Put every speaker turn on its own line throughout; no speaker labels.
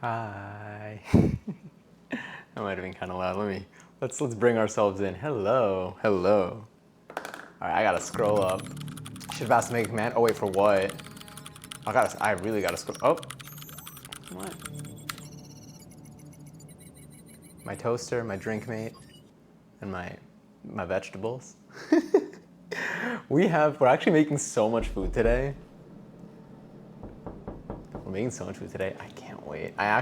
Hi. That might have been kind of loud. Let's bring ourselves in. Hello, hello. All right, I gotta scroll up. Should have asked to make a command. Oh wait, for what? I really gotta scroll. Oh, what? My toaster, my drink mate, and my vegetables. We're actually making so much food today. We're making so much food today. I can't wait. I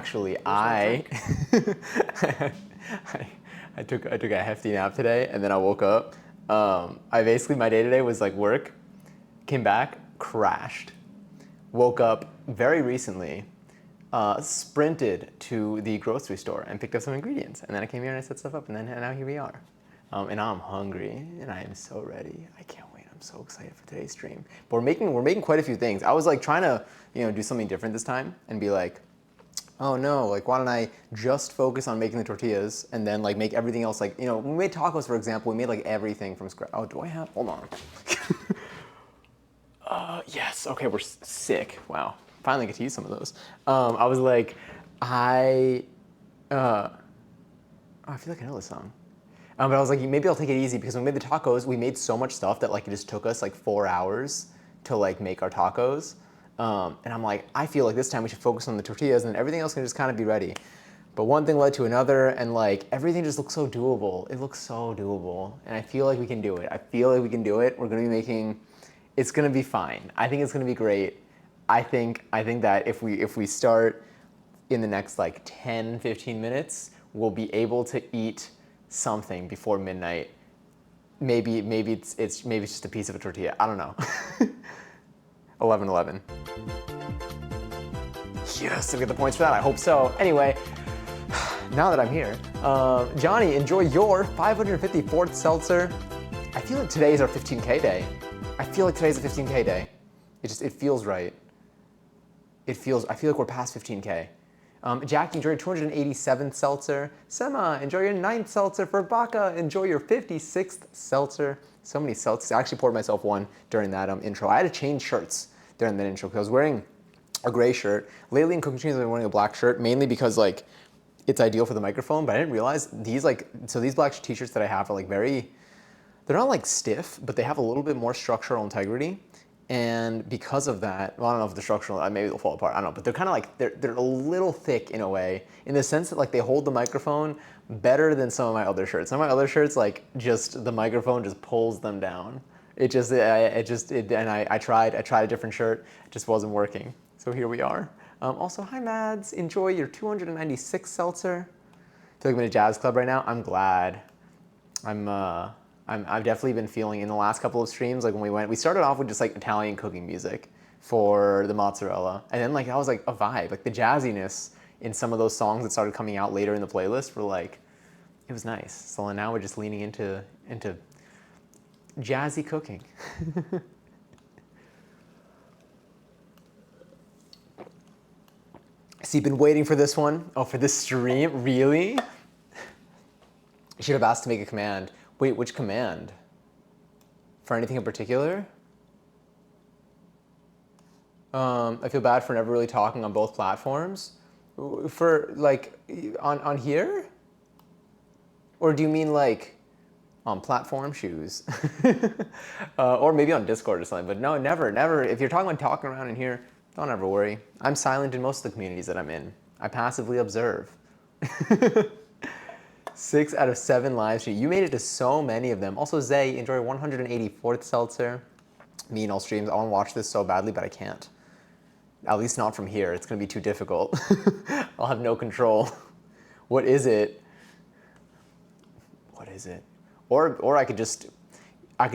took a hefty nap today, and then I woke up. I basically my day today was like work, came back, crashed, woke up very recently, sprinted to the grocery store and picked up some ingredients, and then I came here and I set stuff up, and now here we are. And now I'm hungry, and I am so ready. I can't wait. I'm so excited for today's stream. But we're making quite a few things. I was like trying to, do something different this time and be like, oh no, like why don't I just focus on making the tortillas and then like make everything else like, when we made tacos, for example, we made like everything from scratch. Oh, do I have, hold on. Yes, okay, we're sick. Wow, finally get to use some of those. I was like, I feel like I know this song. But I was like, maybe I'll take it easy because when we made the tacos, we made so much stuff that like it just took us like 4 hours to like make our tacos. And I'm like, I feel like this time we should focus on the tortillas and everything else can just kind of be ready. But one thing led to another and like everything just looks so doable. It looks so doable. And I feel like we can do it. I feel like we can do it. We're gonna be making, it's gonna be fine. I think it's gonna be great. I think that if we start in the next like 10, 15 minutes, we'll be able to eat something before midnight. Maybe it's just a piece of a tortilla. I don't know. 11:11. Yes, I get the points for that. I hope so. Anyway, now that I'm here, Johnny, enjoy your 554th seltzer. I feel like today is our 15K day. I feel like today's a 15K day. It feels right. I feel like we're past 15K. Jackie, enjoy your 287th seltzer. Sema, enjoy your 9th seltzer. For Baka, enjoy your 56th seltzer. So many seltzers. I actually poured myself one during that intro. I had to change shirts during that intro because I was wearing a gray shirt. Lately in cooking streams, I've been wearing a black shirt, mainly because like it's ideal for the microphone, but I didn't realize these black t-shirts that I have are like they're not like stiff, but they have a little bit more structural integrity. And because of that, well, I don't know if the structural, maybe they'll fall apart, I don't know, but they're kind of like, they're a little thick in a way, in the sense that like they hold the microphone better than some of my other shirts. Some of my other shirts, like just, the microphone just pulls them down. And I tried a different shirt, it just wasn't working. So here we are. Also, hi Mads, enjoy your 296 seltzer. I feel like I'm in a jazz club right now. I'm glad. I've definitely been feeling in the last couple of streams, like when we started off with just like Italian cooking music for the mozzarella. And then like that was like a vibe. Like the jazziness in some of those songs that started coming out later in the playlist were like, it was nice. So now we're just leaning into jazzy cooking. So you've been waiting for this one? Oh, for this stream? Really? You should have asked to make a command. Wait, which command? For anything in particular? I feel bad for never really talking on both platforms. For like, on here? Or do you mean like on platform shoes? Or maybe on Discord or something, but no, never. If you're talking about talking around in here, don't ever worry. I'm silent in most of the communities that I'm in. I passively observe. 6 out of 7 live streams. You made it to so many of them. Also, Zay, enjoy 184th seltzer. Me and all streams. I want to watch this so badly, but I can't. At least not from here. It's going to be too difficult. I'll have no control. What is it? What is it? Or I could just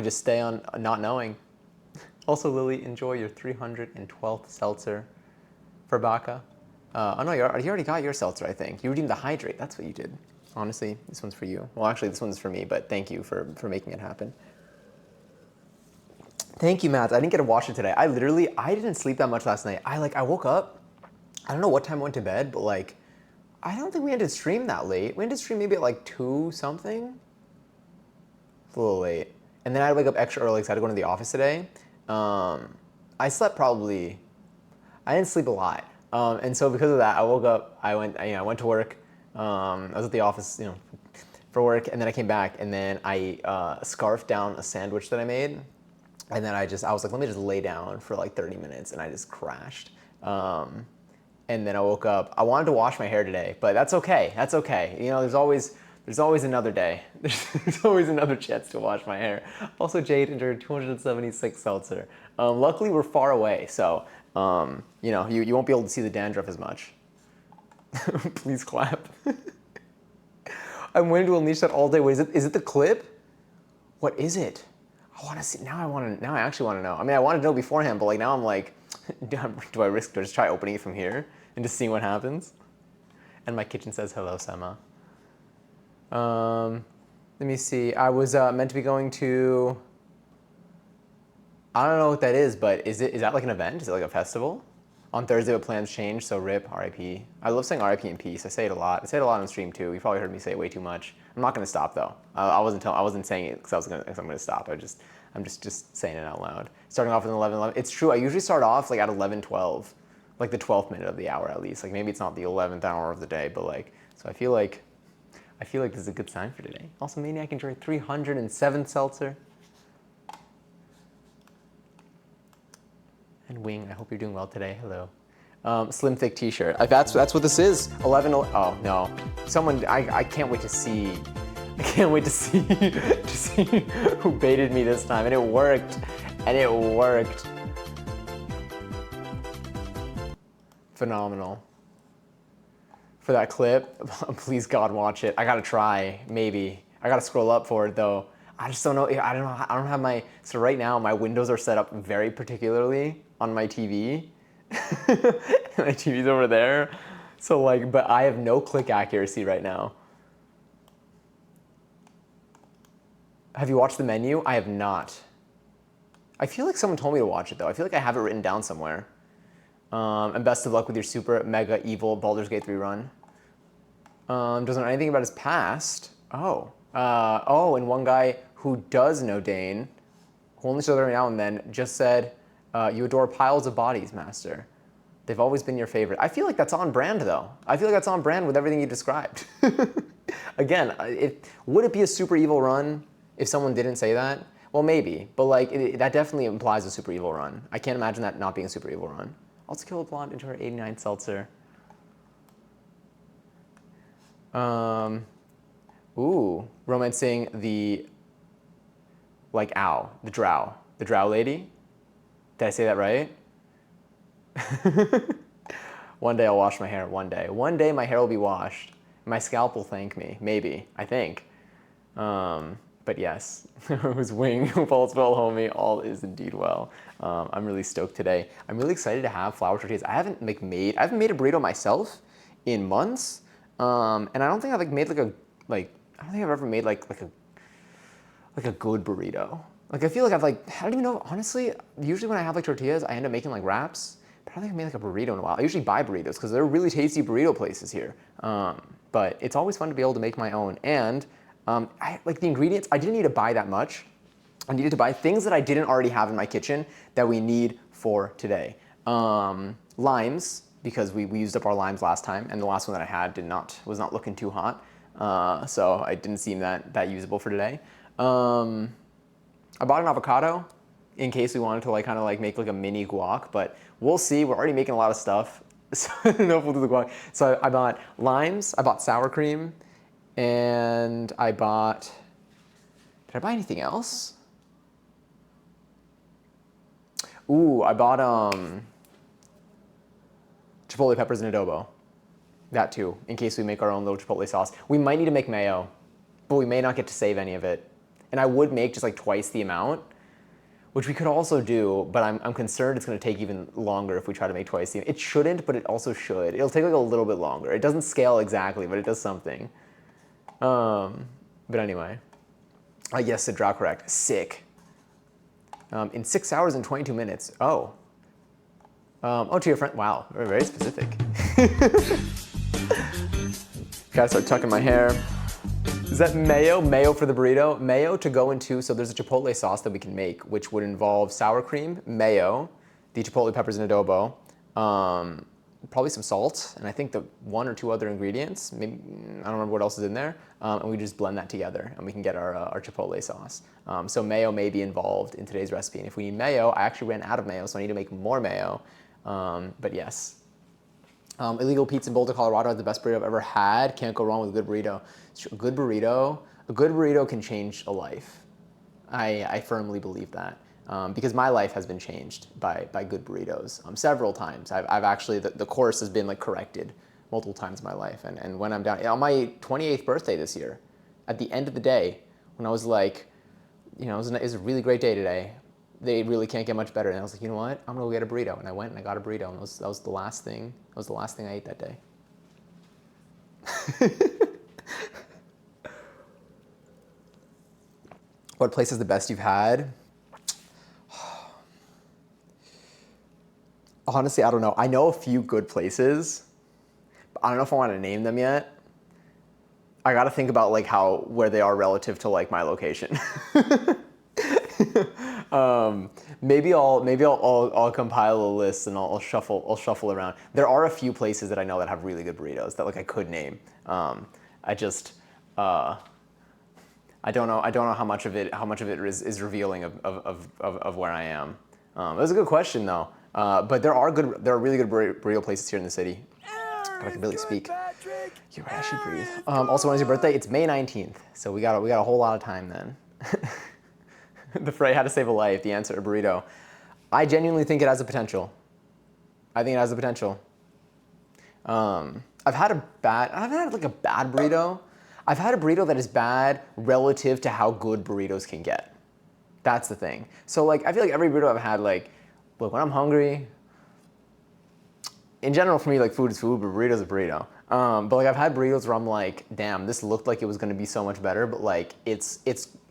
stay on not knowing. Also, Lily, enjoy your 312th seltzer for Baka. Oh no, you already got your seltzer, I think. You redeemed the hydrate. That's what you did. Honestly, this one's for you. Well, actually, this one's for me, but thank you for making it happen. Thank you, Matt. I didn't get to watch it today. I didn't sleep that much last night. I woke up, I don't know what time I went to bed, but like, I don't think we ended stream that late. We ended stream maybe at like 2 something. It's a little late. And then I had to wake up extra early because I had to go to the office today. I didn't sleep a lot. And so because of that, I woke up, I went to work. I was at the office, for work, and then I came back, and then I scarfed down a sandwich that I made, and then I was like, let me just lay down for like 30 minutes, and I just crashed. And then I woke up. I wanted to wash my hair today, but that's okay. That's okay. There's always another day. There's always another chance to wash my hair. Also, Jade entered 276 seltzer. Luckily, we're far away, so you won't be able to see the dandruff as much. Please clap. I'm waiting to unleash that all day. Wait, is it the clip? What is it? I want to see. Now I actually want to know. I mean, I wanted to know beforehand, but like now I'm like, do I just try opening it from here and just seeing what happens? And my kitchen says hello, Sema. Let me see. I was meant to be going to. I don't know what that is, but is that like an event? Is it like a festival? On Thursday, but plans changed, so RIP, RIP. I love saying RIP in peace. I say it a lot. I say it a lot on stream too. You probably heard me say it way too much. I'm not gonna stop though. I wasn't saying it because I'm gonna stop. I'm just saying it out loud. Starting off with 11:11. It's true. I usually start off like at 11:12, like the 12th minute of the hour at least. Like maybe it's not the 11th hour of the day, but like so I feel like this is a good sign for today. Also, Maniac enjoyed 307 seltzer. And Wing, I hope you're doing well today. Hello. Slim thick t-shirt. That's what this is. 11. Oh no. Someone. I can't wait to see. I can't wait to see to see who baited me this time, and it worked. And it worked. Phenomenal. For that clip, please God watch it. I gotta try. Maybe I gotta scroll up for it though. I just don't know. I don't know. I don't have my. So right now my windows are set up very particularly on my TV. My TV's over there. So like, but I have no click accuracy right now. Have you watched the menu? I have not. I feel like someone told me to watch it though. I feel like I have it written down somewhere. And best of luck with your super mega evil Baldur's Gate 3 run. Doesn't know anything about his past. And one guy who does know Dane, who only shows up every now and then, just said, you adore piles of bodies, Master. They've always been your favorite. I feel like that's on brand, though. I feel like that's on brand with everything you described. Again, would it be a super evil run if someone didn't say that? Well, maybe, but like that definitely implies a super evil run. I can't imagine that not being a super evil run. Also kill a blonde into her 89 seltzer. Romancing the, the drow lady. Did I say that right? One day I'll wash my hair, one day. One day my hair will be washed. My scalp will thank me, maybe, I think. But yes, it was Wing, Paul's well, homie, all is indeed well. I'm really stoked today. I'm really excited to have flour tortillas. I haven't made a burrito myself in months. And I don't think I've made I don't think I've ever made like a good burrito. Like I feel like I don't even know, honestly, usually when I have like tortillas, I end up making like wraps, but I don't think I've made like a burrito in a while. I usually buy burritos because they're really tasty burrito places here. But it's always fun to be able to make my own. And like the ingredients, I didn't need to buy that much. I needed to buy things that I didn't already have in my kitchen that we need for today. Limes, because we used up our limes last time, and the last one that I had was not looking too hot. So I didn't seem that usable for today. I bought an avocado in case we wanted to make like a mini guac, but we'll see. We're already making a lot of stuff, so I don't know if we'll do the guac. So I bought limes, I bought sour cream, and I bought, did I buy anything else? I bought chipotle peppers and adobo. That too, in case we make our own little chipotle sauce. We might need to make mayo, but we may not get to save any of it. And I would make just like twice the amount, which we could also do, but I'm concerned it's gonna take even longer if we try to make twice the amount. It shouldn't, but it also should. It'll take like a little bit longer. It doesn't scale exactly, but it does something. But anyway. Yes, the draw correct. Sick. In 6 hours and 22 minutes. To your friend. Wow, very, very specific. Gotta start tucking my hair. Is that mayo? Mayo for the burrito? Mayo to go into, so there's a chipotle sauce that we can make, which would involve sour cream, mayo, the chipotle peppers and adobo, probably some salt, and I think the one or two other ingredients. Maybe I don't remember what else is in there, and we just blend that together, and we can get our chipotle sauce. So mayo may be involved in today's recipe, and if we need mayo, I actually ran out of mayo, so I need to make more mayo. But yes. Illegal Pizza in Boulder, Colorado had the best burrito I've ever had. Can't go wrong with a good burrito. A good burrito can change a life. I firmly believe that. Because my life has been changed by good burritos several times. I've actually, the course has been like corrected multiple times in my life. And when I'm down, on my 28th birthday this year, at the end of the day, when I was like, it was a really great day today. They really can't get much better. And I was like, you know what? I'm gonna go get a burrito. And I went and I got a burrito, and that was the last thing. That was the last thing I ate that day. What place is the best you've had? Honestly, I don't know. I know a few good places, but I don't know if I want to name them yet. I got to think about like where they are relative to like my location. Maybe I'll compile a list and I'll shuffle around. There are a few places that I know that have really good burritos that like I could name. I don't know how much of it is revealing of where I am. It was a good question though. But there are really good burrito places here in the city. God, I can barely speak. You're right, I should breathe. Also, when is your birthday? It's May 19th, so we got a whole lot of time then. The phrase, how to save a life, the answer, a burrito. I genuinely think it has the potential. I think it has the potential. I've had a bad burrito. I've had a burrito that is bad relative to how good burritos can get. That's the thing. So like, I feel like every burrito I've had, like, look, when I'm hungry, in general for me, like food is food, but burrito's a burrito. But like I've had burritos where I'm like, damn, this looked like it was gonna be so much better, but like it's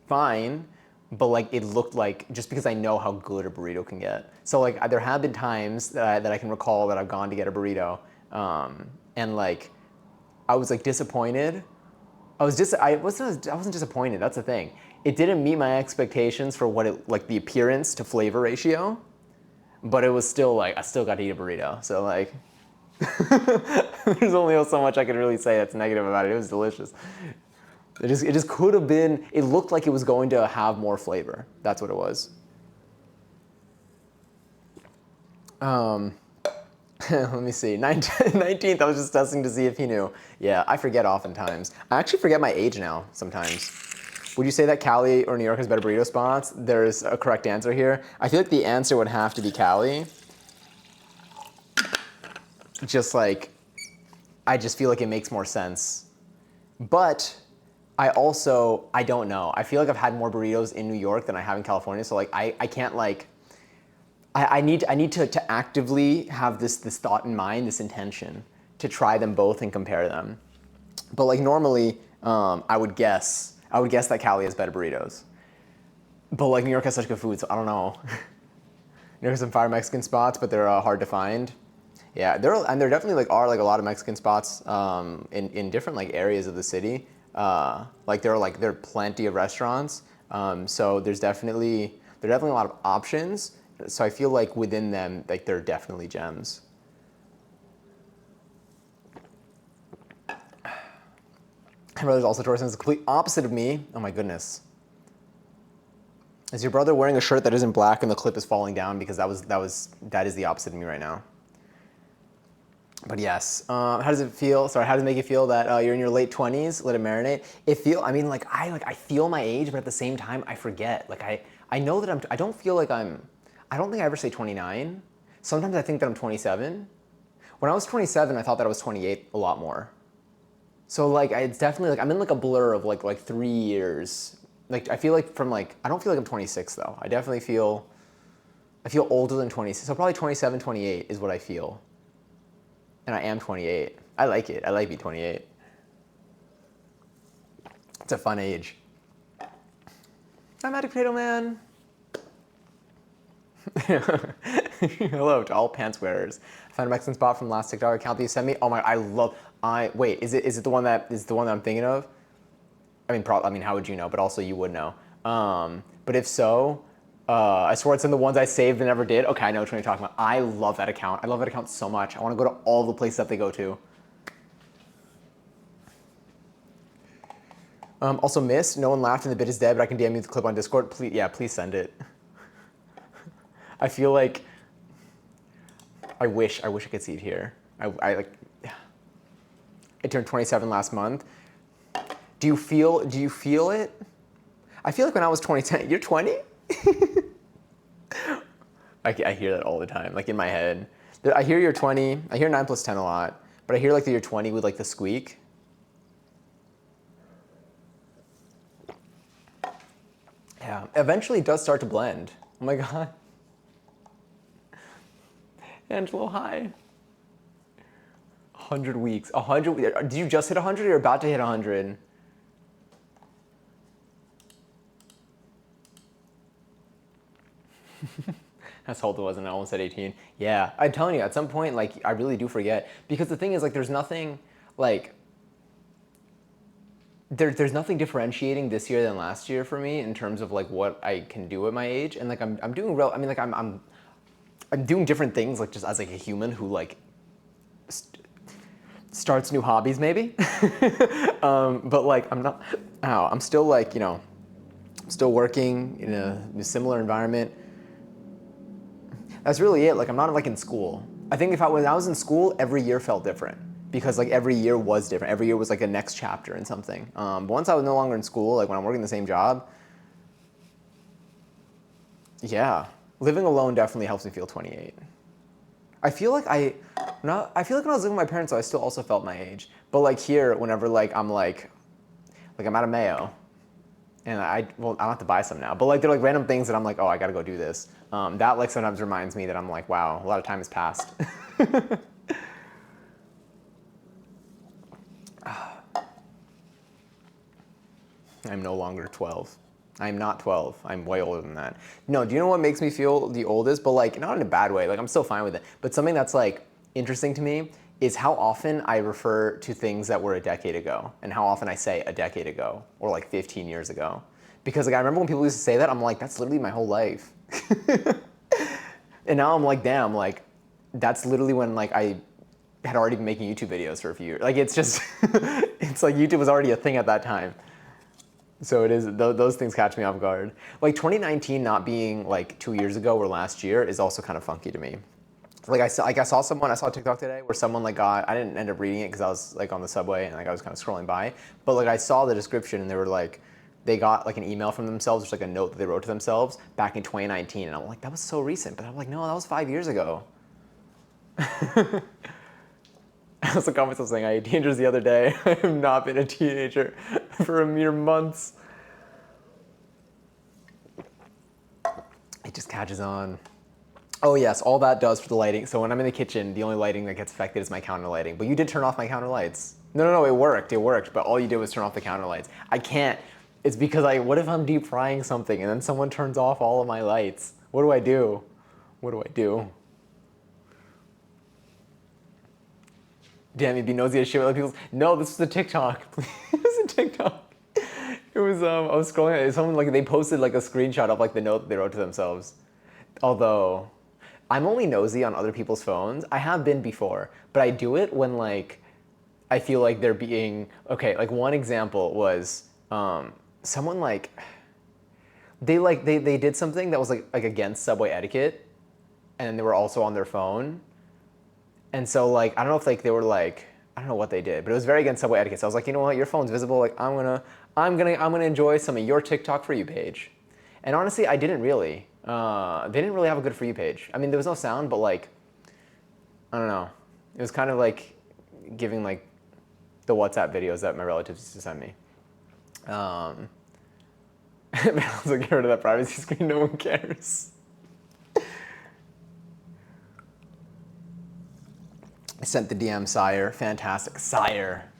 fine, but like it looked like, just because I know how good a burrito can get. So like there have been times that I can recall that I've gone to get a burrito, and like I was like disappointed. I wasn't disappointed, that's the thing. It didn't meet my expectations for what it, like the appearance to flavor ratio, but it was still like, I still got to eat a burrito. So like, there's only so much I could really say that's negative about it. It was delicious. It just could have been, it looked like it was going to have more flavor. That's what it was. Let me see, 19th, I was just testing to see if he knew. Yeah, I forget oftentimes. I actually forget my age now sometimes. Would you say that Cali or New York has better burrito spots? There's a correct answer here. I feel like the answer would have to be Cali. Just like, I just feel like it makes more sense. But I don't know. I feel like I've had more burritos in New York than I have in California, so like I can't like, I need to actively have this thought in mind, this intention, to try them both and compare them. But like normally, I would guess that Cali has better burritos. But like New York has such good food, so I don't know. New York has some fire Mexican spots, but they're hard to find. Yeah, there definitely like are like a lot of Mexican spots in different like areas of the city. Like there are plenty of restaurants. So there are definitely a lot of options. So I feel like within them, like there are definitely gems. My brother's also Taurus, and is the complete opposite of me. Oh my goodness. Is your brother wearing a shirt that isn't black and the clip is falling down? Because that is the opposite of me right now. But yes, how does it feel? Sorry, how does it make you feel that you're in your late 20s? Let it marinate. I feel my age, but at the same time, I forget. Like I know that I don't feel like I don't think I ever say 29. Sometimes I think that I'm 27. When I was 27, I thought that I was 28 a lot more. So like, it's definitely like, I'm in like a blur of like 3 years. Like I feel like I don't feel like I'm 26 though. I feel older than 26. So probably 27, 28 is what I feel. And I am 28. I like it. I like being 28. It's a fun age. Hi, Magic Potato Man. Hello to all pants wearers. I found a Mexican spot from last TikTok account that you sent me. Oh my, wait, is it the one that I'm thinking of? I mean, how would you know? But also you would know. But if so, I swear it's in the ones I saved and never did. Okay, I know which one you're talking about. I love that account. I love that account so much. I want to go to all the places that they go to. Also, Miss, no one laughed and the bit is dead, but I can DM you the clip on Discord. Please, yeah, please send it. I feel like I wish I could see it here. I turned 27 last month. Do you feel it? I feel like when I was 20, you're 20? I hear that all the time, like in my head. I hear you're 20. I hear 9 plus 10 a lot, but I hear like that you're 20 with like the squeak. Yeah, eventually it does start to blend. Oh my God. Angelo, hi. 100 weeks. 100. Did you just hit 100 or you're about to hit 100? That's how old it was, and I almost said 18. Yeah, I'm telling you, at some point, like, I really do forget. Because the thing is, like, there's nothing, like, there's nothing differentiating this year than last year for me in terms of, like, what I can do at my age. And, like, I'm doing I mean, like, I'm doing different things, like, just as, like, a human who, like, starts new hobbies, maybe. But, like, I'm still, like, you know, still working in a similar environment. That's really it. Like, I'm not like in school. I think when I was in school, every year felt different because like every year was different. Every year was like a next chapter in something. But once I was no longer in school, like when I'm working the same job, yeah, living alone definitely helps me feel 28. I feel like I feel like when I was living with my parents, I still also felt my age. But like here, whenever like I'm out of mayo, and I don't have to buy some now, but like they're like random things that I'm like, oh, I gotta go do this. That like sometimes reminds me that I'm like, wow, a lot of time has passed. I'm no longer 12. I'm not 12. I'm way older than that. No, do you know what makes me feel the oldest? But like not in a bad way. Like I'm still fine with it. But something that's like interesting to me is how often I refer to things that were a decade ago and how often I say a decade ago or like 15 years ago. Because like I remember when people used to say that, I'm like, that's literally my whole life. And now I'm like, damn, like that's literally when like I had already been making YouTube videos for a few years. Like it's just, it's like YouTube was already a thing at that time. So it is, those things catch me off guard. Like 2019 not being like 2 years ago or last year is also kind of funky to me. Like I saw a TikTok today where someone like I didn't end up reading it because I was like on the subway and like I was kind of scrolling by, but like I saw the description and they were like, they got like an email from themselves, just like a note that they wrote to themselves back in 2019, and I'm like, that was so recent, but I'm like, no, that was 5 years ago. I was a comment saying I ate teenagers the other day. I have not been a teenager for a mere months. It just catches on. Oh yes, all that does for the lighting. So when I'm in the kitchen, the only lighting that gets affected is my counter lighting. But you did turn off my counter lights. No, it worked. But all you did was turn off the counter lights. I can't. It's because what if I'm deep frying something and then someone turns off all of my lights? What do I do? What do I do? Damn, you'd be nosy as shit with other people's. No, this was a TikTok. It was a TikTok. It was, I was scrolling, someone like, they posted like a screenshot of like the note they wrote to themselves. Although, I'm only nosy on other people's phones. I have been before, but I do it when like, I feel like they're being, okay, like one example was, someone like, they did something that was like against subway etiquette, and they were also on their phone. And so like, I don't know if like they were like, I don't know what they did, but it was very against subway etiquette. So I was like, you know what, your phone's visible. Like I'm gonna enjoy some of your TikTok For You page. And honestly, I didn't really. They didn't really have a good For You page. I mean, there was no sound, but like, I don't know. It was kind of like giving like the WhatsApp videos that my relatives used to send me. I was like, get rid of that privacy screen, no one cares. I sent the DM, sire. Fantastic. Sire.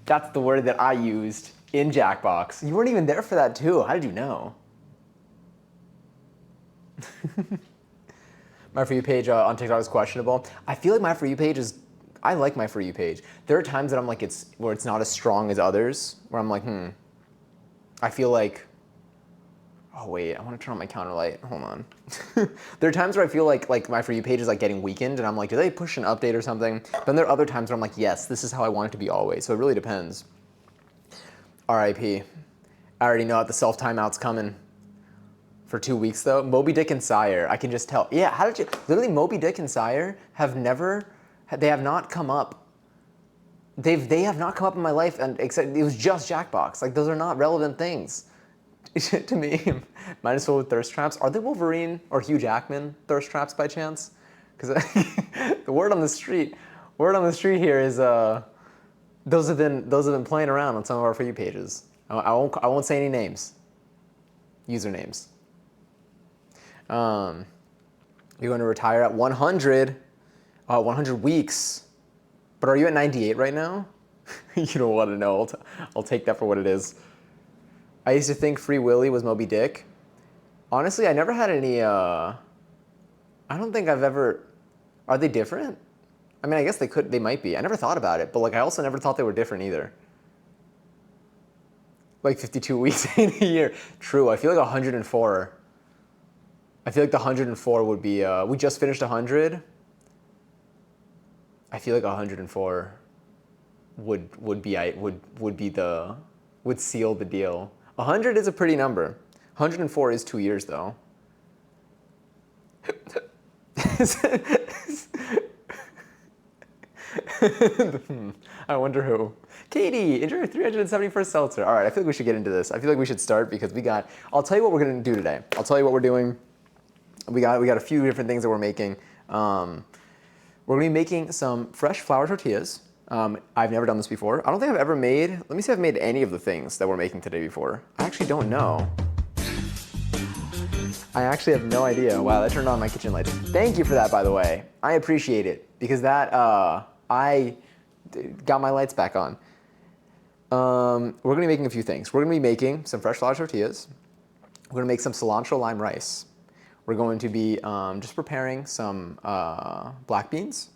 That's the word that I used in Jackbox. You weren't even there for that too. How did you know? My For You page on TikTok is questionable. I feel like my For You page is, I like my For You page. There are times that I'm like, where it's not as strong as others, where I'm like, I feel like Oh wait, I want to turn on my counter light. Hold on. There are times where I feel like my For You page is like getting weakened, and I'm like, did they push an update or something? Then there are other times where I'm like, yes, this is how I want it to be always. So it really depends. R.I.P. I already know the self timeout's coming. For 2 weeks though, Moby Dick and Sire, I can just tell. Yeah, how did you? Literally, Moby Dick and Sire have never. They have not come up. They have not come up in my life, and except it was just Jackbox. Like those are not relevant things. To me, might as well with thirst traps. Are they Wolverine or Hugh Jackman thirst traps by chance? Because the word on the street here is those have been playing around on some of our For You pages. I won't say any names. Usernames. You're going to retire at 100 weeks. But are you at 98 right now? You don't want to know. I'll take that for what it is. I used to think Free Willy was Moby Dick. Honestly, I never had any, I don't think I've ever, are they different? I mean, I guess they might be. I never thought about it, but like I also never thought they were different either. Like 52 weeks in a year. True, I feel like 104. I feel like the 104 would be, we just finished 100. I feel like 104 would seal the deal. 100 is a pretty number. 104 is 2 years though. I wonder who. Katie, enjoy your 371st seltzer. All right, I feel like we should get into this. I feel like we should start because I'll tell you what we're gonna do today. I'll tell you what we're doing. We got a few different things that we're making. We're gonna be making some fresh flour tortillas. I've never done this before. I don't think I've ever made, let me see if I've made any of the things that we're making today before. I actually don't know. I actually have no idea. Wow, that turned on my kitchen lights. Thank you for that, by the way. I appreciate it because that, I got my lights back on. We're gonna be making a few things. We're gonna be making some fresh flour tortillas. We're gonna make some cilantro lime rice. We're going to be just preparing some black beans.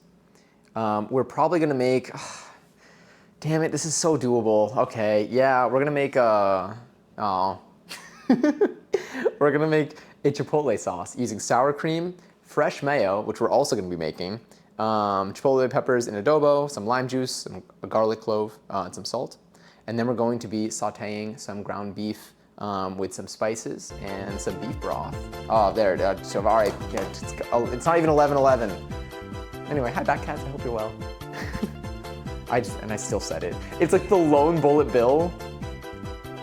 We're probably gonna make, damn it, this is so doable. Okay, yeah, we're gonna make we're gonna make a chipotle sauce using sour cream, fresh mayo, which we're also gonna be making, chipotle peppers in adobo, some lime juice, a garlic clove, and some salt. And then we're going to be sauteing some ground beef with some spices and some beef broth. Oh, there, so all right, yeah, it's not even 11:11. Anyway, hi back cats, I hope you're well. I still said it. It's like the lone bullet bill.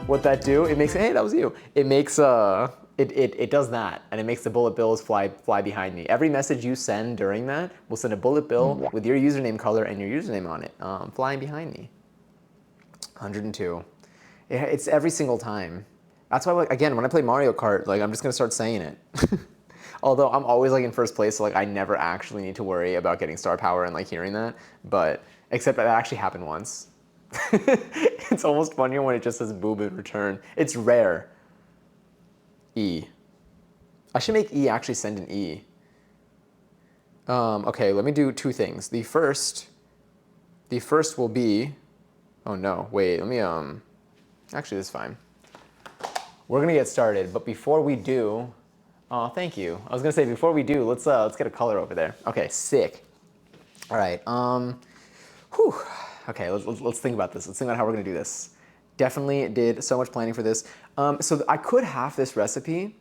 What that do? It makes, hey, that was you. It makes, it does that, and it makes the bullet bills fly behind me. Every message you send during that will send a bullet bill with your username color and your username on it, flying behind me. 102. It's every single time. That's why, like, again, when I play Mario Kart, like, I'm just gonna start saying it. Although I'm always like in first place, so like I never actually need to worry about getting star power and like hearing that. But except that actually happened once. It's almost funnier when it just says boob in return. It's rare. E. I should make E actually send an E. Okay, let me do two things. The first will be, oh no, wait, let me, actually this is fine. We're gonna get started, but before we do, oh, thank you. I was gonna say before we do, let's get a color over there. Okay, sick. All right, whew. Okay, let's think about this. Let's think about how we're gonna do this. Definitely did so much planning for this. So I could half this recipe,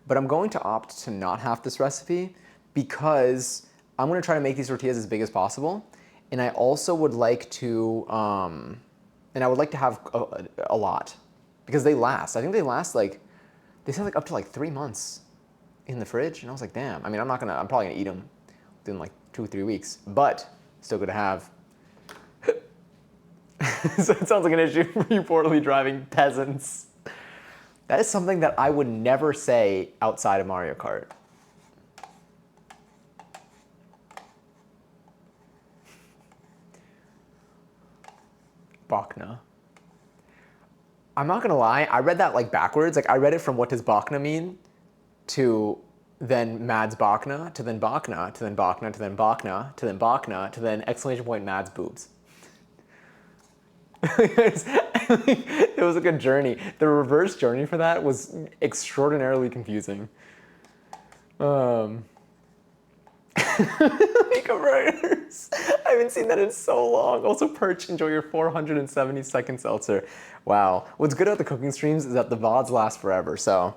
but I'm going to opt to not half this recipe because I'm gonna try to make these tortillas as big as possible. And I also would like to, have a lot because they last. I think they last like, they said like up to like 3 months in the fridge. And I was like, damn, I mean, I'm probably gonna eat them within like 2 or 3 weeks, but still good to have. So it sounds like an issue for you poorly driving peasants. That is something that I would never say outside of Mario Kart. Bachna. I'm not gonna lie, I read that like backwards. Like I read it from what does Bachna mean to then Mads Bachna to then Bachna to then Bachna to then Bachna to then Bachna to then exclamation point Mads boobs. It was like a journey. The reverse journey for that was extraordinarily confusing. Makeup burgers. I haven't seen that in so long. Also, Perch, enjoy your 470-second seltzer. Wow. What's good about the cooking streams is that the VODs last forever, so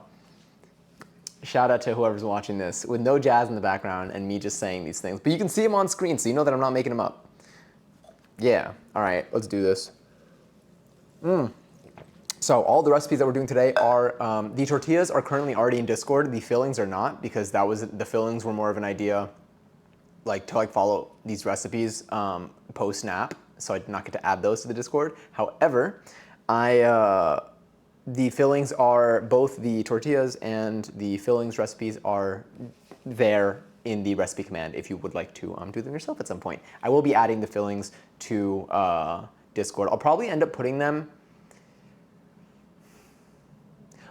shout out to whoever's watching this with no jazz in the background and me just saying these things. But you can see them on screen, so you know that I'm not making them up. Yeah. All right, let's do this. So all the recipes that we're doing today are, the tortillas are currently already in Discord. The fillings are not, because the fillings were more of an idea to follow these recipes post snap. So I did not get to add those to the Discord. However, the fillings are, both the tortillas and the fillings recipes are there in the recipe command if you would like to do them yourself at some point. I will be adding the fillings to Discord. I'll probably end up putting them,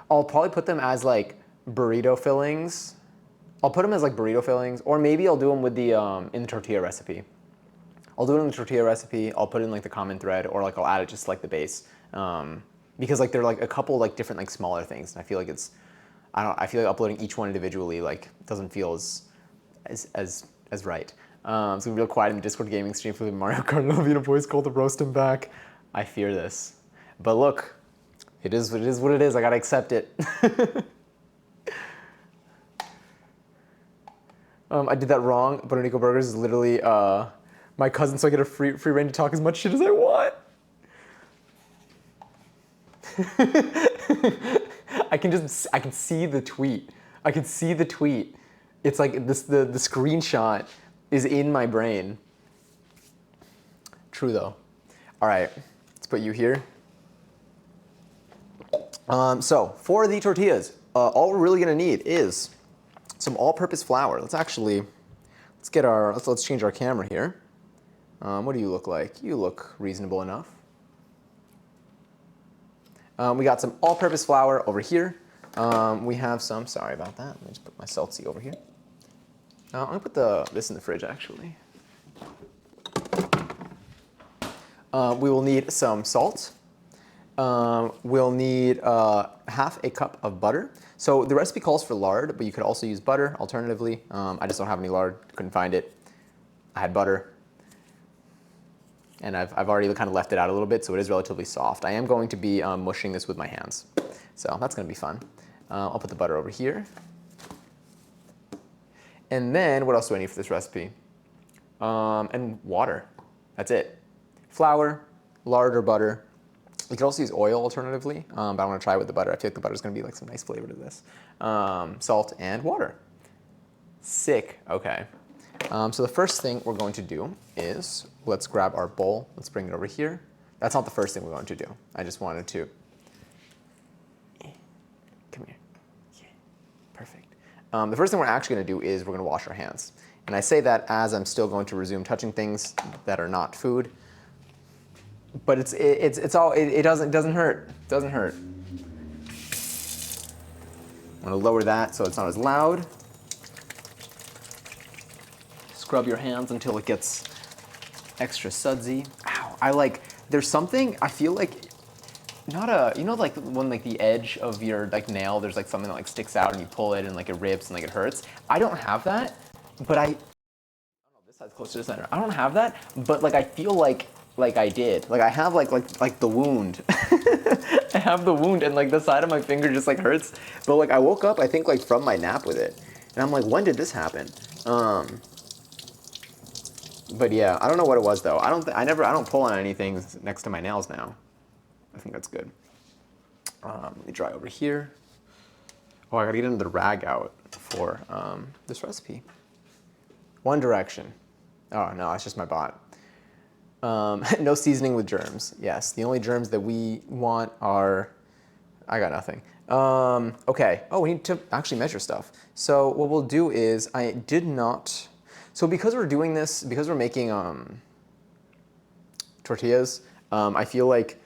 I'll probably put them as like burrito fillings. I'll put them as like burrito fillings, or maybe I'll do them with the in the tortilla recipe. I'll do it in the tortilla recipe. I'll put it in like the comment thread, or like I'll add it just like the base, because like they're like a couple like different like smaller things, and I feel like it's, I feel like uploading each one individually like doesn't feel as right. So it's gonna be real quiet in the Discord gaming stream for the Mario Kart. Lavina voice called to roast him back. I fear this, but look. It is what it is. I gotta accept it. I did that wrong. Bonito Burgers is literally my cousin, so I get a free reign to talk as much shit as I want. I can see the tweet. I can see the tweet. It's like this. The screenshot is in my brain. True though. All right, let's put you here. So for the tortillas, all we're really gonna need is some all-purpose flour. Let's change our camera here. What do you look like? You look reasonable enough. We got some all-purpose flour over here. We have some, sorry about that. Let me just put my salty over here. I'm gonna put this in the fridge actually. We will need some salt. We'll need half a cup of butter. So the recipe calls for lard, but you could also use butter alternatively. I just don't have any lard, couldn't find it. I had butter. And I've already kind of left it out a little bit, so it is relatively soft. I am going to be mushing this with my hands. So that's gonna be fun. I'll put the butter over here. And then what else do I need for this recipe? And water, that's it. Flour, lard or butter. You could also use oil alternatively, but I'm gonna try with the butter. I feel like the butter is gonna be like some nice flavor to this. Salt and water. Sick, okay. So the first thing we're going to do is, let's grab our bowl. Let's bring it over here. That's not the first thing we're going to do. I just wanted to, come here, yeah, perfect. The first thing we're actually gonna do is we're gonna wash our hands. And I say that as I'm still going to resume touching things that are not food. But it doesn't hurt. It doesn't hurt. I'm gonna lower that so it's not as loud. Scrub your hands until it gets extra sudsy. Ow, there's something, I feel like, you know like when like the edge of your like nail, there's like something that like sticks out and you pull it and like it rips and like it hurts. I don't have that, but I don't know, this side's closer to the center. I don't have that, but like I feel like I did. Like I have like the wound. I have the wound and like the side of my finger just like hurts. But like I woke up, I think like from my nap with it. And I'm like, when did this happen? But yeah, I don't know what it was though. I don't pull on anything next to my nails now. I think that's good. Let me dry over here. Oh, I gotta get into the rag out for this recipe. One Direction. Oh no, it's just my bot. No seasoning with germs. Yes, the only germs that we want are, I got nothing. Okay, oh, we need to actually measure stuff. So what we'll do is, so because we're doing this, because we're making tortillas, I feel like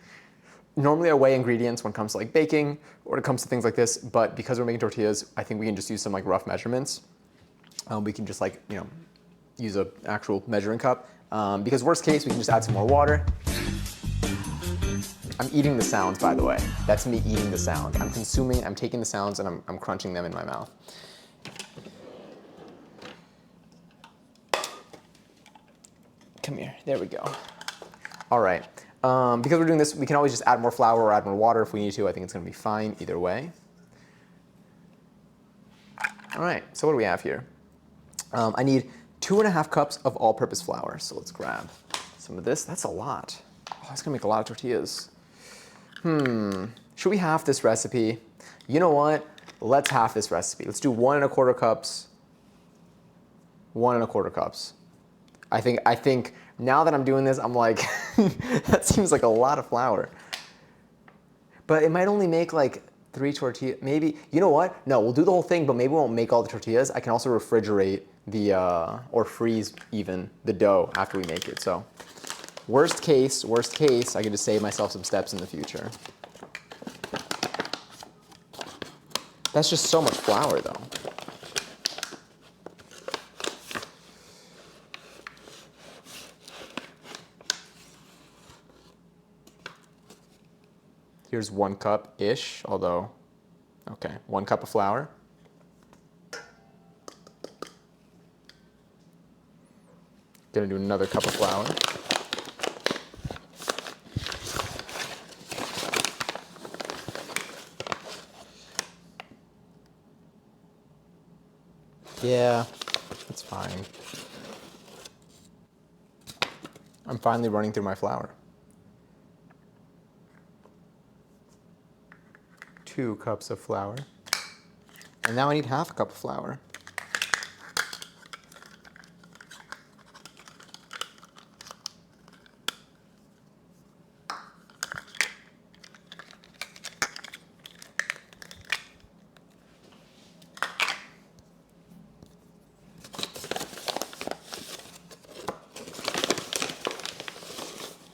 normally I weigh ingredients when it comes to like baking or when it comes to things like this, but because we're making tortillas, I think we can just use some like rough measurements. We can just like, use an actual measuring cup. Because worst case, we can just add some more water. I'm eating the sounds, by the way. That's me eating the sound. I'm consuming, I'm taking the sounds and I'm crunching them in my mouth. Come here, there we go. All right, because we're doing this, we can always just add more flour or add more water if we need to. I think it's gonna be fine either way. All right, so what do we have here? I need 2.5 cups of all-purpose flour. So let's grab some of this. That's a lot. Oh, it's gonna make a lot of tortillas. Should we half this recipe? You know what? Let's half this recipe. Let's do 1.25 cups. 1.25 cups. I think now that I'm doing this, I'm like, that seems like a lot of flour. But it might only make like 3 tortillas, maybe. You know what? No, we'll do the whole thing, but maybe we won't make all the tortillas. I can also refrigerate the, or freeze even, the dough after we make it. So worst case, I can just save myself some steps in the future. That's just so much flour though. Here's 1 cup-ish, although, okay, 1 cup of flour. Gonna do another cup of flour. Yeah, that's fine. I'm finally running through my flour. 2 cups of flour. And now I need half a cup of flour.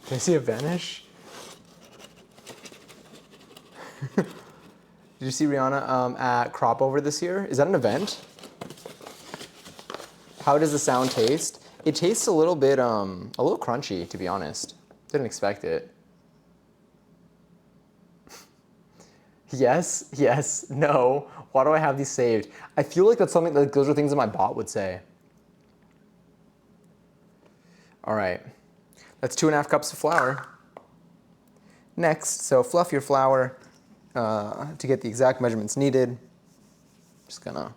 Did I see it vanish? Did you see Rihanna at Crop Over this year? Is that an event? How does the sound taste? It tastes a little bit, a little crunchy, to be honest. Didn't expect it. Yes, yes, no. Why do I have these saved? I feel like that's something, like those are things that my bot would say. All right, that's 2.5 cups of flour. Next, so fluff your flour to get the exact measurements needed. Just gonna,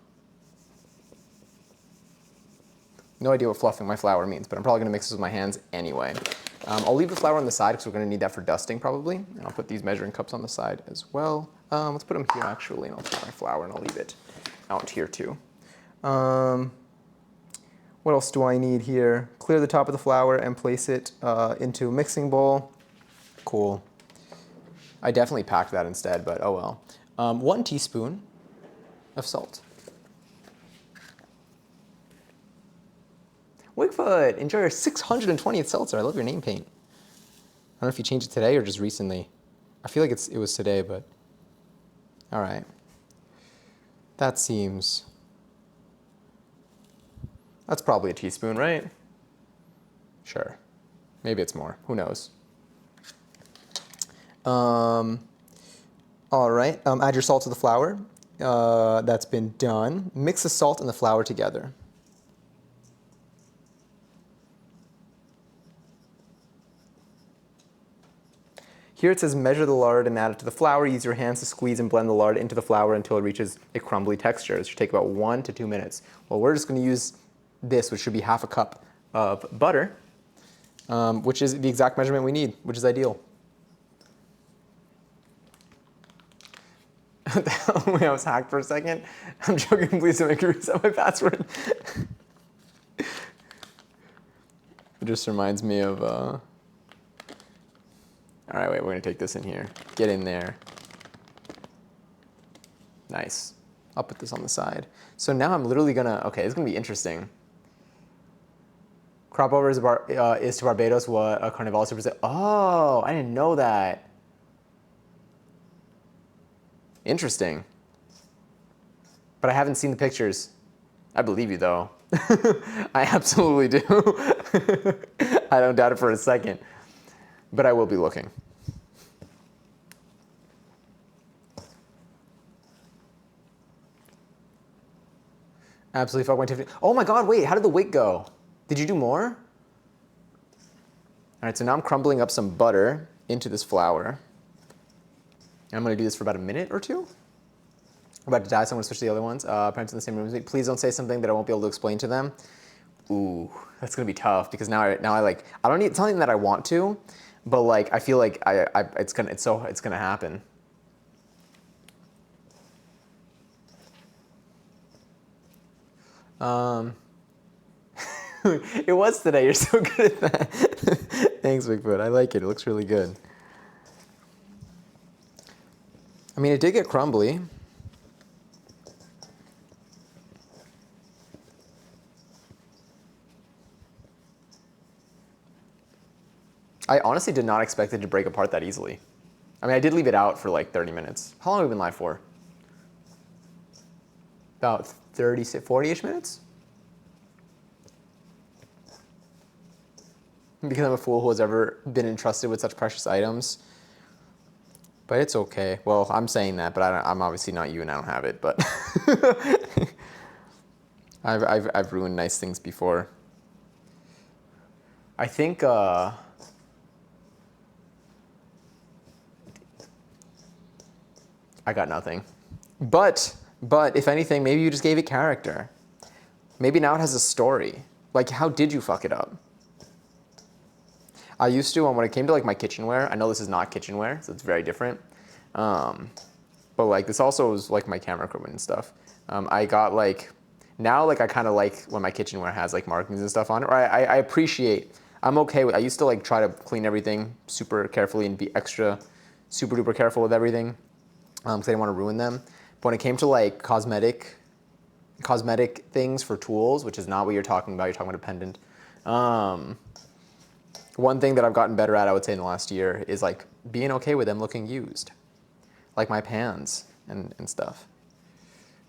no idea what fluffing my flour means, but I'm probably gonna mix this with my hands anyway. I'll leave the flour on the side because we're gonna need that for dusting probably. And I'll put these measuring cups on the side as well. Let's put them here actually, and I'll take my flour and I'll leave it out here too. What else do I need here? Clear the top of the flour and place it into a mixing bowl. Cool. I definitely packed that instead, but oh well. 1 teaspoon of salt. Wigfoot, enjoy your 620th seltzer. I love your name paint. I don't know if you changed it today or just recently. I feel like it was today, but all right. That seems, that's probably a teaspoon, right? Sure. Maybe it's more. Who knows? All right. Add your salt to the flour. That's been done. Mix the salt and the flour together. Here it says measure the lard and add it to the flour. Use your hands to squeeze and blend the lard into the flour until it reaches a crumbly texture. This should take about 1 to 2 minutes. Well, we're just going to use this, which should be half a cup of butter, which is the exact measurement we need, which is ideal. Wait, I was hacked for a second. I'm joking. Please don't make me reset my password. It just reminds me of... All right, wait, we're going to take this in here. Get in there. Nice. I'll put this on the side. So now I'm literally going to... Okay, this is going to be interesting. Crop over is to Barbados what a Carnival is to Brazil. Oh, I didn't know that. Interesting. But I haven't seen the pictures. I believe you, though. I absolutely do. I don't doubt it for a second. But I will be looking. Absolutely fuck my Tiffany. Oh my God, wait, how did the wick go? Did you do more? All right, so now I'm crumbling up some butter into this flour. And I'm gonna do this for about a minute or two. I'm about to die, so I'm gonna switch to the other ones. Parents in the same room as me. Please don't say something that I won't be able to explain to them. Ooh, that's gonna be tough because now I like, I don't need something that I want to, but like, I feel like it's gonna happen. It was today. You're so good at that. Thanks, Bigfoot. I like it. It looks really good. I mean, it did get crumbly. I honestly did not expect it to break apart that easily. I mean, I did leave it out for like 30 minutes. How long have we been live for? About 30, 40-ish minutes? Because I'm a fool who has ever been entrusted with such precious items. But it's okay. Well, I'm saying that, but I'm obviously not you and I don't have it, but I've ruined nice things before. I think I got nothing. But if anything, maybe you just gave it character. Maybe now it has a story. Like, how did you fuck it up? I used to, when it came to like my kitchenware, I know this is not kitchenware, so it's very different. But like this also is like my camera equipment and stuff. I got like, now like I kind of like when my kitchenware has like markings and stuff on it, or I appreciate, I'm okay with, I used to like try to clean everything super carefully and be extra super duper careful with everything because I didn't want to ruin them. But when it came to like cosmetic things for tools, which is not what you're talking about a pendant. One thing that I've gotten better at, I would say in the last year, is like being okay with them looking used. Like my pans and stuff.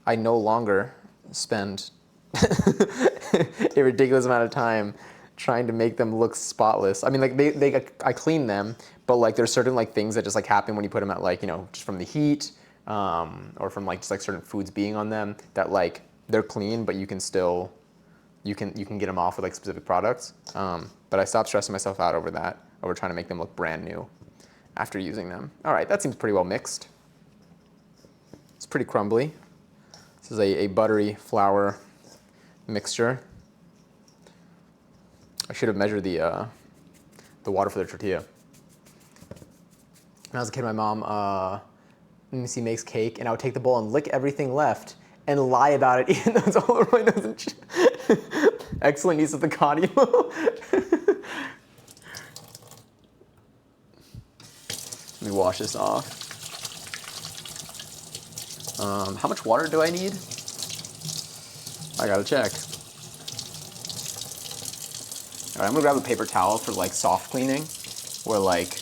I no longer spend a ridiculous amount of time trying to make them look spotless. I mean, like I clean them, but like there's certain like things that just like happen when you put them at like, you know, just from the heat or from like just like certain foods being on them that like they're clean, but you can still, you can get them off with like specific products. But I stopped stressing myself out over that, over trying to make them look brand new after using them. All right, that seems pretty well mixed. It's pretty crumbly. This is a buttery flour mixture. I should have measured the water for the tortilla. When I was a kid, my mom, makes cake, and I would take the bowl and lick everything left and lie about it, even though it's all over my nose and chin. Excellent use of the cardio. Let me wash this off. How much water do I need? I gotta check. All right, I'm gonna grab a paper towel for like soft cleaning, where like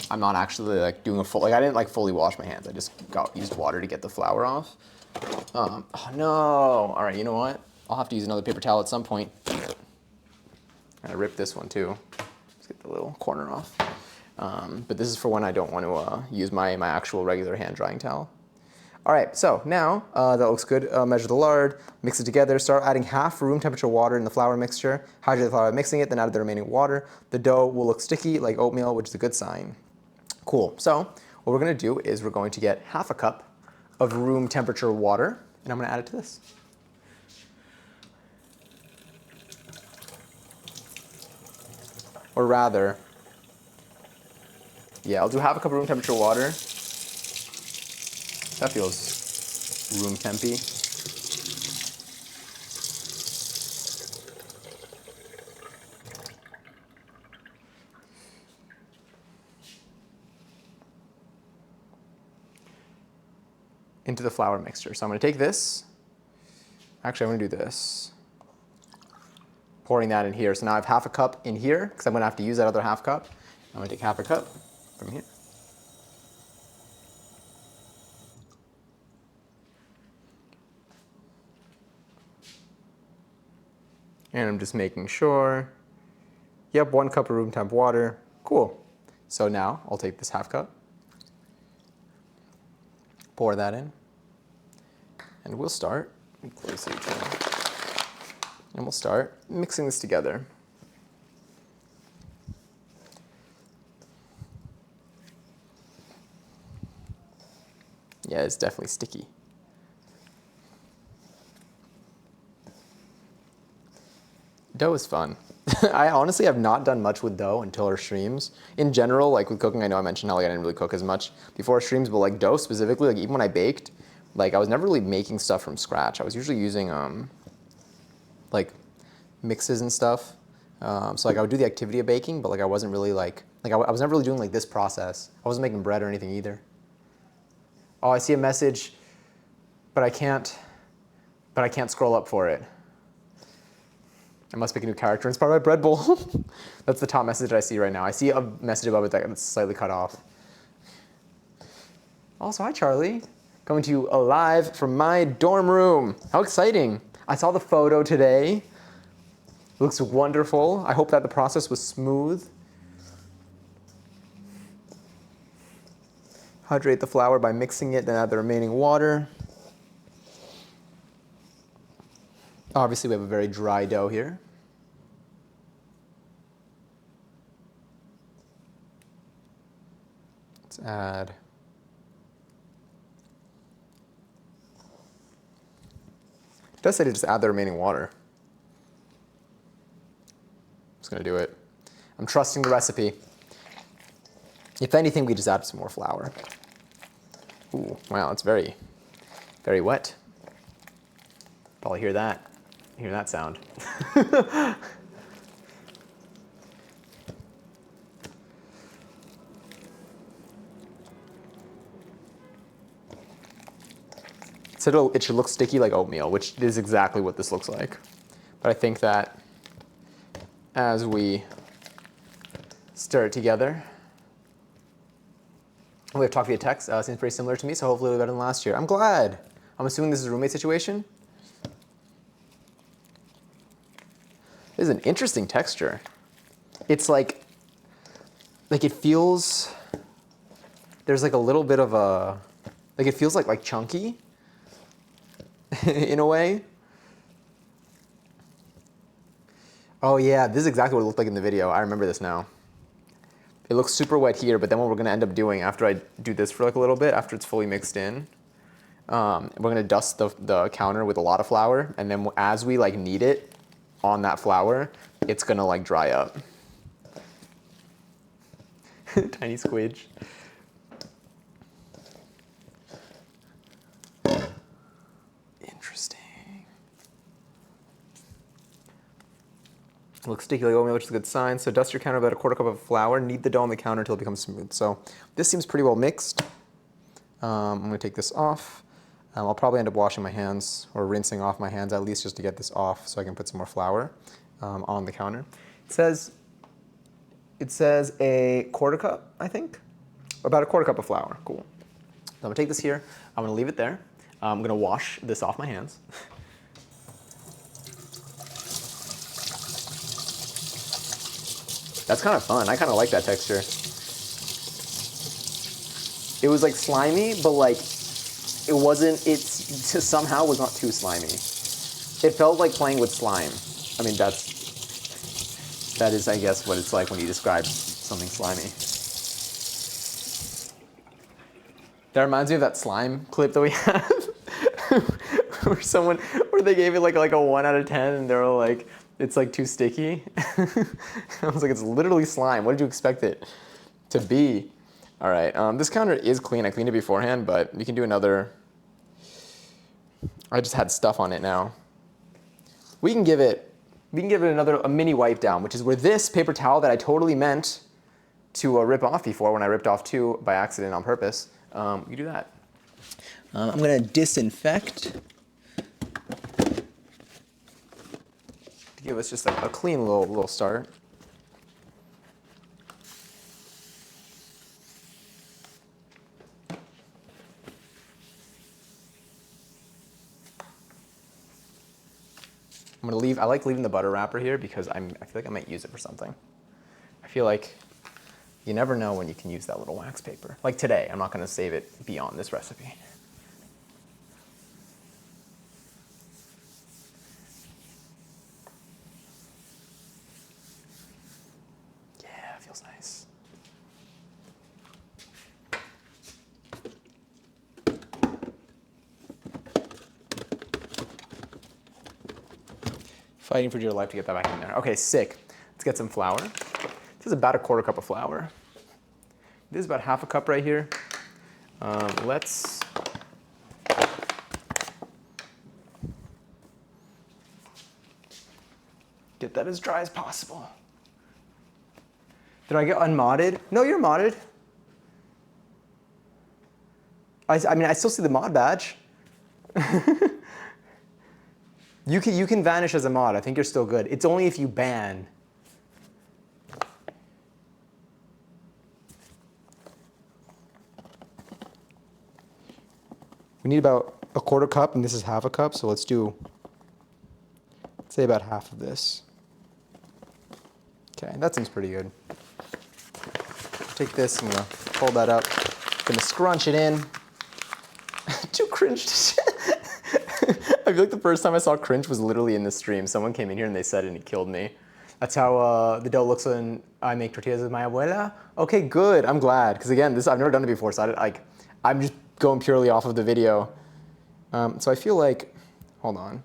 I'm not actually like doing a full, like I didn't like fully wash my hands. I just used water to get the flour off. Oh no! All right, you know what? I'll have to use another paper towel at some point. I ripped this one too. Let's get the little corner off. But this is for when I don't want to use my actual regular hand drying towel. All right, so now that looks good. Measure the lard, mix it together, start adding half room temperature water in the flour mixture. Hydrate the flour by mixing it, then add the remaining water. The dough will look sticky like oatmeal, which is a good sign. Cool, so what we're gonna do is we're going to get half a cup of room temperature water, and I'm gonna add it to this. Or rather, yeah, I'll do half a cup of room temperature water. That feels room tempy. Into the flour mixture. So I'm gonna take this. Actually, I'm gonna do this. Pouring that in here. So now I have half a cup in here, because I'm gonna have to use that other half cup. I'm gonna take half a cup from here. And I'm just making sure. Yep, 1 cup of room temp water. Cool. So now I'll take this half cup, pour that in, and we'll start. Close the channel. And we'll start mixing this together. Yeah, it's definitely sticky. Dough is fun. I honestly have not done much with dough until our streams. In general, like with cooking, I know I mentioned how like I didn't really cook as much before our streams, but like dough specifically, like even when I baked, like I was never really making stuff from scratch. I was usually using like mixes and stuff. So like I would do the activity of baking, but like I wasn't really like I was never really doing like this process. I wasn't making bread or anything either. Oh, I see a message, but I can't scroll up for it. I must pick a new character inspired by Bread Bowl. That's the top message I see right now. I see a message above it that's slightly cut off. Also, hi Charlie. Coming to you live from my dorm room. How exciting. I saw the photo today. It looks wonderful. I hope that the process was smooth. Hydrate the flour by mixing it, then add the remaining water. Obviously, we have a very dry dough here. Let's add it does say to just add the remaining water. I'm just going to do it. I'm trusting the recipe. If anything, we just add some more flour. Ooh, wow, it's very, very wet. Probably hear that. Hear that sound. So it should look sticky like oatmeal, which is exactly what this looks like. But I think that as we stir it together, we have talked via text. Seems pretty similar to me, so hopefully it'll be better than last year. I'm glad. I'm assuming this is a roommate situation. This is an interesting texture. It's like it feels, there's like a little bit of a, like it feels like chunky in a way. Oh yeah, this is exactly what it looked like in the video. I remember this now. It looks super wet here, but then what we're gonna end up doing after I do this for like a little bit, after it's fully mixed in, we're gonna dust the counter with a lot of flour, and then as we like knead it on that flour, it's gonna like dry up. Tiny squidge. Interesting. It looks sticky like oatmeal, which is a good sign. So dust your counter with about 1/4 cup of flour. Knead the dough on the counter until it becomes smooth. So this seems pretty well mixed. I'm gonna take this off. I'll probably end up washing my hands or rinsing off my hands at least just to get this off so I can put some more flour on the counter. It says a 1/4 cup, I think. About a 1/4 cup of flour. Cool. So I'm gonna take this here. I'm gonna leave it there. I'm gonna wash this off my hands. That's kind of fun. I kind of like that texture. It was like slimy, but like it wasn't, it somehow was not too slimy. It felt like playing with slime. I mean, that is, I guess, what it's like when you describe something slimy. That reminds me of that slime clip that we have, where they gave it like a 1 out of 10, and they were like, it's like too sticky. I was like, it's literally slime. What did you expect it to be? All right, this counter is clean. I cleaned it beforehand, but you can do another. I just had stuff on it now. We can give it a mini wipe down, which is where this paper towel that I totally meant to rip off before when I ripped off 2 by accident on purpose. You do that. I'm gonna disinfect to give us just a clean little start. I'm gonna leave. I like leaving the butter wrapper here because I feel like I might use it for something. I feel like you never know when you can use that little wax paper. Like today, I'm not gonna save it beyond this recipe. feels nice. Fighting for dear life to get that back in there. Okay, sick. Let's get some flour. This is about a 1/4 cup of flour. This is about 1/2 cup right here. Let's get that as dry as possible. Did I get unmodded? No, you're modded. I mean, I still see the mod badge. You can vanish as a mod. I think you're still good. It's only if you ban. We need about a 1/4 cup, and this is 1/2 cup, so let's say about half of this. Okay, that seems pretty good. Take this, I'm gonna fold that up. Gonna scrunch it in. Too cringe to shit. I feel like the first time I saw cringe was literally in this stream. Someone came in here and they said it and it killed me. That's how the dough looks when I make tortillas with my abuela. Okay, good, I'm glad. Because again, I've never done it before, so I'm just going purely off of the video. So I feel like, hold on.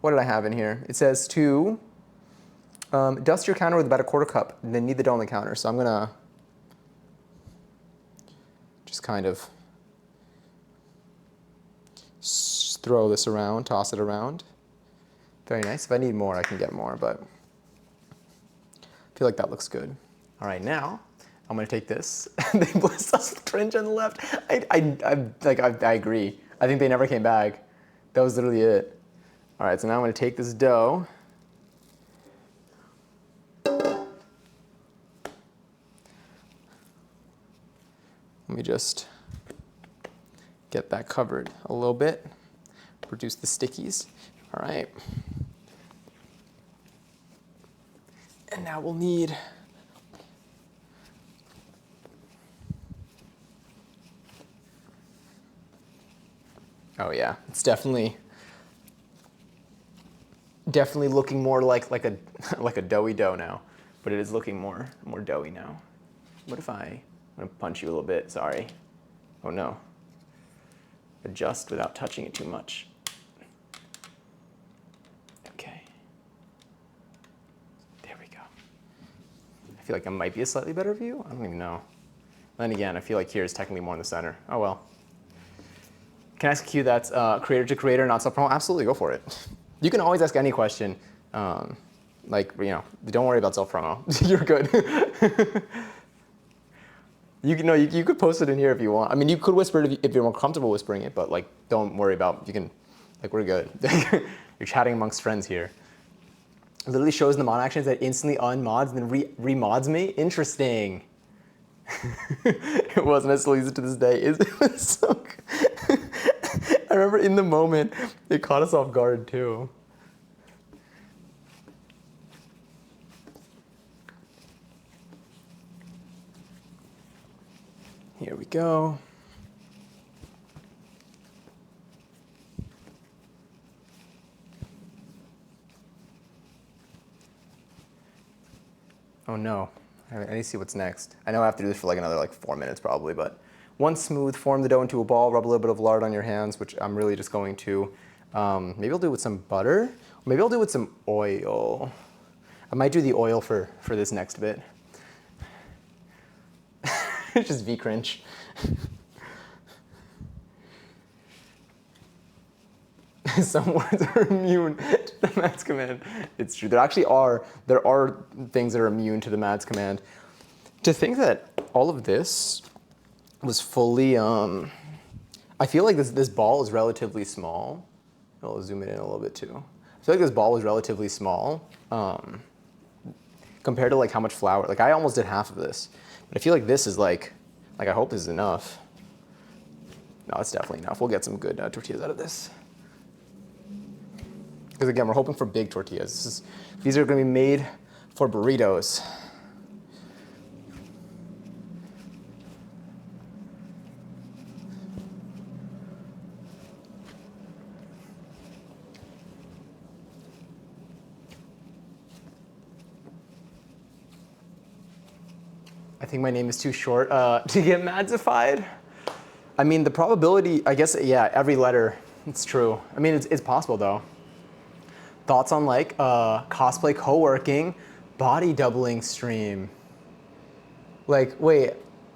What did I have in here? It says to dust your counter with about a 1/4 cup, and then knead the dough on the counter. So I'm gonna just kind of throw this around, toss it around. Very nice. If I need more, I can get more, but I feel like that looks good. All right, now I'm gonna take this. They blessed us with cringe on the left. I agree. I think they never came back. That was literally it. All right, so now I'm gonna take this dough. Let me just get that covered a little bit. Produce the stickies. All right. And now we'll need oh yeah, it's definitely looking more like a doughy dough now, but it is looking more doughy now. What if I'm gonna punch you a little bit? Sorry. Oh no. Adjust without touching it too much. Okay. There we go. I feel like it might be a slightly better view. I don't even know. Then again, I feel like here is technically more in the center. Oh well. Can I ask a Q that's creator to creator, not self-promo? Absolutely, go for it. You can always ask any question. Don't worry about self-promo. You're good. You could post it in here if you want. I mean, you could whisper it if you're more comfortable whispering it, but don't worry about, you can, we're good. You're chatting amongst friends here. It literally shows in the mod actions that instantly unmods and then remods me. Interesting. It wasn't. I still use it to this day. It was so good. I remember in the moment, it caught us off guard too. Here we go. Oh no, I need to see what's next. I know I have to do this for another 4 minutes probably, but once smooth, form the dough into a ball, rub a little bit of lard on your hands, which I'm really just going to, maybe I'll do it with some butter, or maybe I'll do it with some oil. I might do the oil for this next bit. It's just V-cringe. Some words are immune to the MADS command. It's true. There are things that are immune to the MADS command. To think that all of this was fully, I feel like this ball is relatively small. I'll zoom it in a little bit too. I feel like this ball was relatively small compared to how much flour. I almost did half of this, but I feel like this is I hope this is enough. No, it's definitely enough. We'll get some good tortillas out of this. Because again, we're hoping for big tortillas. These are going to be made for burritos. I think my name is too short to get Madzified. I mean, the probability, I guess, yeah, every letter, it's true. I mean, it's possible though. Thoughts on like cosplay co-working, body doubling stream. Like, wait,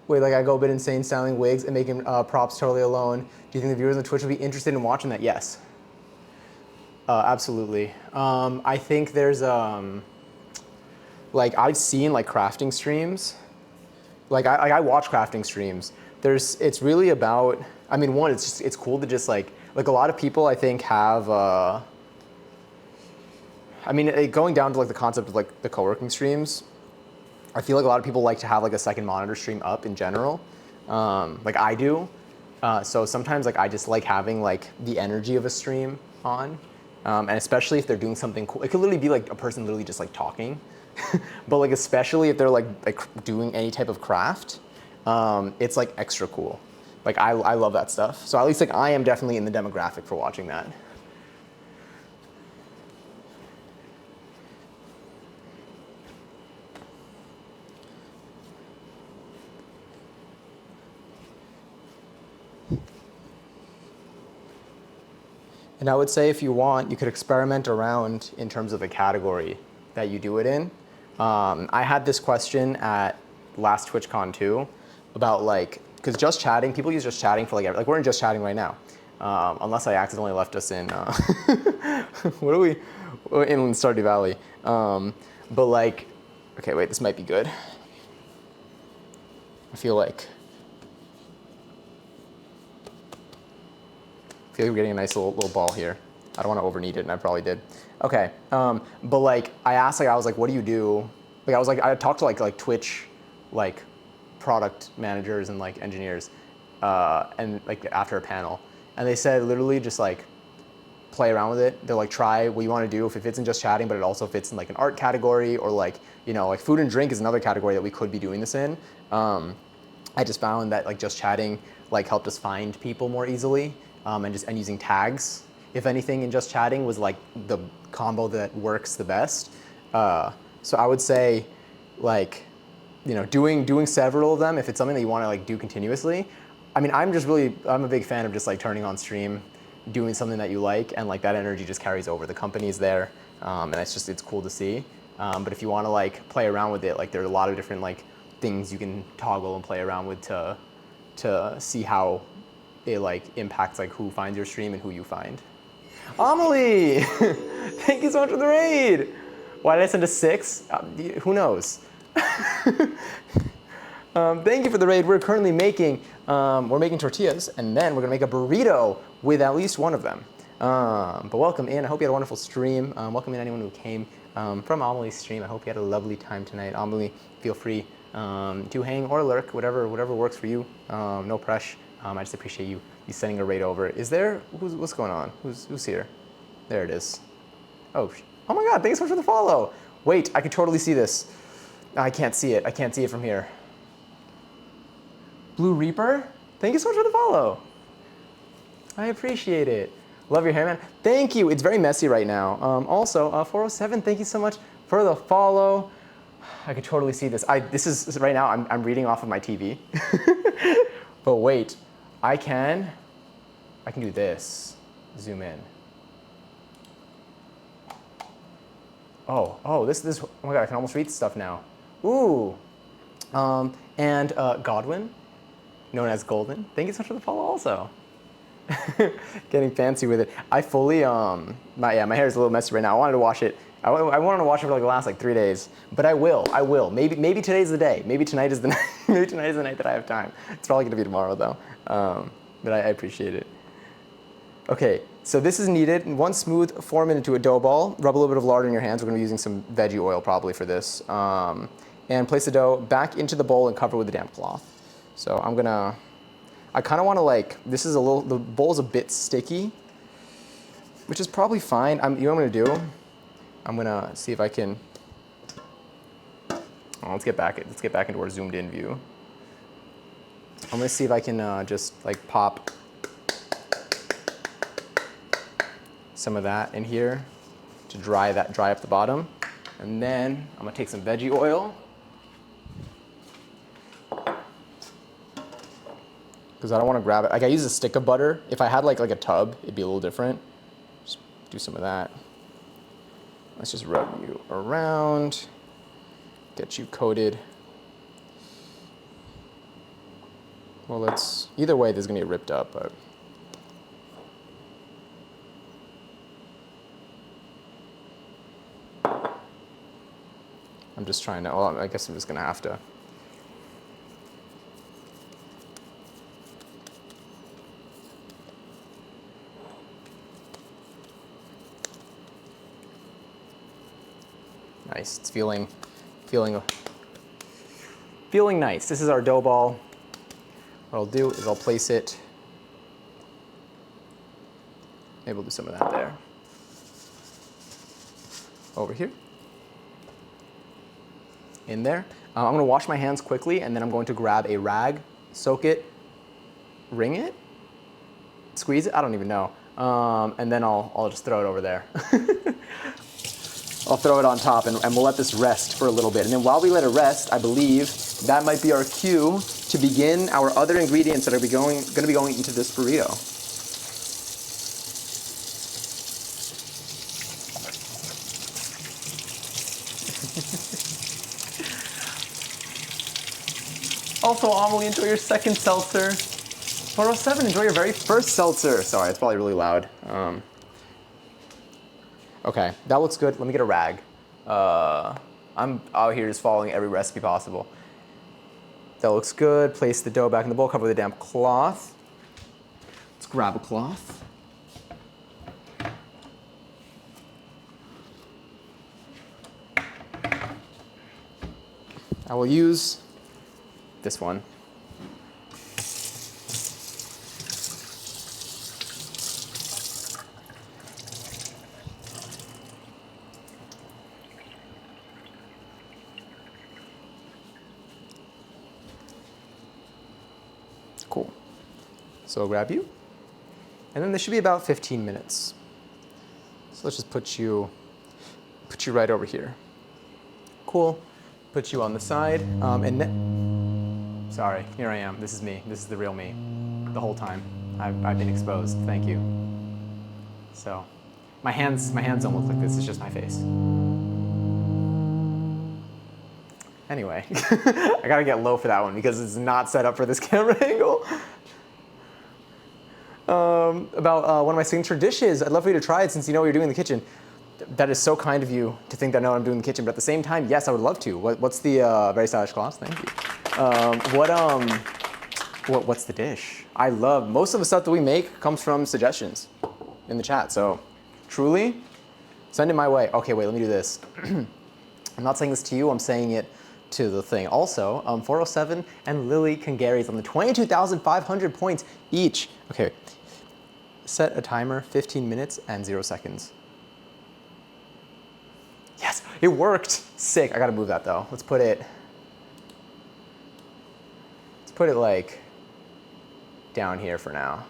like I go a bit insane styling wigs and making props totally alone. Do you think the viewers on Twitch would be interested in watching that? Yes. Absolutely. I think there's, like I've seen like crafting streams. Like I watch crafting streams. It's really about, I mean, one, it's cool to just like a lot of people I think have, I mean, going down to like the concept of like the co-working streams, I feel like a lot of people like to have like a second monitor stream up in general, like I do. So sometimes like I just like having like the energy of a stream on, and especially if they're doing something cool. It could literally be like a person literally just like talking, but like especially if they're like doing any type of craft, it's like extra cool. Like I love that stuff. So at least like I am definitely in the demographic for watching that. And I would say if you want, you could experiment around in terms of the category that you do it in. I had this question at last TwitchCon too, about like, because just chatting, people use just chatting for like we're in just chatting right now, unless I accidentally left us in, what are we, in Stardew Valley. But like, okay, wait, this might be good. I feel like we're getting a nice little ball here. I don't want to overknead it, and I probably did. Okay, but like I asked, like I was like, what do you do? Like I was like, I talked to like Twitch, like product managers and like engineers, and like after a panel, and they said literally just like play around with it. They're like, try what you want to do if it fits in just chatting, but it also fits in like an art category, or like, you know, like food and drink is another category that we could be doing this in. I just found that like just chatting like helped us find people more easily. And using tags, if anything, in just chatting was like the combo that works the best. So I would say, like, you know, doing several of them if it's something that you want to like do continuously. I mean, I'm a big fan of just like turning on stream, doing something that you like, and like that energy just carries over. The company's there, and it's cool to see. But if you want to like play around with it, like there are a lot of different like things you can toggle and play around with to see how it like impacts like who finds your stream and who you find. Amelie, thank you so much for the raid. Why did I send a 6? Who knows? Thank you for the raid. We're currently making tortillas, and then we're gonna make a burrito with at least one of them. But welcome in. I hope you had a wonderful stream. Welcome in anyone who came from Amelie's stream. I hope you had a lovely time tonight. Amelie, feel free to hang or lurk, whatever works for you. No pressure. I just appreciate you sending a raid over. Is there, what's going on? Who's here? There it is. Oh my God, thanks so much for the follow. Wait, I can totally see this. I can't see it. I can't see it from here. Blue Reaper, thank you so much for the follow. I appreciate it. Love your hair, man. Thank you. It's very messy right now. Also, 407, thank you so much for the follow. I can totally see this. This is right now. I'm reading off of my TV. But wait, I can do this. Zoom in. Oh, this, oh my God, I can almost read stuff now. Ooh. And Godwin, known as Golden, thank you so much for the follow also. Getting fancy with it. I fully, my hair is a little messy right now. I wanted to wash it. I wanted to wash it for like the last like 3 days, but I will. Maybe today's the day. Maybe tonight is the night. Maybe tonight is the night that I have time. It's probably gonna be tomorrow though. But I appreciate it. Okay, so this is needed. Once smooth, form it into a dough ball. Rub a little bit of lard in your hands. We're gonna be using some veggie oil probably for this. And place the dough back into the bowl and cover with a damp cloth. So I kind of want to like, the bowl's a bit sticky, which is probably fine. You know what I'm gonna do? I'm gonna see if I can, let's get back into our zoomed in view. I'm gonna see if I can just like pop some of that in here to dry up the bottom. And then I'm gonna take some veggie oil because I don't want to grab it. Like I use a stick of butter. If I had like a tub, it'd be a little different. Just do some of that. Let's just rub you around, get you coated. Well, either way, this is gonna get ripped up, but. I'm just trying to, well, I guess I'm just gonna have to. Nice, it's feeling nice. This is our dough ball. What I'll do is I'll place it, maybe we'll do some of that there. Over here. In there. I'm gonna wash my hands quickly and then I'm going to grab a rag, soak it, wring it, squeeze it, I don't even know. And then I'll just throw it over there. I'll throw it on top and we'll let this rest for a little bit. And then while we let it rest, I believe that might be our cue to begin our other ingredients that are gonna be going into this burrito. Also, Amelie, enjoy your second seltzer. 407, enjoy your very first seltzer. Sorry, it's probably really loud. Okay, that looks good. Let me get a rag. I'm out here just following every recipe possible. That looks good. Place the dough back in the bowl, cover with a damp cloth. Let's grab a cloth. I will use this one. Cool. So I'll grab you. And then this should be about 15 minutes. So let's just put you right over here. Cool. Put you on the side. Sorry, here I am. This is me. This is the real me. The whole time. I've been exposed. Thank you. So, my hands don't look like this. It's just my face. Anyway, I gotta get low for that one because it's not set up for this camera angle. About one of my signature dishes. I'd love for you to try it since you know what you're doing in the kitchen. That is so kind of you to think that I know what I'm doing in the kitchen, but at the same time, yes, I would love to. What's the very stylish gloss? Thank you. What's the dish? I love most of the stuff that we make comes from suggestions in the chat. So, truly, send it my way. Okay, wait, let me do this. I'm not saying this to you. I'm saying it to the thing. Also, 407 and Lily Kangary's on the 22,500 points each. Okay, set a timer, 15 minutes and 0 seconds. Yes, it worked. Sick. I gotta move that though. Let's put it like down here for now.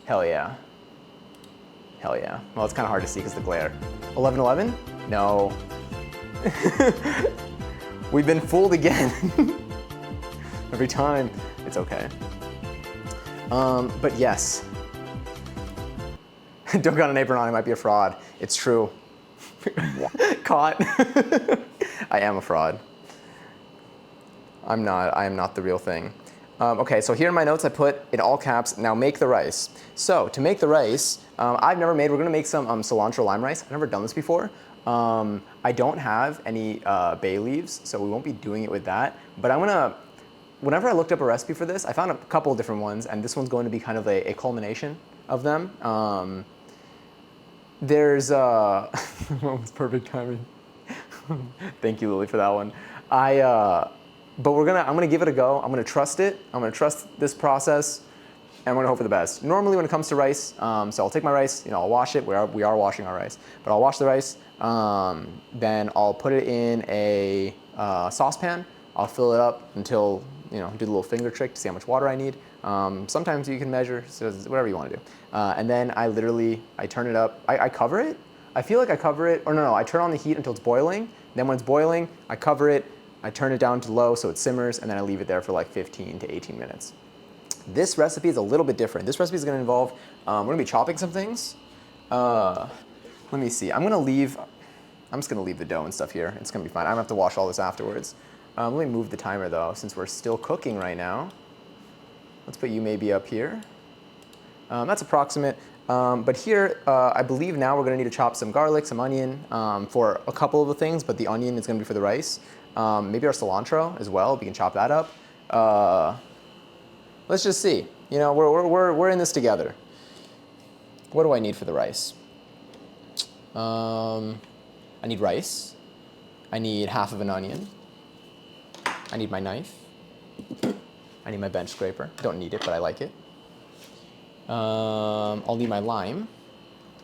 Hell yeah. Hell yeah. Well, it's kind of hard to see because of the glare. 11:11? No. We've been fooled again. Every time. It's okay. But yes. Don't got an apron on, it might be a fraud. It's true. Caught. I am a fraud. I am not the real thing. Okay, so here in my notes I put in all caps, now make the rice. So to make the rice, we're gonna make some cilantro lime rice. I've never done this before. I don't have any bay leaves, so we won't be doing it with that. But whenever I looked up a recipe for this, I found a couple of different ones, and this one's going to be kind of a culmination of them. There's almost perfect timing. Thank you, Lily, for that one. But I'm gonna give it a go. I'm gonna trust it. I'm gonna trust this process, and I'm gonna hope for the best. Normally, when it comes to rice, so I'll take my rice, I'll wash it. We are washing our rice, but I'll wash the rice. Then I'll put it in a saucepan. I'll fill it up until do the little finger trick to see how much water I need. Sometimes you can measure, so whatever you want to do. And then I turn it up. I cover it. I feel like I cover it, or no, I turn on the heat until it's boiling. Then when it's boiling, I cover it. I turn it down to low so it simmers, and then I leave it there for like 15 to 18 minutes. This recipe is a little bit different. This recipe is gonna involve, we're gonna be chopping some things. Let me see, I'm just gonna leave the dough and stuff here. It's gonna be fine. I don't have to wash all this afterwards. Let me move the timer though, since we're still cooking right now. Let's put you maybe up here. That's approximate. But here, I believe now we're gonna need to chop some garlic, some onion for a couple of the things, but the onion is gonna be for the rice. Maybe our cilantro as well, we can chop that up. Let's just see. You know, we're in this together. What do I need for the rice? I need rice. I need half of an onion. I need my knife. I need my bench scraper. Don't need it, but I like it. I'll need my lime.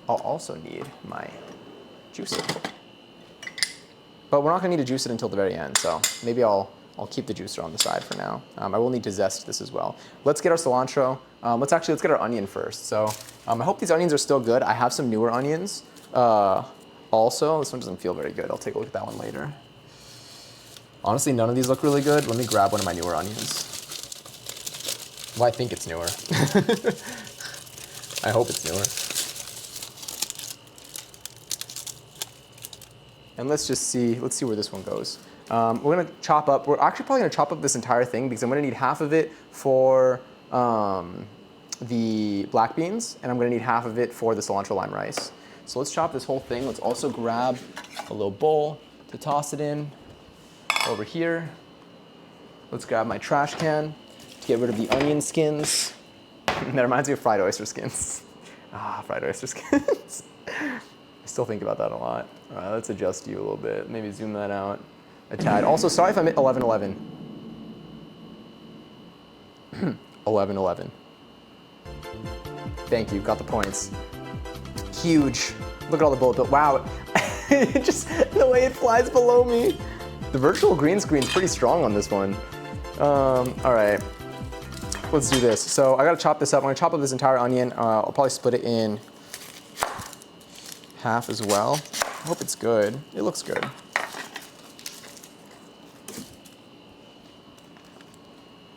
I'll also need my juicer. But we're not gonna need to juice it until the very end, so maybe I'll keep the juicer on the side for now. I will need to zest this as well. Let's get our cilantro. Let's get our onion first. So I hope these onions are still good. I have some newer onions. Also, this one doesn't feel very good. I'll take a look at that one later. Honestly, none of these look really good. Let me grab one of my newer onions. Well, I think it's newer. I hope it's newer. And let's see where this one goes. We're gonna chop up, we're actually probably gonna chop up this entire thing because I'm gonna need half of it for the black beans, and I'm gonna need half of it for the cilantro lime rice. So let's chop this whole thing. Let's also grab a little bowl to toss it in over here. Let's grab my trash can to get rid of the onion skins. That reminds me of fried oyster skins. Ah, fried oyster skins. I still think about that a lot. All right, let's adjust you a little bit. Maybe zoom that out a tad. Also, sorry if I'm at 11:11. 11:11. Thank you, got the points. Huge. Look at all the bullet bill. Wow, just the way it flies below me. The virtual green screen's pretty strong on this one. All right, let's do this. So I gotta chop this up. I'm gonna chop up this entire onion. I'll probably split it in half as well. I hope it's good. It looks good.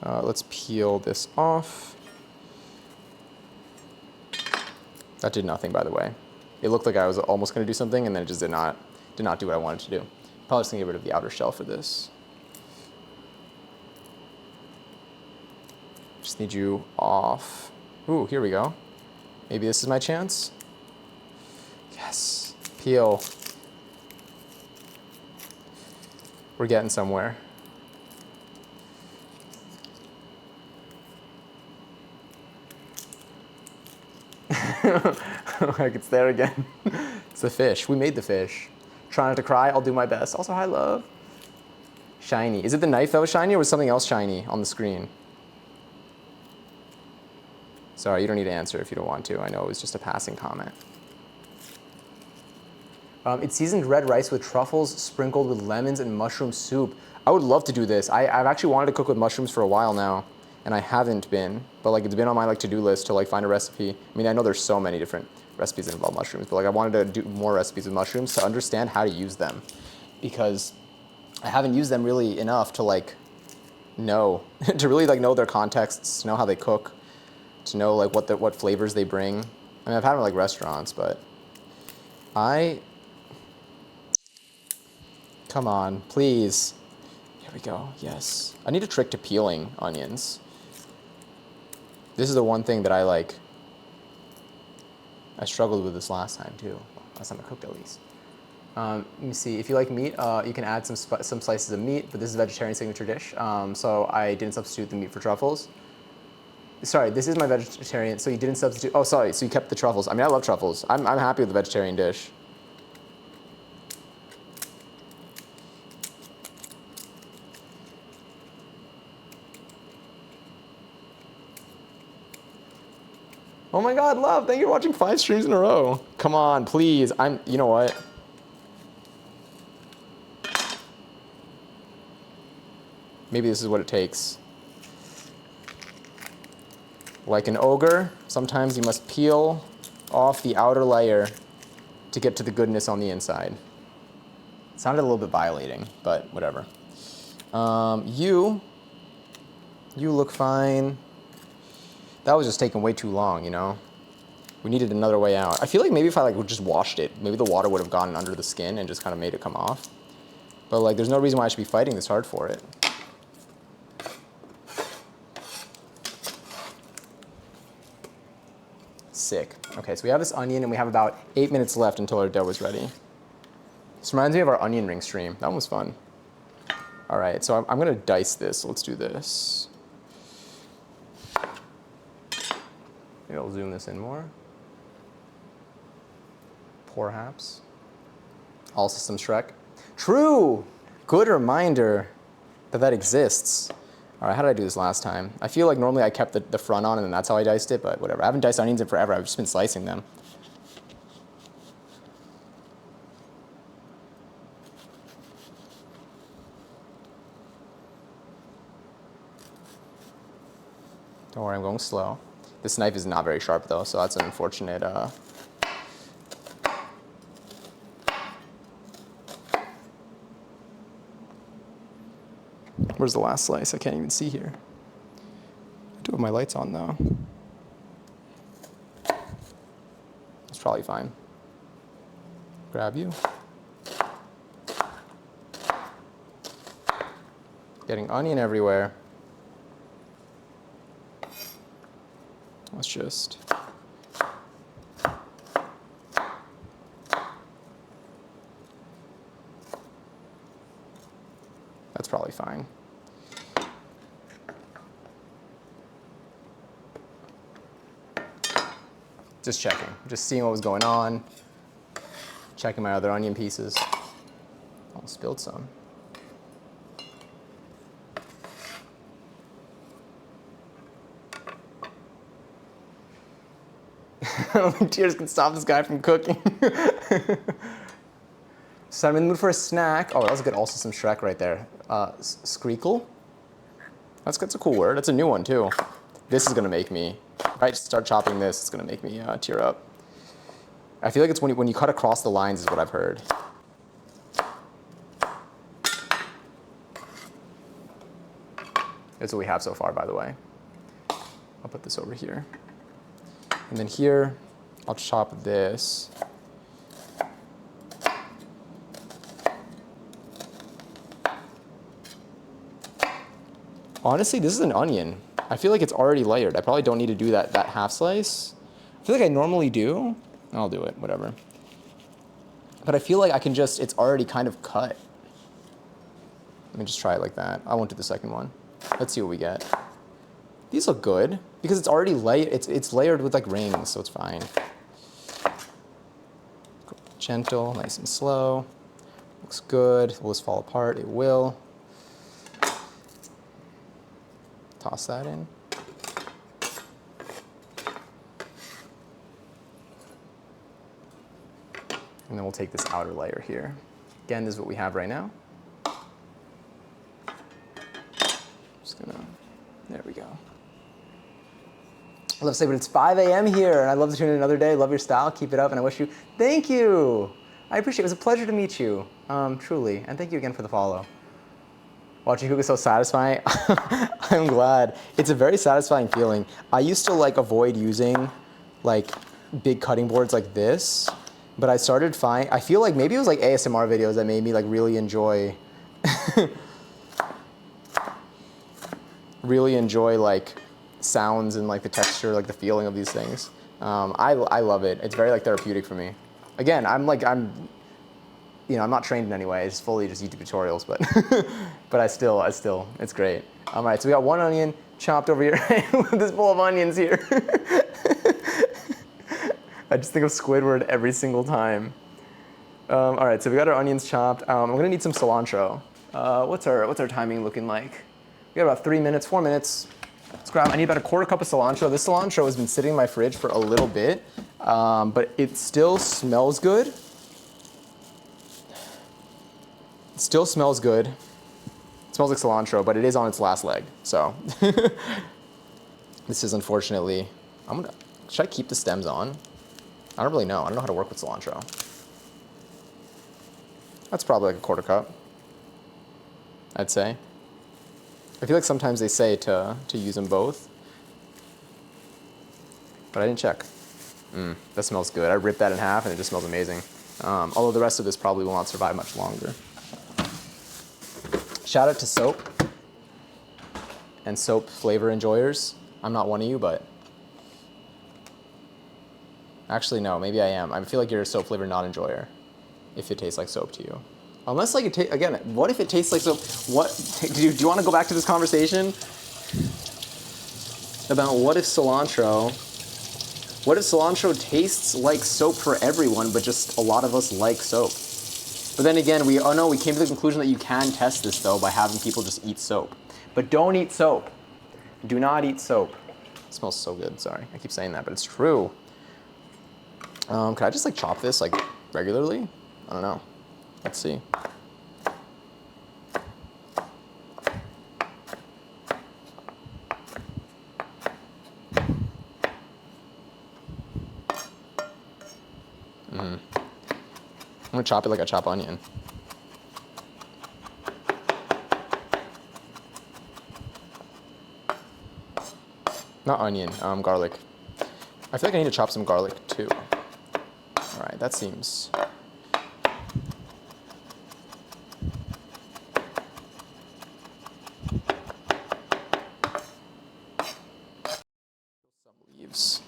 Let's peel this off. That did nothing, by the way. It looked like I was almost gonna do something, and then it just did not do what I wanted to do. Probably just gonna get rid of the outer shell for this. Just need you off. Ooh, here we go. Maybe this is my chance. Yes, peel. We're getting somewhere. Like it's there again. It's the fish. We made the fish. Try not to cry. I'll do my best. Also, hi, love. Shiny. Is it the knife that was shiny, or was something else shiny on the screen? Sorry, you don't need to answer if you don't want to. I know it was just a passing comment. It's seasoned red rice with truffles sprinkled with lemons and mushroom soup. I would love to do this. I've actually wanted to cook with mushrooms for a while now, and I haven't been, but like it's been on my like to-do list to like find a recipe. I mean, I know there's so many different recipes that involve mushrooms, but like I wanted to do more recipes with mushrooms to understand how to use them, because I haven't used them really enough to like know, to really like know their contexts, to know how they cook, to know like what flavors they bring. I mean, I've had them at like restaurants, but come on, please. Here we go, yes. I need a trick to peeling onions. This is the one thing that I struggled with this last time too. Last time I cooked at least. Let me see, if you like meat, you can add some slices of meat, but this is a vegetarian signature dish, so I didn't substitute the meat for truffles. Sorry, this is my vegetarian, so you didn't substitute, oh sorry, so you kept the truffles. I mean, I love truffles. I'm happy with the vegetarian dish. Oh my God, love, thank you for watching 5 streams in a row. Come on, please, you know what? Maybe this is what it takes. Like an ogre, sometimes you must peel off the outer layer to get to the goodness on the inside. It sounded a little bit violating, but whatever. You look fine. That was just taking way too long, you know? We needed another way out. I feel like maybe if I like just washed it, maybe the water would have gotten under the skin and just kind of made it come off. But like, there's no reason why I should be fighting this hard for it. Sick. Okay, so we have this onion and we have about 8 minutes left until our dough is ready. This reminds me of our onion ring stream. That one was fun. All right, so I'm gonna dice this. So let's do this. Maybe I'll zoom this in more. Perhaps. All systems Shrek. True! Good reminder that that exists. All right, how did I do this last time? I feel like normally I kept the front on and then that's how I diced it, but whatever. I haven't diced onions in forever. I've just been slicing them. Don't worry, I'm going slow. This knife is not very sharp though, so that's an unfortunate. Where's the last slice? I can't even see here. I do have my lights on though. It's probably fine. Grab you. Getting onion everywhere. Let's just. That's probably fine. Just checking, just seeing what was going on. Checking my other onion pieces. Oh, spilled some. I don't think tears can stop this guy from cooking. So I'm in the mood for a snack. Oh, that was good. Also some Shrek right there. Screekle? That's a cool word. That's a new one too. This is gonna make me, if I start chopping this, it's gonna make me tear up. I feel like it's when you cut across the lines is what I've heard. That's what we have so far, by the way. I'll put this over here. And then here, I'll chop this. Honestly, this is an onion. I feel like it's already layered. I probably don't need to do that half slice. I feel like I normally do. I'll do it, whatever. But I feel like I can just, it's already kind of cut. Let me just try it like that. I won't do the second one. Let's see what we get. These look good because it's already layered. It's layered with like rings, so it's fine. Gentle, nice and slow. Looks good. Will this fall apart? It will. Toss that in. And then we'll take this outer layer here. Again, this is what we have right now. Just gonna, there we go. I love to say, but it's 5 a.m. here, and I'd love to tune in another day. Love your style, keep it up, and I wish you, thank you. I appreciate it. It was a pleasure to meet you, truly, and thank you again for the follow. Watching cook is so satisfying. I'm glad. It's a very satisfying feeling. I used to like avoid using like big cutting boards like this, but I started I feel like maybe it was like ASMR videos that made me like really enjoy, like sounds and like the texture, like the feeling of these things. I love it. It's very like therapeutic for me. Again, I'm you know, I'm not trained in any way. It's fully just YouTube tutorials, but but I still, it's great. All right, so we got one onion chopped over here with this bowl of onions here. I just think of Squidward every single time. All right, so we got our onions chopped. I'm gonna need some cilantro. What's our timing looking like? We got about 3 minutes, 4 minutes. Let's grab, I need about a quarter cup of cilantro. This cilantro has been sitting in my fridge for a little bit, but it still smells good. It still smells good. It smells like cilantro, but it is on its last leg, so. This is unfortunately, should I keep the stems on? I don't really know. I don't know how to work with cilantro. That's probably like a quarter cup, I'd say. I feel like sometimes they say to use them both. but I didn't check. That smells good. I ripped that in half and it just smells amazing. Although the rest of this probably will not survive much longer. Shout out to soap and soap flavor enjoyers. I'm not one of you, but actually no, maybe I am. I feel like you're a soap flavor non-enjoyer if it tastes like soap to you. Unless like it again, what if it tastes like soap? What do you want to go back to this conversation about what if cilantro tastes like soap for everyone, but just a lot of us like soap? But then again, we came to the conclusion that you can test this though by having people just eat soap. But don't eat soap. Do not eat soap. It smells so good, sorry. I keep saying that, but it's true. Could I just like chop this like regularly? I don't know. Let's see. I'm gonna chop it like I chop onion. Not onion, garlic. I feel like I need to chop some garlic too. All right, that seems. Some leaves.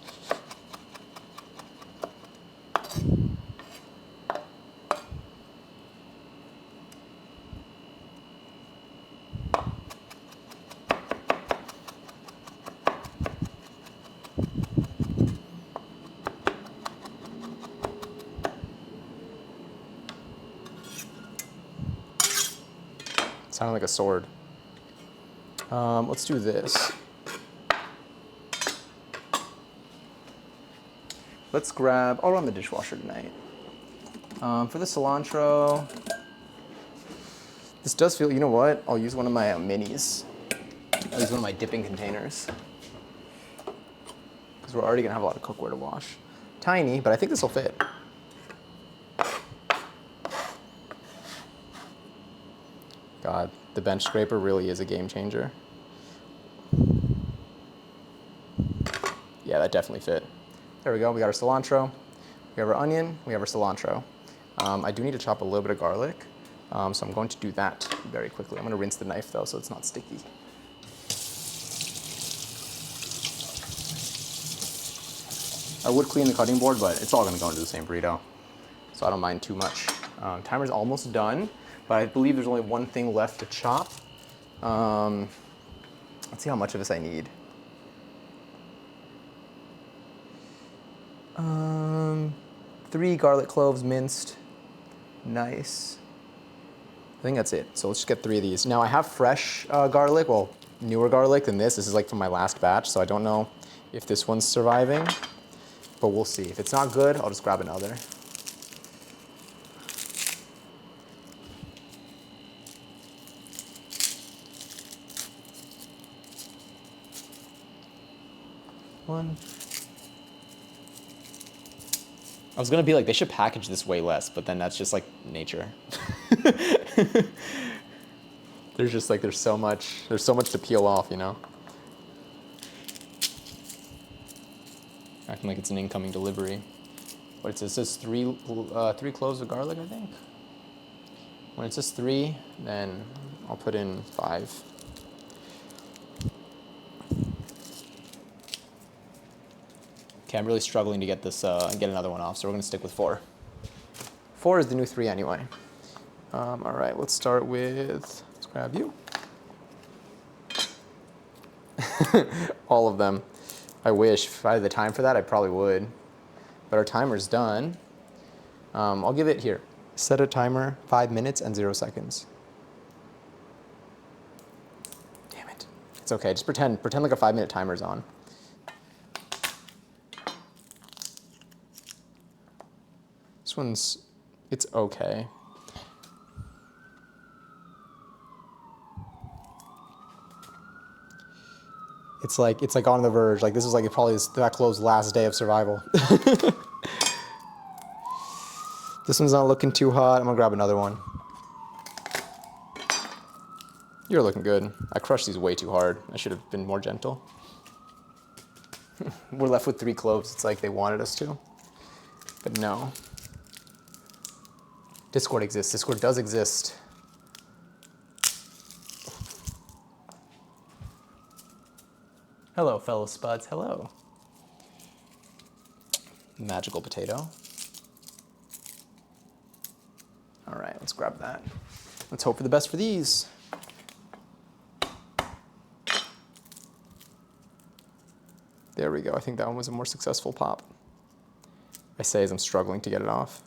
Sounded like a sword. Let's do this. Let's grab, I'll run the dishwasher tonight. For the cilantro, this does feel, you know what? I'll use one of my minis. I'll use one of my dipping containers. Because we're already gonna have a lot of cookware to wash. Tiny, but I think this will fit. God, the bench scraper really is a game changer. Yeah, that definitely fit. There we go, we got our cilantro, we have our onion, we have our cilantro. I do need to chop a little bit of garlic, so I'm going to do that very quickly. I'm gonna rinse the knife though, so it's not sticky. I would clean the cutting board, but it's all gonna go into the same burrito, so I don't mind too much. Timer's almost done, but I believe there's only one thing left to chop. Let's see how much of this I need. 3 garlic cloves minced. Nice. I think that's it. So let's just get 3 of these. Now I have fresh garlic, well, newer garlic than this. This is like from my last batch, so I don't know if this one's surviving, but we'll see. If it's not good, I'll just grab another. One. I was gonna be like, they should package this way less, but then that's just like nature. There's just like, there's so much to peel off, you know? Acting like it's an incoming delivery. What it says 3 cloves of garlic, I think. When it says 3, then I'll put in 5. Okay, I'm really struggling to get this, get another one off, so we're gonna stick with 4. 4 is the new 3 anyway. All right, let's start with, let's grab you. All of them. I wish, if I had the time for that, I probably would. But our timer's done. I'll give it here. Set a timer, 5 minutes and 0 seconds. Damn it. It's okay, just pretend like a 5-minute timer's on. This one's, it's okay. It's like on the verge. Like this is like probably that close last day of survival. This one's not looking too hot. I'm gonna grab another one. You're looking good. I crushed these way too hard. I should have been more gentle. We're left with 3 cloves. It's like they wanted us to, but no. Discord exists. Discord does exist. Hello, fellow spuds. Hello. Magical potato. All right, let's grab that. Let's hope for the best for these. There we go. I think that one was a more successful pop. I say as I'm struggling to get it off.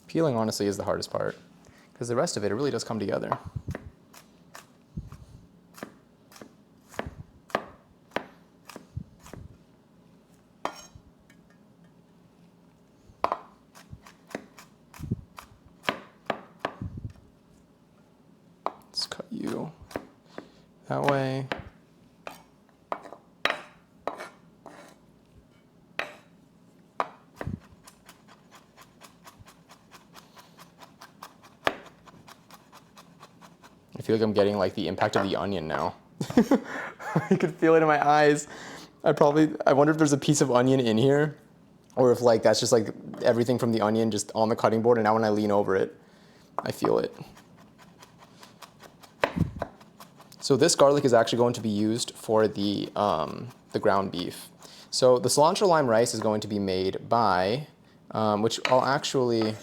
Peeling honestly is the hardest part because the rest of it really does come together. Let's cut you that way. I feel like I'm getting like the impact of the onion now. I could feel it in my eyes. I wonder if there's a piece of onion in here or if like that's just like everything from the onion just on the cutting board and now when I lean over it, I feel it. So this garlic is actually going to be used for the ground beef. So the cilantro lime rice is going to be made by, which I'll actually,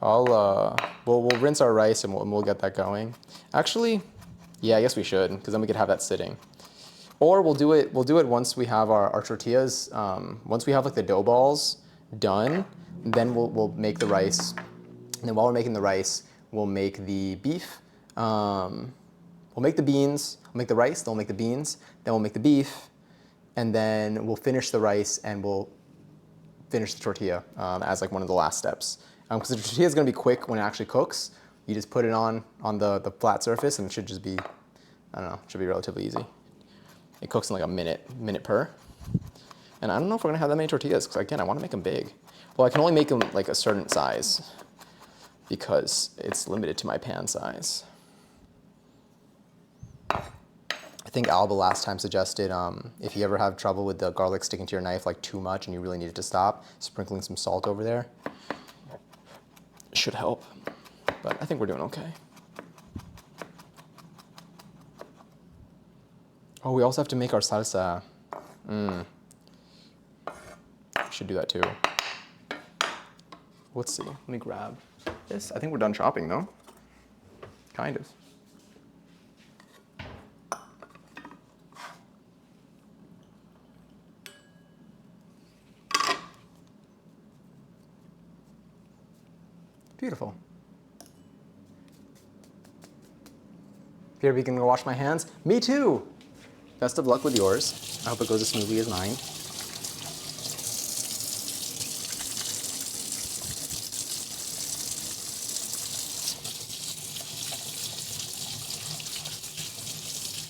we'll rinse our rice and we'll get that going. Actually, yeah, I guess we should, because then we could have that sitting. Or we'll do it once we have our tortillas, once we have like the dough balls done, then we'll make the rice. And then while we're making the rice, we'll make the beef. We'll make the beans, we'll make the rice, then we'll make the beans, then we'll make the beef, and then we'll finish the rice and we'll finish the tortilla as like one of the last steps. Because the tortilla is going to be quick when it actually cooks. You just put it on the flat surface and it should just be, I don't know, it should be relatively easy. It cooks in like a minute per. And I don't know if we're gonna have that many tortillas because again, I want to make them big. Well, I can only make them like a certain size because it's limited to my pan size. I think Alba last time suggested if you ever have trouble with the garlic sticking to your knife like too much and you really need it to stop, sprinkling some salt over there should help. But I think we're doing okay. Oh, we also have to make our salsa. We should do that too. Let's see, let me grab this. I think we're done chopping though. Kind of. Beautiful. Here we can go wash my hands. Me too. Best of luck with yours. I hope it goes as smoothly as mine.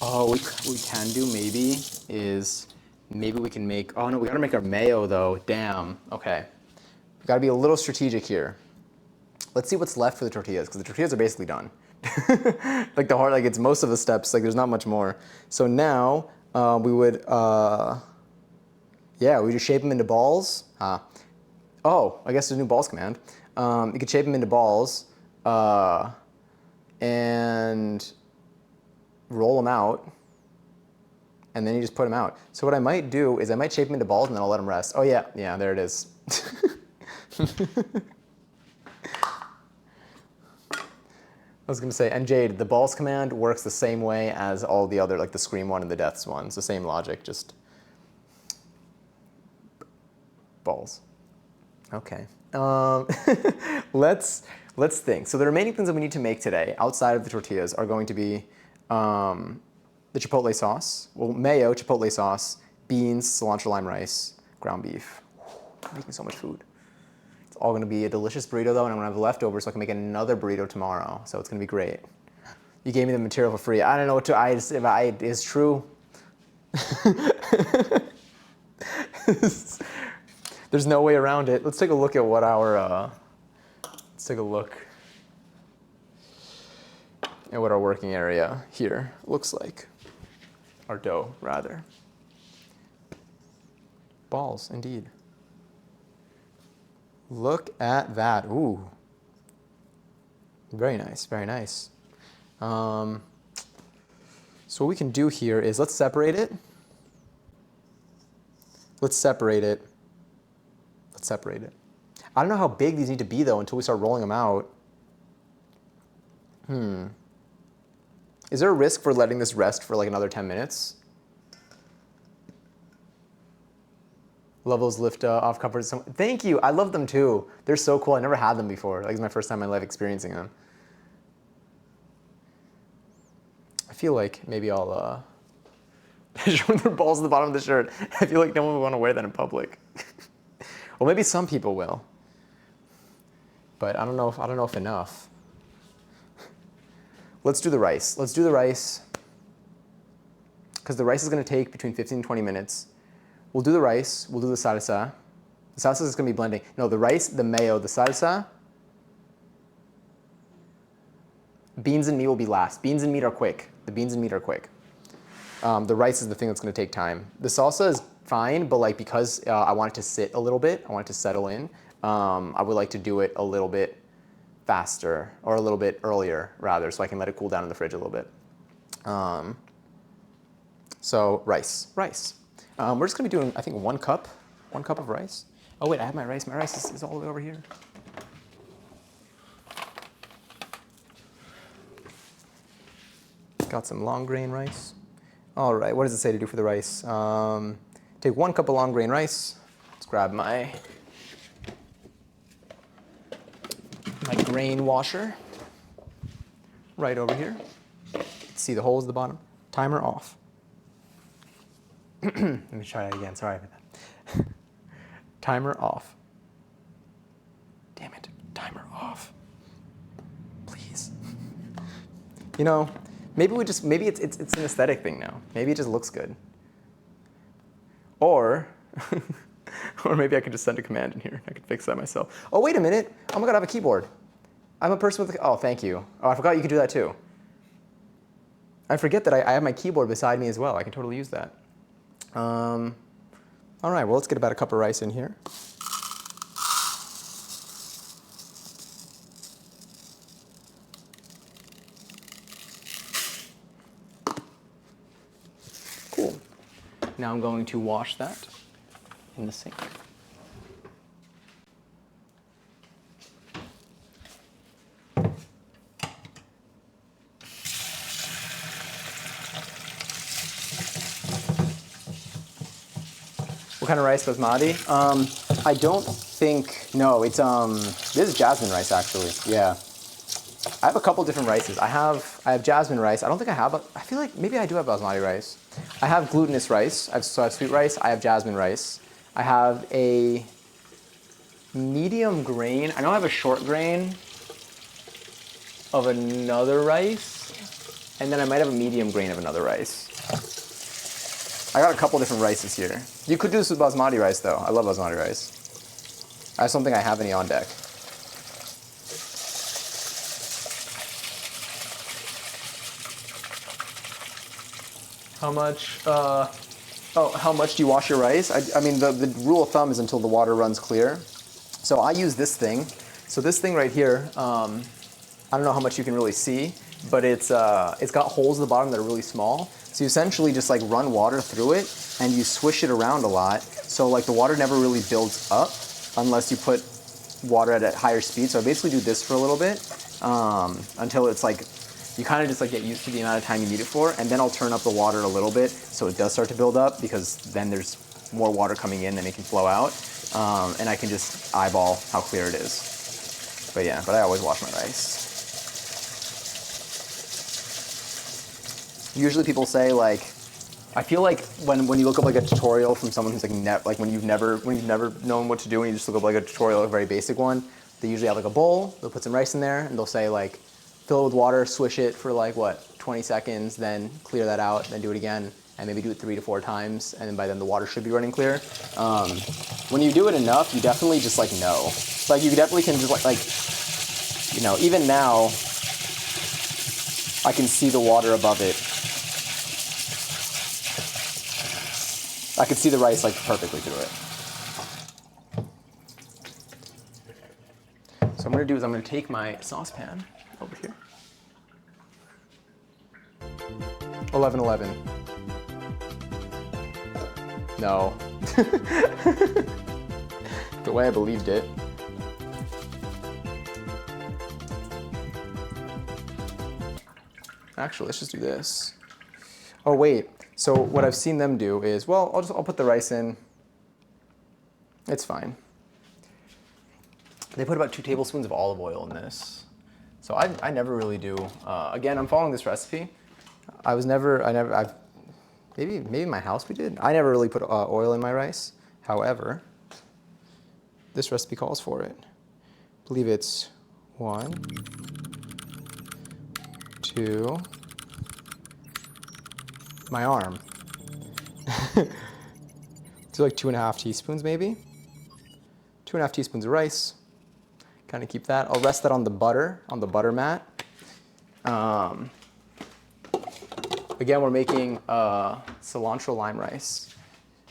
Oh, what we can do maybe is maybe we can make, oh no, we gotta make our mayo though. Damn. Okay. We gotta be a little strategic here. Let's see what's left for the tortillas, because the tortillas are basically done. Like it's most of the steps, like there's not much more. So now we would, we just shape them into balls. Oh, I guess there's a new balls command. You could shape them into balls and roll them out, and then you just put them out. So what I might do is I might shape them into balls and then I'll let them rest. Oh yeah, there it is. I was gonna say, and Jade, the balls command works the same way as all the other, like the scream one and the deaths one. It's the same logic, just balls. Okay. Let's think. So the remaining things that we need to make today, outside of the tortillas, are going to be the chipotle sauce, well, mayo, chipotle sauce, beans, cilantro lime rice, ground beef. I'm making so much food. It's all gonna be a delicious burrito though, and I'm gonna have leftovers so I can make another burrito tomorrow. So it's gonna be great. You gave me the material for free. I don't know what to, it's true. There's no way around it. Let's take a look at what our, let's take a look. and what our working area here looks like. Our dough, rather. Balls, indeed. Look at that. Ooh. Very nice, very nice. So what we can do here is let's separate it. Let's separate it. Let's separate it. I don't know how big these need to be though until we start rolling them out. Is there a risk for letting this rest for like another 10 minutes? Levels lift off comfort. Thank you. I love them too. They're so cool. I never had them before. Like it's my first time in my life experiencing them. I feel like maybe I'll show their balls at the bottom of the shirt. I feel like no one would want to wear that in public. Well, maybe some people will, but I don't know if enough. Let's do the rice. Let's do the rice because the rice is going to take between 15 and 20 minutes. We'll do the rice. We'll do the salsa. The salsa is going to be blending. No, the rice, the mayo, the salsa. Beans and meat will be last. Beans and meat are quick. The beans and meat are quick. The rice is the thing that's going to take time. The salsa is fine, but like because I want it to sit a little bit, I want it to settle in, I would like to do it a little bit faster or a little bit earlier rather, so I can let it cool down in the fridge a little bit. So rice. We're just going to be doing, I think, one cup of rice. Oh wait, I have my rice. My rice is all the way over here. Got some long grain rice. All right, what does it say to do for the rice? Take 1 cup of long grain rice. Let's grab my grain washer right over here. See the holes at the bottom? Timer off. Let me try that again. Sorry about that. Timer off. Damn it. Timer off. Please. You know, maybe it's an aesthetic thing now. Maybe it just looks good. Or maybe I could just send a command in here. I could fix that myself. Oh, wait a minute. Oh my God, I have a keyboard. I'm a person with oh, thank you. Oh, I forgot you could do that too. I forget that I have my keyboard beside me as well. I can totally use that. All right, well, let's get about a cup of rice in here. Cool. Now I'm going to wash that in the sink. What kind of rice, basmati? I don't think, no, it's, this is jasmine rice actually, yeah. I have a couple different rices. I have jasmine rice. I don't think I have, I feel like maybe I do have basmati rice. I have glutinous rice, so I have sweet rice, I have jasmine rice. I have a medium grain, I know I have a short grain of another rice, and then I might have a medium grain of another rice. I got a couple different rices here. You could do this with basmati rice though. I love basmati rice. I just don't think I have any on deck. How much do you wash your rice? I mean, the rule of thumb is until the water runs clear. So I use this thing. So this thing right here, I don't know how much you can really see, but it's got holes at the bottom that are really small. So you essentially just like run water through it and you swish it around a lot. So like the water never really builds up unless you put water at a higher speed. So I basically do this for a little bit until it's like, you kind of just like get used to the amount of time you need it for, and then I'll turn up the water a little bit so it does start to build up, because then there's more water coming in than it can flow out, and I can just eyeball how clear it is. But yeah, but I always wash my rice. Usually people say like, I feel like when you look up like a tutorial from someone who's like when you've never known what to do and you just look up like a tutorial, a very basic one, they usually have like a bowl, they'll put some rice in there, and they'll say like, fill it with water, swish it for like, what, 20 seconds, then clear that out, then do it again, and maybe do it 3 to 4 times, and then by then the water should be running clear. When you do it enough, you definitely just like know. Like you definitely can just like, you know, even now, I can see the water above it. I can see the rice like perfectly through it. So what I'm gonna do is I'm gonna take my saucepan over here. 11:11. No. The way I believed it. Actually, let's just do this. Oh wait, so what I've seen them do is, well, I'll put the rice in. It's fine. They put about 2 tablespoons of olive oil in this. So I never really do. Again, I'm following this recipe. Maybe in my house we did. I never really put oil in my rice. However, this recipe calls for it. I believe it's 1, 2, my arm. So like 2.5 teaspoons maybe. 2.5 teaspoons of rice. Kind of keep that. I'll rest that on the butter mat. Again, we're making cilantro lime rice.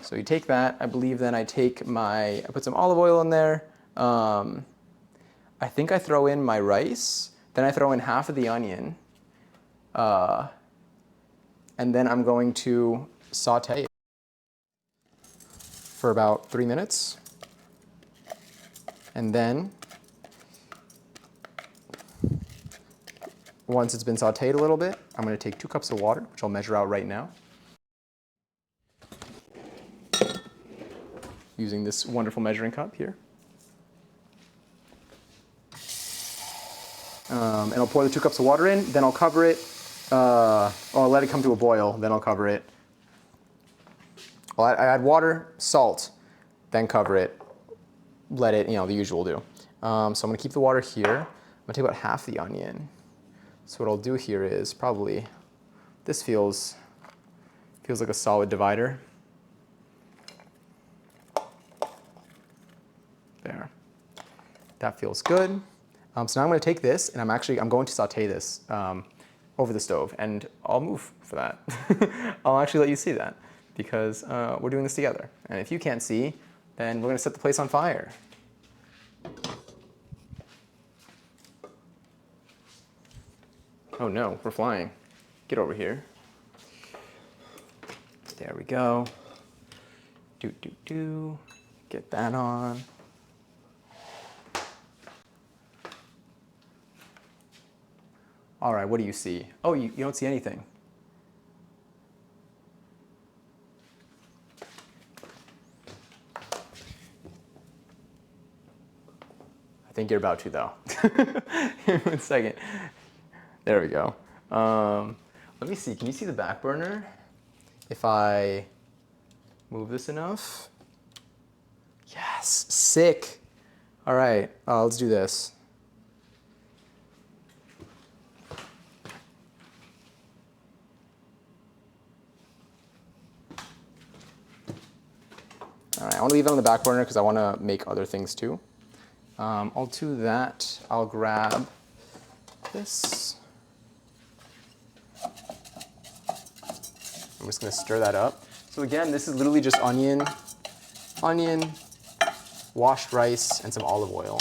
So you take that, I believe then I put some olive oil in there. I think I throw in my rice, then I throw in half of the onion. And then I'm going to saute it for about 3 minutes. And then, once it's been sauteed a little bit, I'm going to take 2 cups of water, which I'll measure out right now. Using this wonderful measuring cup here. And I'll pour the 2 cups of water in, then I'll cover it. I'll let it come to a boil, then I'll cover it. I add water, salt, then cover it. Let it, the usual do. So I'm going to keep the water here. I'm going to take about half the onion. So what I'll do here is probably, this feels like a solid divider. There. That feels good. So now I'm going to take this and I'm going to saute this over the stove, and I'll move for that. I'll actually let you see that because we're doing this together. And if you can't see, then we're going to set the place on fire. Oh no, we're flying. Get over here. There we go. Get that on. All right, what do you see? Oh, you don't see anything. I think you're about to, though. Give me 1 second. There we go. Let me see. Can you see the back burner? If I move this enough. Yes, sick. All right, let's do this. All right, I want to leave it on the back burner because I want to make other things too. I'll do that. I'll grab this. I'm just going to stir that up. So again, this is literally just onion, washed rice, and some olive oil.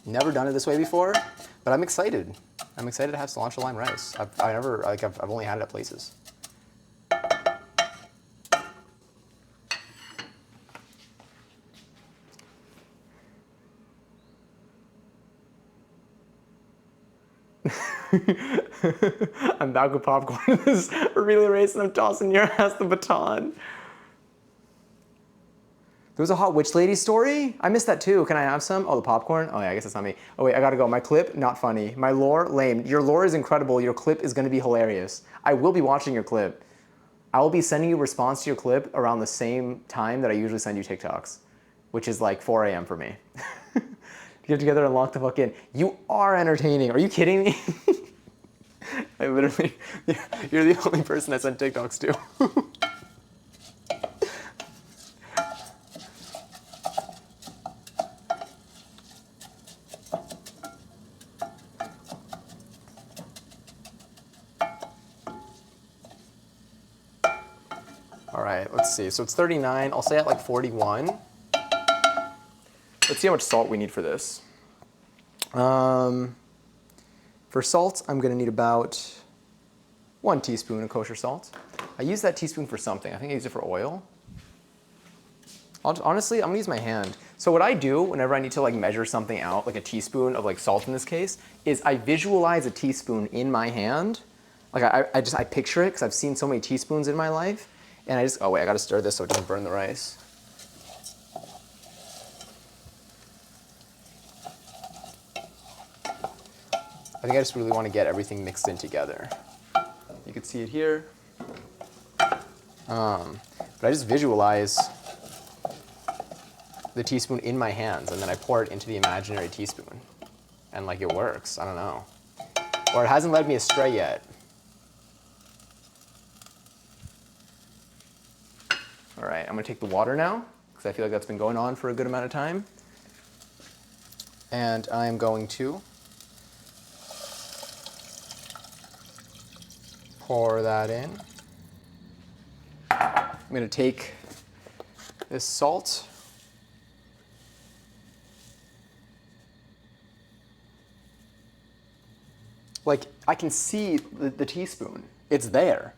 Never done it this way before, but I'm excited. I'm excited to have cilantro lime rice. I've only had it at places. I'm back with popcorn. This is a relay race and I'm tossing your ass the baton. There was a hot witch lady story? I missed that too. Can I have some? Oh, the popcorn? Oh yeah, I guess that's not me. Oh wait, I gotta go. My clip, not funny. My lore, lame. Your lore is incredible. Your clip is gonna be hilarious. I will be watching your clip. I will be sending you a response to your clip around the same time that I usually send you TikToks, which is like 4 a.m. for me. Get together and lock the fuck in. You are entertaining. Are you kidding me? I literally, you're the only person I send TikToks to. right, let's see. So it's 39. I'll say at like 41. Let's see how much salt we need for this. For salt, I'm going to need about 1 teaspoon of kosher salt. I use that teaspoon for something. I think I use it for oil. Honestly, I'm going to use my hand. So what I do whenever I need to like measure something out, like a teaspoon of like salt in this case, is I visualize a teaspoon in my hand. Like I picture it because I've seen so many teaspoons in my life. And I just, oh wait, I got to stir this so it doesn't burn the rice. I think I just really want to get everything mixed in together. You can see it here. But I just visualize the teaspoon in my hands, and then I pour it into the imaginary teaspoon. And like it works, I don't know. Or it hasn't led me astray yet. All right, I'm gonna take the water now, because I feel like that's been going on for a good amount of time. And I'm going to pour that in. I'm gonna take this salt. Like, I can see the teaspoon. It's there.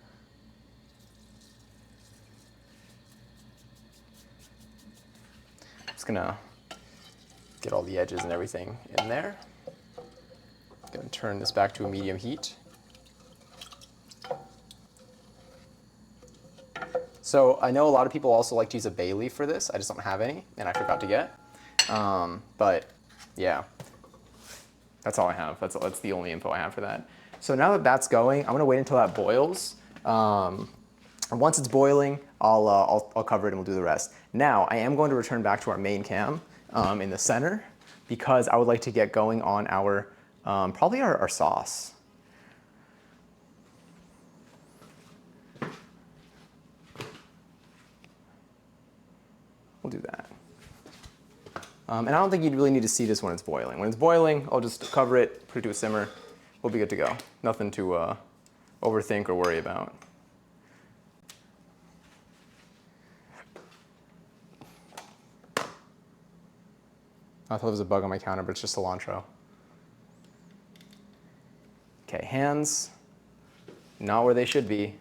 I'm just gonna get all the edges and everything in there. Gonna turn this back to a medium heat. So I know a lot of people also like to use a bay leaf for this. I just don't have any, and I forgot to get. But yeah. That's all I have. That's the only info I have for that. So now that that's going, I'm gonna wait until that boils. And once it's boiling, I'll cover it and we'll do the rest. Now, I am going to return back to our main cam in the center because I would like to get going on our, probably our sauce. We'll do that. And I don't think you'd really need to see this when it's boiling. When it's boiling, I'll just cover it, put it to a simmer. We'll be good to go. Nothing to overthink or worry about. I thought there was a bug on my counter, but it's just cilantro. Okay, hands, not where they should be.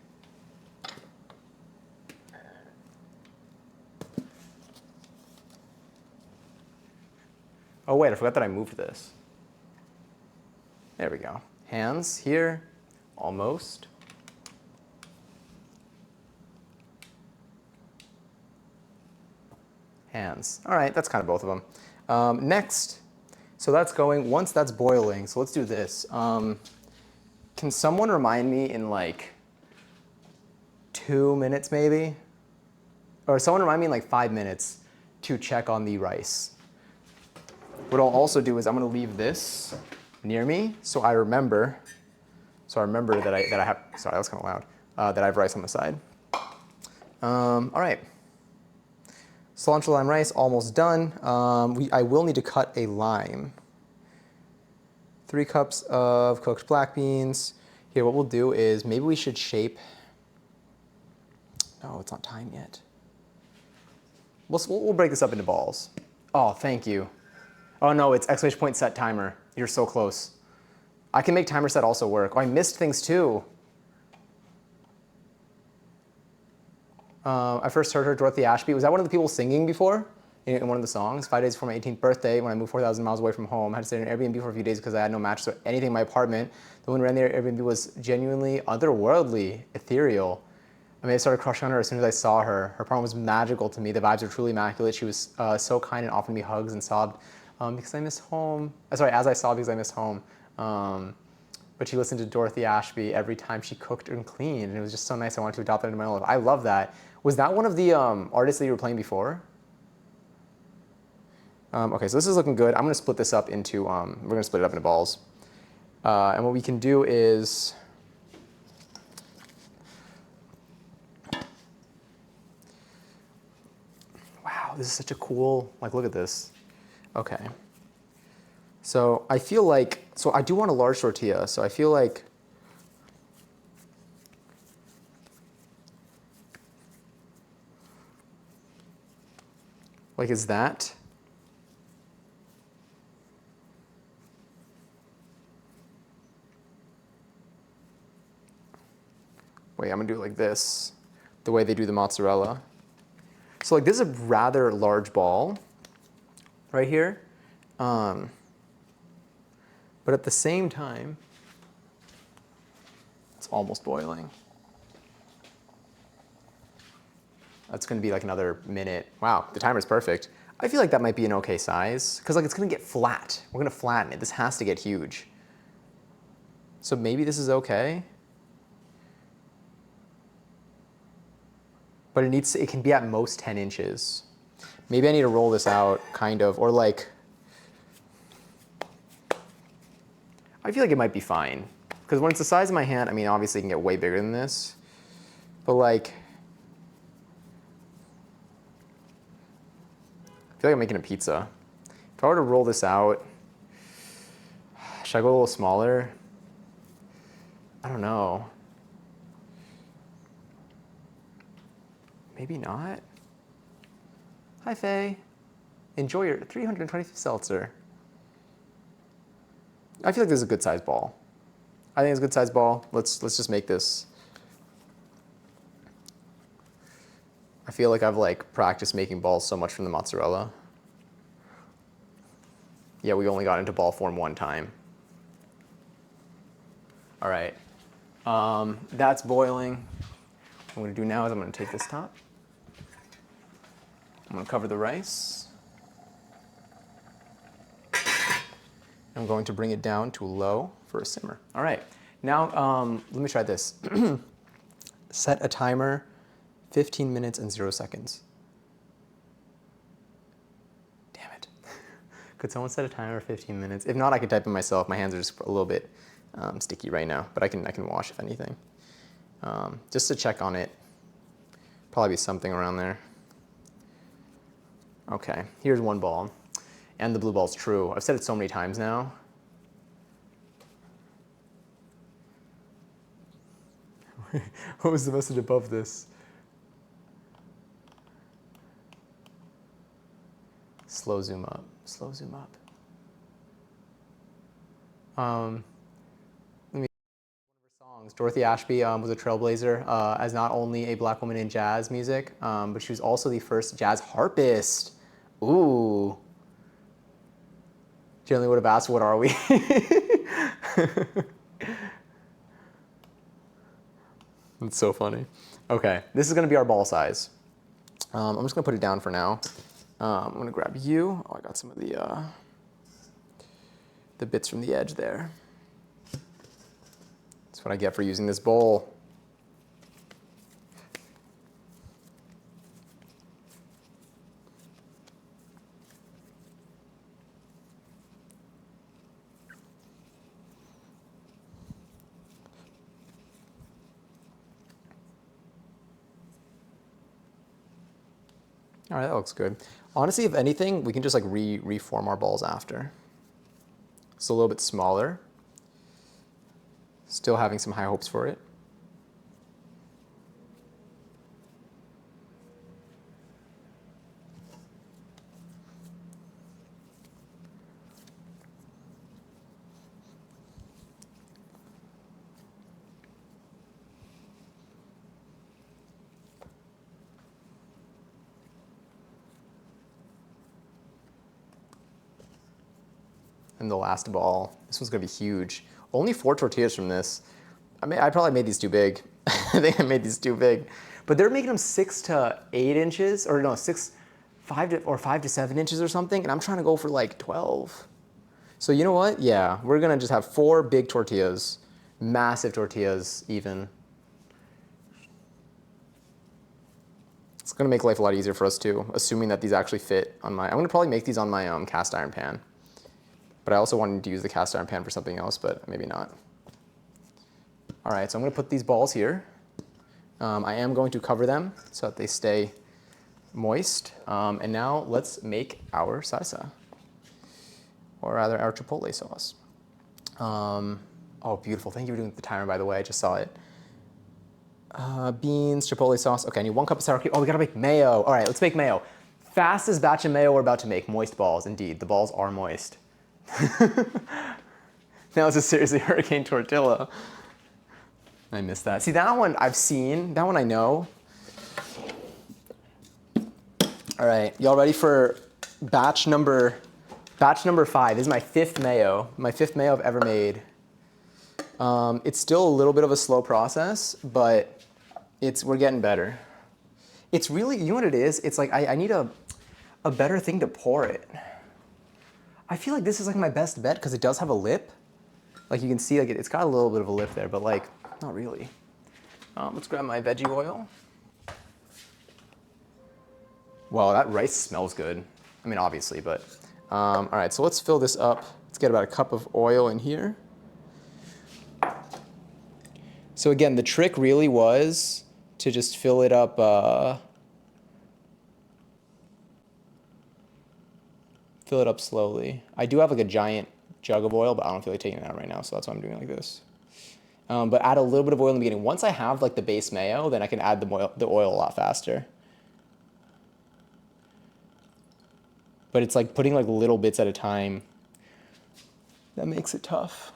Oh wait, I forgot that I moved this. There we go. Hands here, almost. Hands. All right, that's kind of both of them. Next, so that's going, once that's boiling, so let's do this. Can someone remind me in like 2 minutes maybe? Or someone remind me in like 5 minutes to check on the rice. What I'll also do is I'm going to leave this near me so I remember that I have, sorry, that was kind of loud, that I have rice on the side. All right. Cilantro lime rice, almost done. I will need to cut a lime. 3 cups of cooked black beans. Here, what we'll do is maybe we should shape. No, it's not time yet. We'll break this up into balls. Oh, thank you. Oh no, it's exclamation point set timer. You're so close. I can make timer set also work. Oh, I missed things too. I first heard her, Dorothy Ashby. Was that one of the people singing before in one of the songs? 5 days before my 18th birthday, when I moved 4,000 miles away from home, I had to stay in an Airbnb for a few days because I had no mattress or anything in my apartment. The woman who ran the Airbnb was genuinely otherworldly, ethereal. I mean, I started crushing on her as soon as I saw her. Her apartment was magical to me. The vibes were truly immaculate. She was so kind and offered me hugs and sobbed because I miss home. Sorry, as I sobbed because I miss home. But she listened to Dorothy Ashby every time she cooked and cleaned, and it was just so nice. I wanted to adopt that into my own life. I love that. Was that one of the artists that you were playing before? Okay, so this is looking good. I'm going to split this up into, we're going to split it up into balls. And what we can do is, wow, this is such a cool, like, look at this. Okay. So I feel like, so I do want a large tortilla, so I feel like, Like, is that? Wait, I'm gonna do it like this, the way they do the mozzarella. So like this is a rather large ball right here. But at the same time, it's almost boiling. That's gonna be like another minute. Wow, the timer's perfect. I feel like that might be an okay size, because like it's gonna get flat. We're gonna flatten it. This has to get huge. So maybe this is okay. But it can be at most 10 inches. Maybe I need to roll this out, kind of, or like, I feel like it might be fine. Because when it's the size of my hand, I mean, obviously it can get way bigger than this. But like, I feel like I'm making a pizza. If I were to roll this out, should I go a little smaller? I don't know. Maybe not. Hi, Faye. Enjoy your 325th seltzer. I feel like this is a good size ball. I think it's a good size ball. Let's just make this. I feel like I've like practiced making balls so much from the mozzarella. Yeah, we only got into ball form one time. All right, that's boiling. What I'm gonna do now is I'm gonna take this top. I'm gonna cover the rice. I'm going to bring it down to low for a simmer. All right, now let me try this. Set a timer, 15 minutes and 0 seconds. Damn it. Could someone set a timer for 15 minutes? If not, I could type it myself. My hands are just a little bit sticky right now, but I can wash if anything. Just to check on it. Probably be something around there. Okay, here's one ball. And the blue ball's true. I've said it so many times now. What was the message above this? Slow zoom up, slow zoom up. Let me. One of her songs, Dorothy Ashby was a trailblazer as not only a black woman in jazz music, but she was also the first jazz harpist. Ooh. Generally would have asked, what are we? That's so funny. Okay, this is gonna be our ball size. I'm just gonna put it down for now. I'm gonna grab you. Oh, I got some of the bits from the edge there. That's what I get for using this bowl. All right, that looks good. Honestly, if anything, we can just like reform our balls after. It's a little bit smaller. Still having some high hopes for it. And the last ball, this one's gonna be huge. Only 4 tortillas from this. I mean, I probably made these too big. I think I made these too big. But they're making them 6 to 8 inches, or no, 5 to 7 inches or something, and I'm trying to go for like 12. So you know what? Yeah, we're gonna just have 4 big tortillas, massive tortillas even. It's gonna make life a lot easier for us too, assuming that these actually fit on my, I'm gonna probably make these on my cast iron pan. But I also wanted to use the cast iron pan for something else, but maybe not. All right, so I'm gonna put these balls here. I am going to cover them so that they stay moist. And now let's make our salsa, or rather our chipotle sauce. Oh, beautiful, thank you for doing the timer, by the way, I just saw it. Beans, chipotle sauce. Okay, I need 1 cup of sour cream. Oh, we gotta make mayo. All right, let's make mayo. Fastest batch of mayo we're about to make. Moist balls, indeed. The balls are moist. That was a seriously hurricane tortilla. I missed that. See, that one I've seen. That one I know. All right, y'all ready for batch number 5? This is my 5th mayo. My 5th mayo I've ever made. It's still a little bit of a slow process, but we're getting better. It's really, you know what it is? It's like I need a better thing to pour it. I feel like this is like my best bet because it does have a lip. Like you can see, like it's got a little bit of a lip there, but like not really. Let's grab my veggie oil. Wow, that rice smells good. I mean, obviously, but all right. So let's fill this up. Let's get about a cup of oil in here. So again, the trick really was to just fill it up. Fill it up slowly. I do have like a giant jug of oil, but I don't feel like taking it out right now, so that's why I'm doing it like this. But add a little bit of oil in the beginning. Once I have like the base mayo, then I can add the oil a lot faster. But it's like putting like little bits at a time that makes it tough.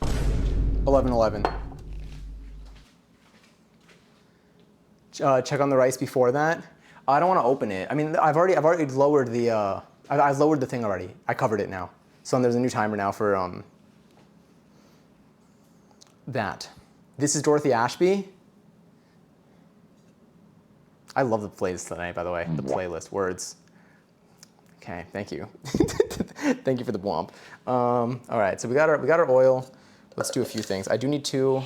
$11.11. Check on the rice before that. I don't want to open it. I mean, I've already lowered the I lowered the thing already. I covered it now. So there's a new timer now for that. This is Dorothy Ashby. I love the playlist tonight, by the way. The playlist words. Okay, thank you. Thank you for the blomp. All right, so we got our oil. Let's do a few things. I do need to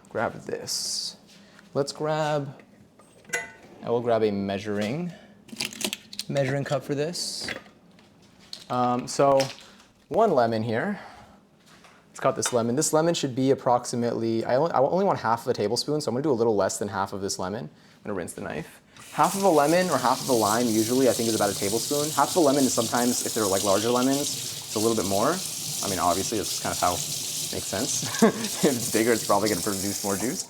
grab this. I will grab a measuring cup for this. So 1 lemon here. Let's cut this lemon. This lemon should be approximately, I only want half of a tablespoon, so I'm gonna do a little less than half of this lemon. I'm gonna rinse the knife. Half of a lemon or half of a lime usually I think is about a tablespoon. Half of a lemon is sometimes, if they're like larger lemons, it's a little bit more. I mean, obviously that's kind of how it makes sense. If it's bigger, it's probably gonna produce more juice.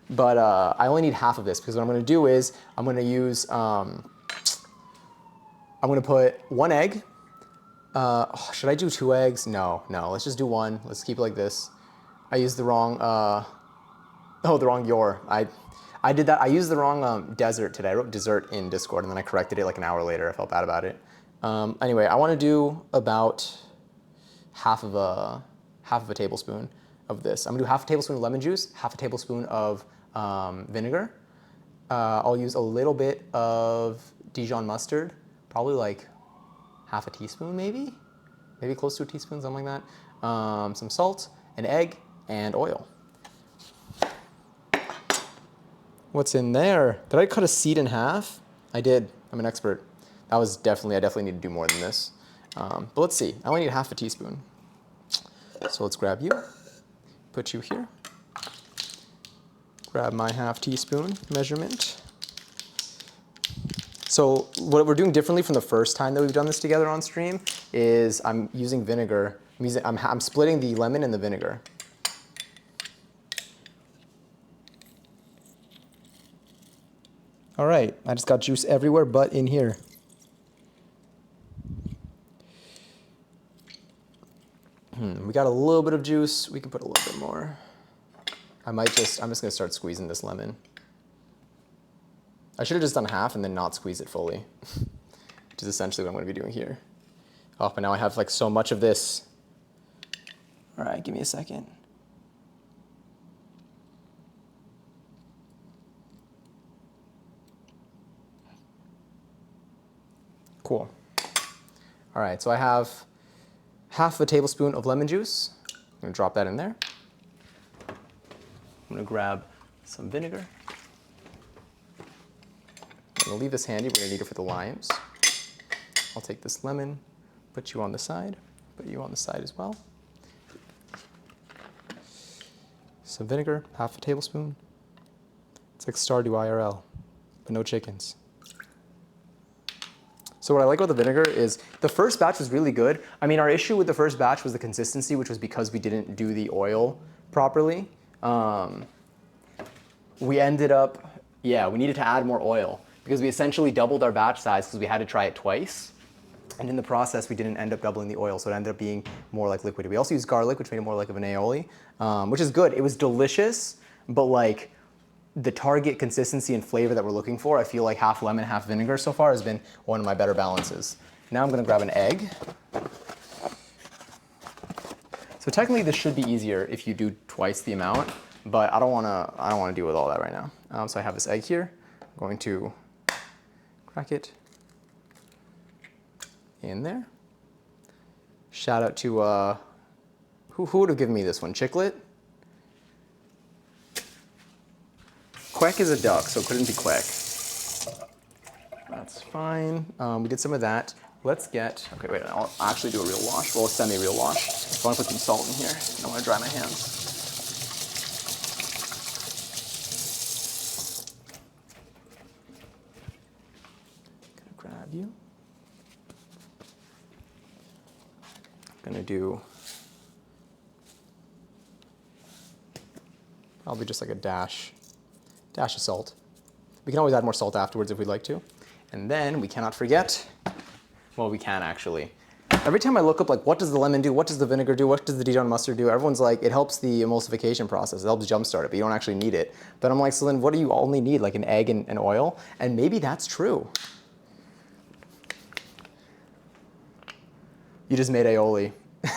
But I only need half of this because what I'm gonna do is I'm gonna use, I'm gonna put 1 egg. Should I do 2 eggs? No, let's just do 1. Let's keep it like this. I used the wrong, the wrong your. I did that, I used the wrong desert today. I wrote dessert in Discord and then I corrected it like an hour later. I felt bad about it. Anyway, I wanna do about half of a tablespoon of this. I'm gonna do half a tablespoon of lemon juice, half a tablespoon of vinegar. I'll use a little bit of Dijon mustard, probably like half a teaspoon maybe close to a teaspoon, something like that. Some salt, an egg, and oil. What's in there? Did I cut a seed in half? I did, I'm an expert. I definitely need to do more than this. But let's see, I only need half a teaspoon. So let's grab you, put you here. Grab my half teaspoon measurement. So what we're doing differently from the first time that we've done this together on stream is I'm using vinegar. I'm splitting the lemon and the vinegar. All right, I just got juice everywhere but in here. We got a little bit of juice. We can put a little bit more. I'm just gonna start squeezing this lemon. I should have just done half and then not squeeze it fully, which is essentially what I'm gonna be doing here. Oh, but now I have like so much of this. All right, give me a second. Cool. All right, so I have half a tablespoon of lemon juice. I'm gonna drop that in there. I'm gonna grab some vinegar. I'm gonna leave this handy, we're gonna need it for the limes. I'll take this lemon, put you on the side, put you on the side as well. Some vinegar, half a tablespoon. It's like Stardew IRL, but no chickens. So what I like about the vinegar is the first batch was really good. I mean, our issue with the first batch was the consistency, which was because we didn't do the oil properly. We ended up, yeah, we needed to add more oil because we essentially doubled our batch size because we had to try it twice. And in the process, we didn't end up doubling the oil, so it ended up being more like liquid. We also used garlic, which made it more like of an aioli, which is good. It was delicious, but like the target consistency and flavor that we're looking for, I feel like half lemon, half vinegar so far has been one of my better balances. Now I'm gonna grab an egg. So technically this should be easier if you do twice the amount, but I don't wanna deal with all that right now. So I have this egg here. I'm going to crack it in there. Shout out to, who would have given me this one? Chicklet? Quack is a duck, so it couldn't be Quack. That's fine. We did some of that. Let's get, okay, wait, I'll actually do a real wash. Well, a semi-real wash. I want to put some salt in here. I don't want to dry my hands. Gonna grab you. Gonna do probably just like a dash of salt. We can always add more salt afterwards if we'd like to. And then we cannot forget, well, we can actually. Every time I look up like what does the lemon do, what does the vinegar do, what does the Dijon mustard do, everyone's like it helps the emulsification process, it helps jumpstart it, but you don't actually need it. But I'm like, so then what do you only need, like an egg and oil? And maybe that's true. You just made aioli.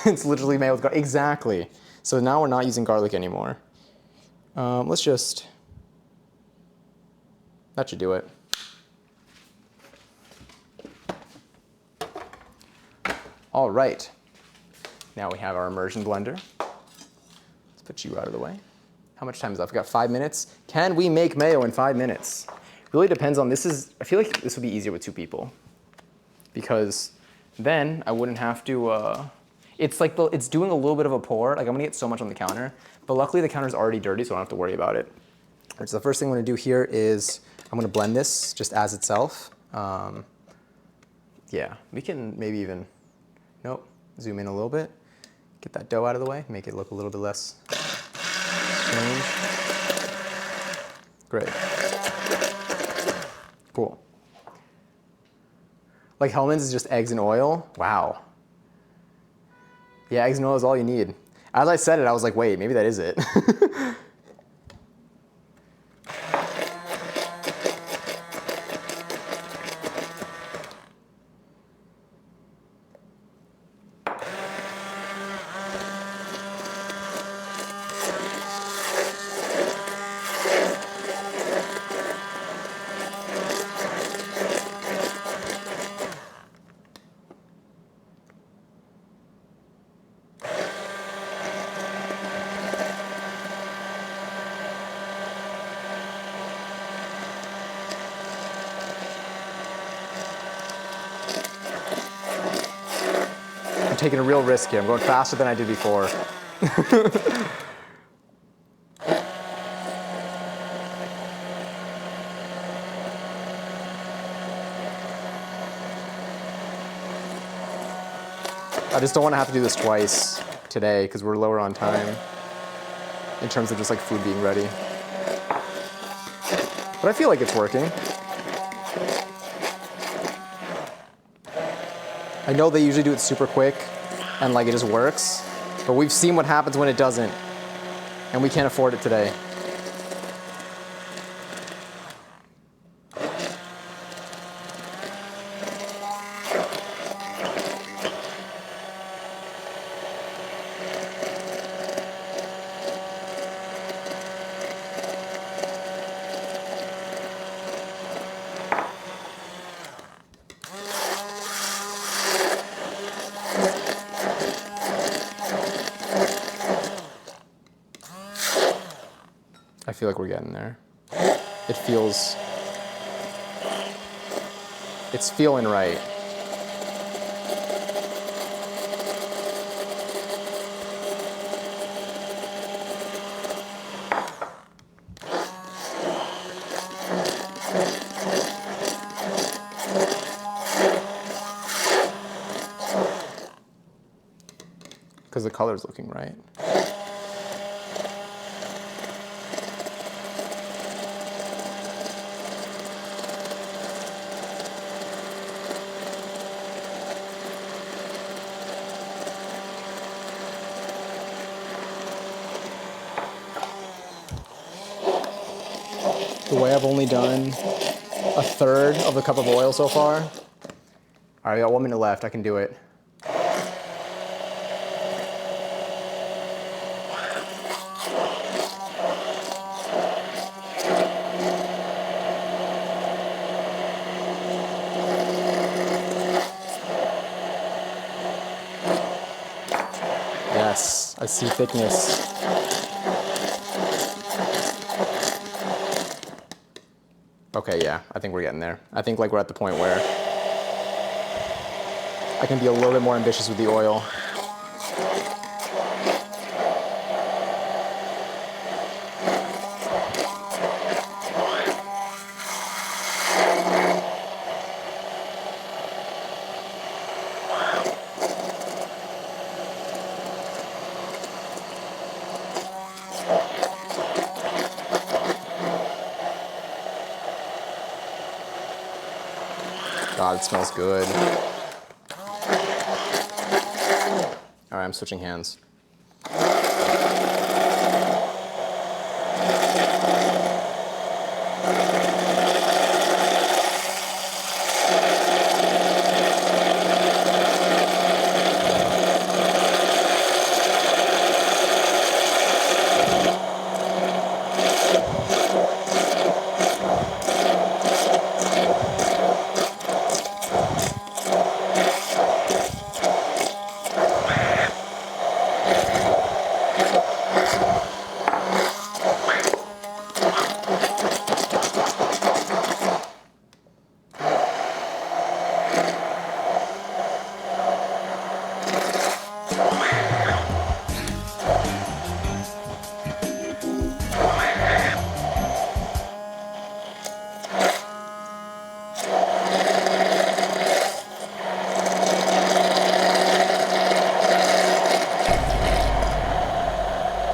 It's literally made with garlic. Exactly. So now we're not using garlic anymore. Let's just, that should do it. All right. Now we have our immersion blender. Let's put you out of the way. How much time is left? We've got 5 minutes. Can we make mayo in 5 minutes? Really depends on, I feel like this would be easier with 2 people. Because then I wouldn't have to, it's like, it's doing a little bit of a pour. Like I'm gonna get so much on the counter, but luckily the counter's already dirty, so I don't have to worry about it. So the first thing I'm gonna do here is I'm gonna blend this just as itself. Yeah, we can maybe even, nope, zoom in a little bit. Get that dough out of the way, make it look a little bit less strange. Great. Cool. Like Hellman's is just eggs and oil. Wow. Yeah, eggs and oil is all you need. As I said it, I was like, wait, maybe that is it. I'm taking a real risk here. I'm going faster than I did before. I just don't want to have to do this twice today because we're lower on time in terms of just like food being ready. But I feel like it's working. I know they usually do it super quick and like it just works, but we've seen what happens when it doesn't, and we can't afford it today. I feel like we're getting there. It's feeling right. because the color's looking right. The way I've only done a third of the cup of oil so far. All right, we got 1 minute left. I can do it. Yes, I see thickness. Okay, yeah, I think we're getting there. I think like we're at the point where I can be a little bit more ambitious with the oil. God, it smells good. All right, I'm switching hands.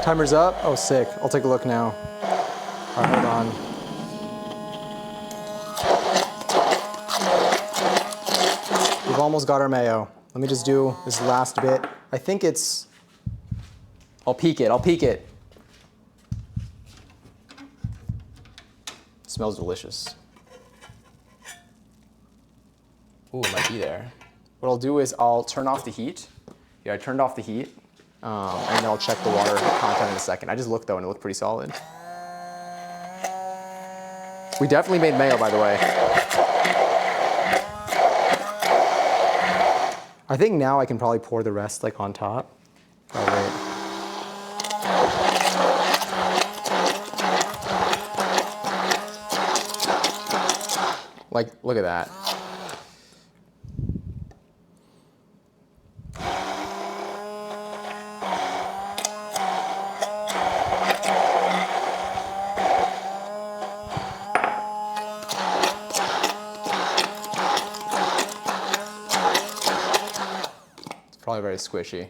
Timer's up. Oh, sick. I'll take a look now. All right, hold on. We've almost got our mayo. Let me just do this last bit. I think it's, I'll peek it. It smells delicious. Ooh, it might be there. What I'll do is I'll turn off the heat. Yeah, I turned off the heat. And then I'll check the water content in a second. I just looked though and it looked pretty solid. We definitely made mayo, by the way. I think now I can probably pour the rest like on top. Oh, wait. Like, look at that. Probably very squishy.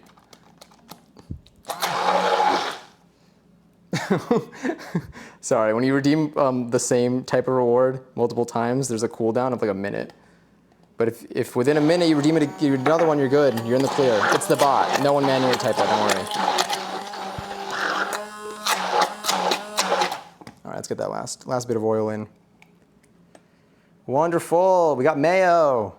Sorry, when you redeem the same type of reward multiple times, there's a cooldown of like a minute. But if within a minute you redeem it, another one, you're good. You're in the clear. It's the bot. No one manually typed that, don't worry. All right, let's get that last bit of oil in. Wonderful, we got mayo.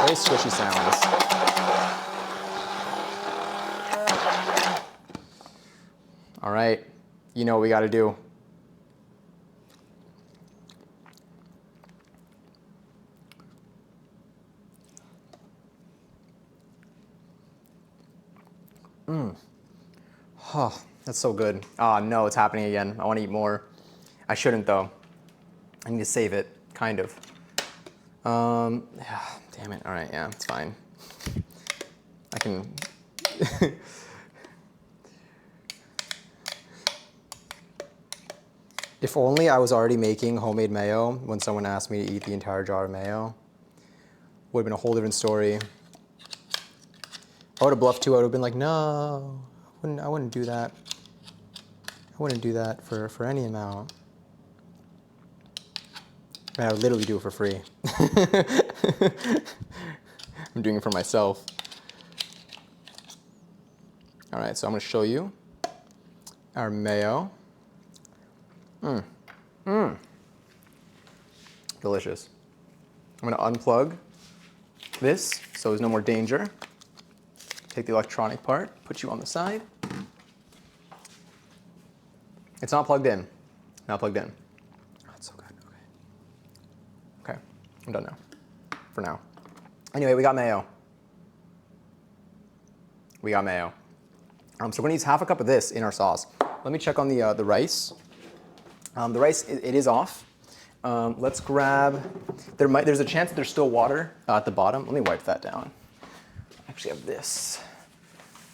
Very squishy sounds. All right, you know what we got to do. Oh, that's so good. Oh no, it's happening again. I want to eat more. I shouldn't though. I need to save it, kind of. Yeah, damn it. All right, yeah, it's fine. I can. If only I was already making homemade mayo when someone asked me to eat the entire jar of mayo. Would have been a whole different story. I would have bluffed too. I would have been like, no, I wouldn't do that. I wouldn't do that for any amount. I would literally do it for free. I'm doing it for myself. All right, so I'm gonna show you our mayo. Delicious. I'm gonna unplug this so there's no more danger. Take the electronic part, put you on the side. It's not plugged in. Not plugged in. Oh, it's so good. Okay. Okay, I'm done now. For now. Anyway, we got mayo. We got mayo. So we're gonna use half a cup of this in our sauce. Let me check on the rice. The rice, it is off. Let's grab, there's a chance that there's still water at the bottom. Let me wipe that down. I actually have this.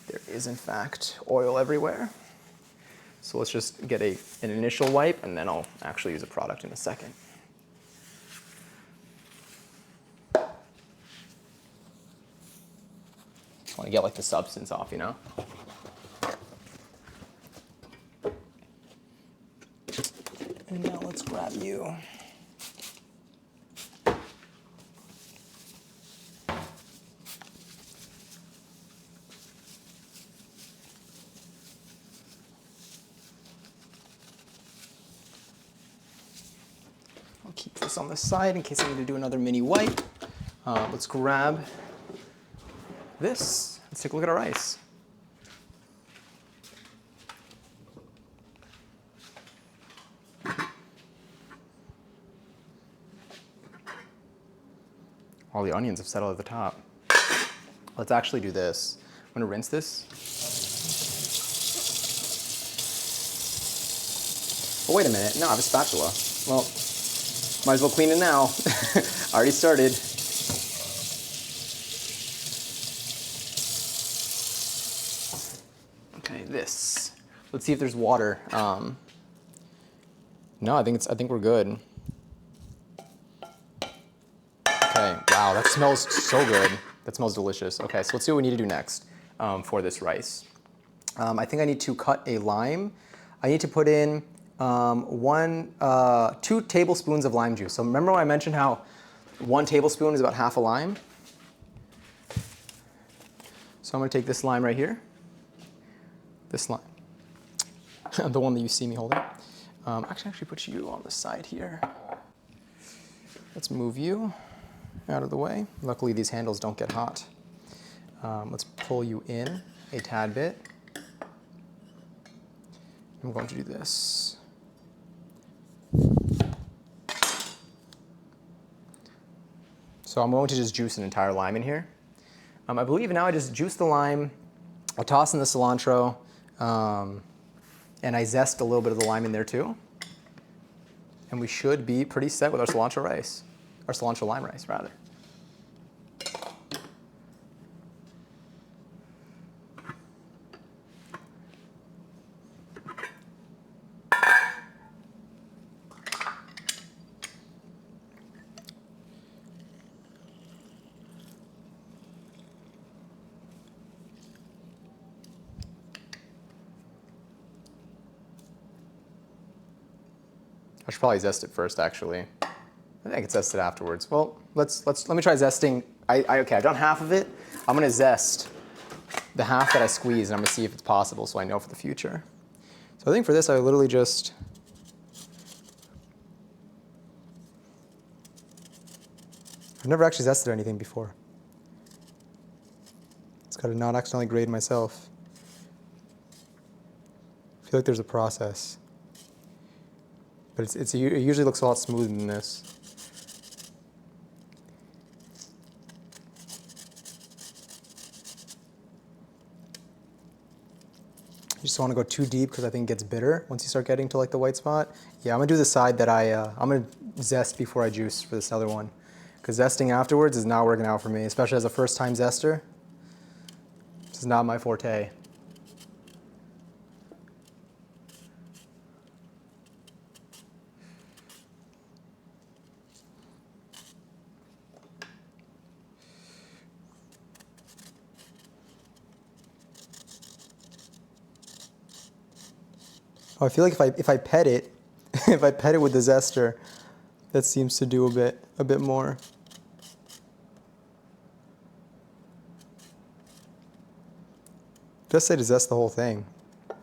There is in fact oil everywhere. So let's just get an initial wipe and then I'll actually use a product in a second. Just want to get like the substance off, you know? And now let's grab you. I'll keep this on the side in case I need to do another mini wipe. Let's grab this. Let's take a look at our rice. All the onions have settled at the top. Let's actually do this. I'm gonna rinse this. Oh, wait a minute. No, I have a spatula. Well, might as well clean it now. I already started. Okay, this. Let's see if there's water. No, I think we're good. Okay, wow, that smells so good. That smells delicious. Okay, so let's see what we need to do next for this rice. I think I need to cut a lime. I need to put in 2 tablespoons of lime juice. So remember when I mentioned how 1 tablespoon is about half a lime? So I'm gonna take this lime right here. This lime, the one that you see me holding. Actually put you on the side here. Let's move you out of the way. Luckily, these handles don't get hot. Let's pull you in a tad bit. I'm going to do this. So I'm going to just juice an entire lime in here. I believe now I just juice the lime, I toss in the cilantro, and I zest a little bit of the lime in there too. And we should be pretty set with our cilantro rice. Or cilantro lime rice, rather. I should probably zest it first, actually. I think it's zested afterwards. Well, let me try zesting. Okay, I've done half of it. I'm gonna zest the half that I squeeze, and I'm gonna see if it's possible so I know for the future. So I think for this, I literally just I've never actually zested anything before. It's got to not accidentally grade myself. I feel like there's a process. But it usually looks a lot smoother than this. You just don't want to go too deep because I think it gets bitter once you start getting to like the white spot. Yeah, I'm gonna do the side that I'm gonna zest before I juice for this other one. Because zesting afterwards is not working out for me, especially as a first time zester. This is not my forte.
Oh, I feel like if I pet it, if I pet it with the zester, that seems to do a bit more. Just say to zest the whole thing. I'm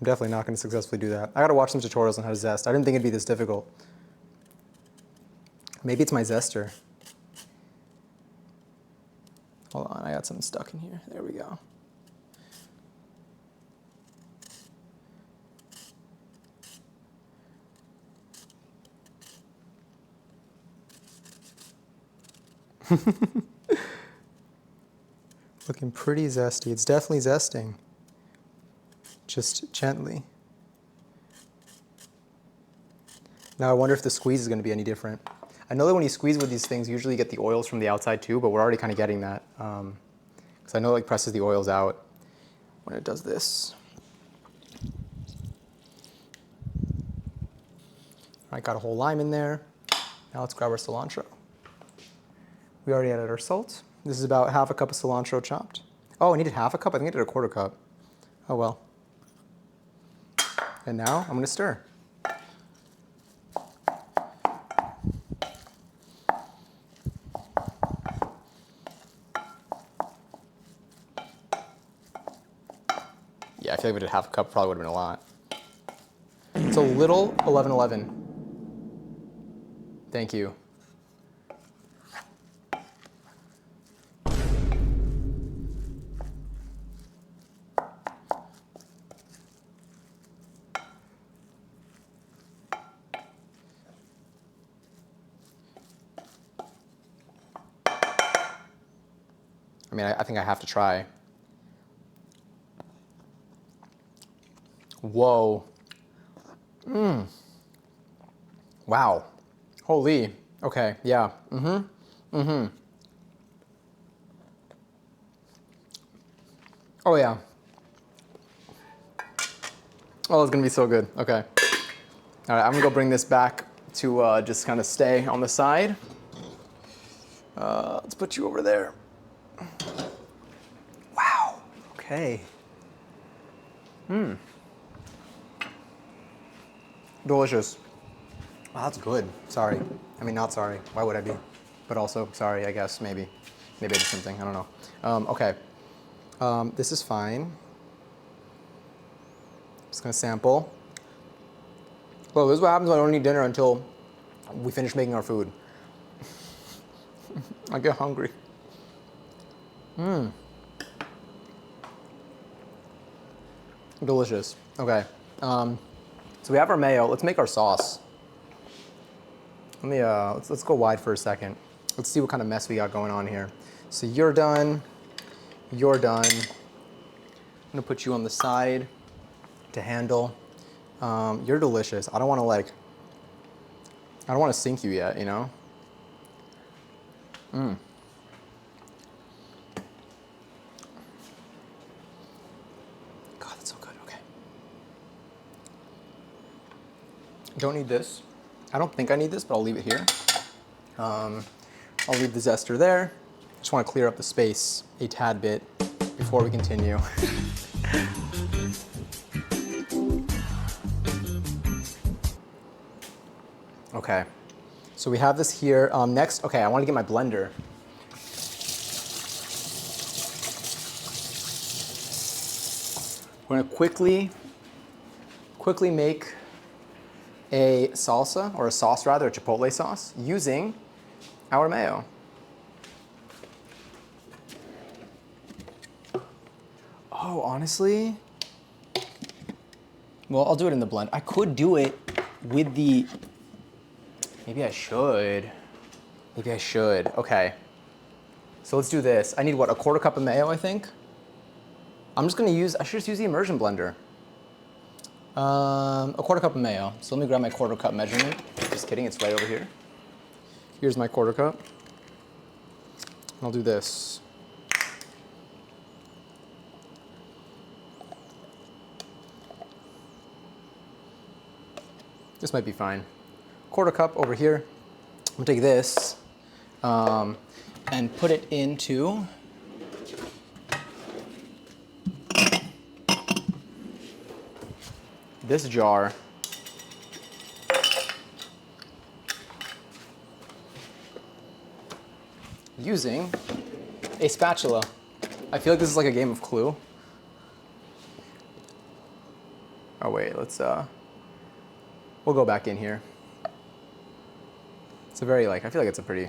definitely not going to successfully do that. I got to watch some tutorials on how to zest. I didn't think it'd be this difficult. Maybe it's my zester. Hold on, I got something stuck in here. There we go. Looking pretty zesty. It's definitely zesting. Just gently. Now I wonder if the squeeze is going to be any different. I know that when you squeeze with these things, you usually get the oils from the outside too, but we're already kind of getting that. Because I know it like presses the oils out when it does this. All right, got a whole lime in there. Now let's grab our cilantro. We already added our salt. This is about half a cup of cilantro chopped. Oh, I needed half a cup? I think I did a quarter cup. Oh well. And now I'm going to stir. Yeah, I feel like if we did half a cup, probably would have been a lot. It's a little 11-11. Thank you. I mean, I think I have to try. Whoa. Mmm. Wow. Holy. Okay, yeah. Mm-hmm. Mm-hmm. Oh, yeah. Oh, it's gonna be so good. Okay. All right, I'm gonna go bring this back to just kind of stay on the side. Let's put you over there. Wow. Okay. Mmm. Delicious. Wow, that's good. Sorry. I mean, not sorry. Why would I be? But also sorry, I guess, maybe. Maybe I did something, I don't know. Okay. This is fine. Just gonna sample. Well, this is what happens when I don't eat dinner until we finish making our food. I get hungry. Mmm. Delicious. Okay. So we have our mayo. Let's make our sauce. Let me let's go wide for a second. Let's see what kind of mess we got going on here. So you're done. You're done. I'm gonna put you on the side to handle. You're delicious. I don't want to sink you yet, you know? Mmm. God, that's so good. Okay. Don't need this. I don't think I need this, but I'll leave it here. I'll leave the zester there. Just want to clear up the space a tad bit before we continue. Okay, so we have this here. Next, okay, I want to get my blender. We're gonna quickly make a salsa, or a sauce rather, a chipotle sauce, using our mayo. Oh, honestly, well, I'll do it in the blend. I could do it with the, maybe I should. Maybe I should, okay. So let's do this. I need what, a quarter cup of mayo, I think? I'm just gonna use, I should just use the immersion blender. A quarter cup of mayo. So let me grab my quarter cup measurement. Just kidding, it's right over here. Here's my quarter cup. I'll do this. This might be fine. Quarter cup over here. I'm gonna take this. and put it into this jar. Using a spatula. I feel like this is like a game of Clue. Oh wait, let's we'll go back in here. It's a very I feel like it's a pretty,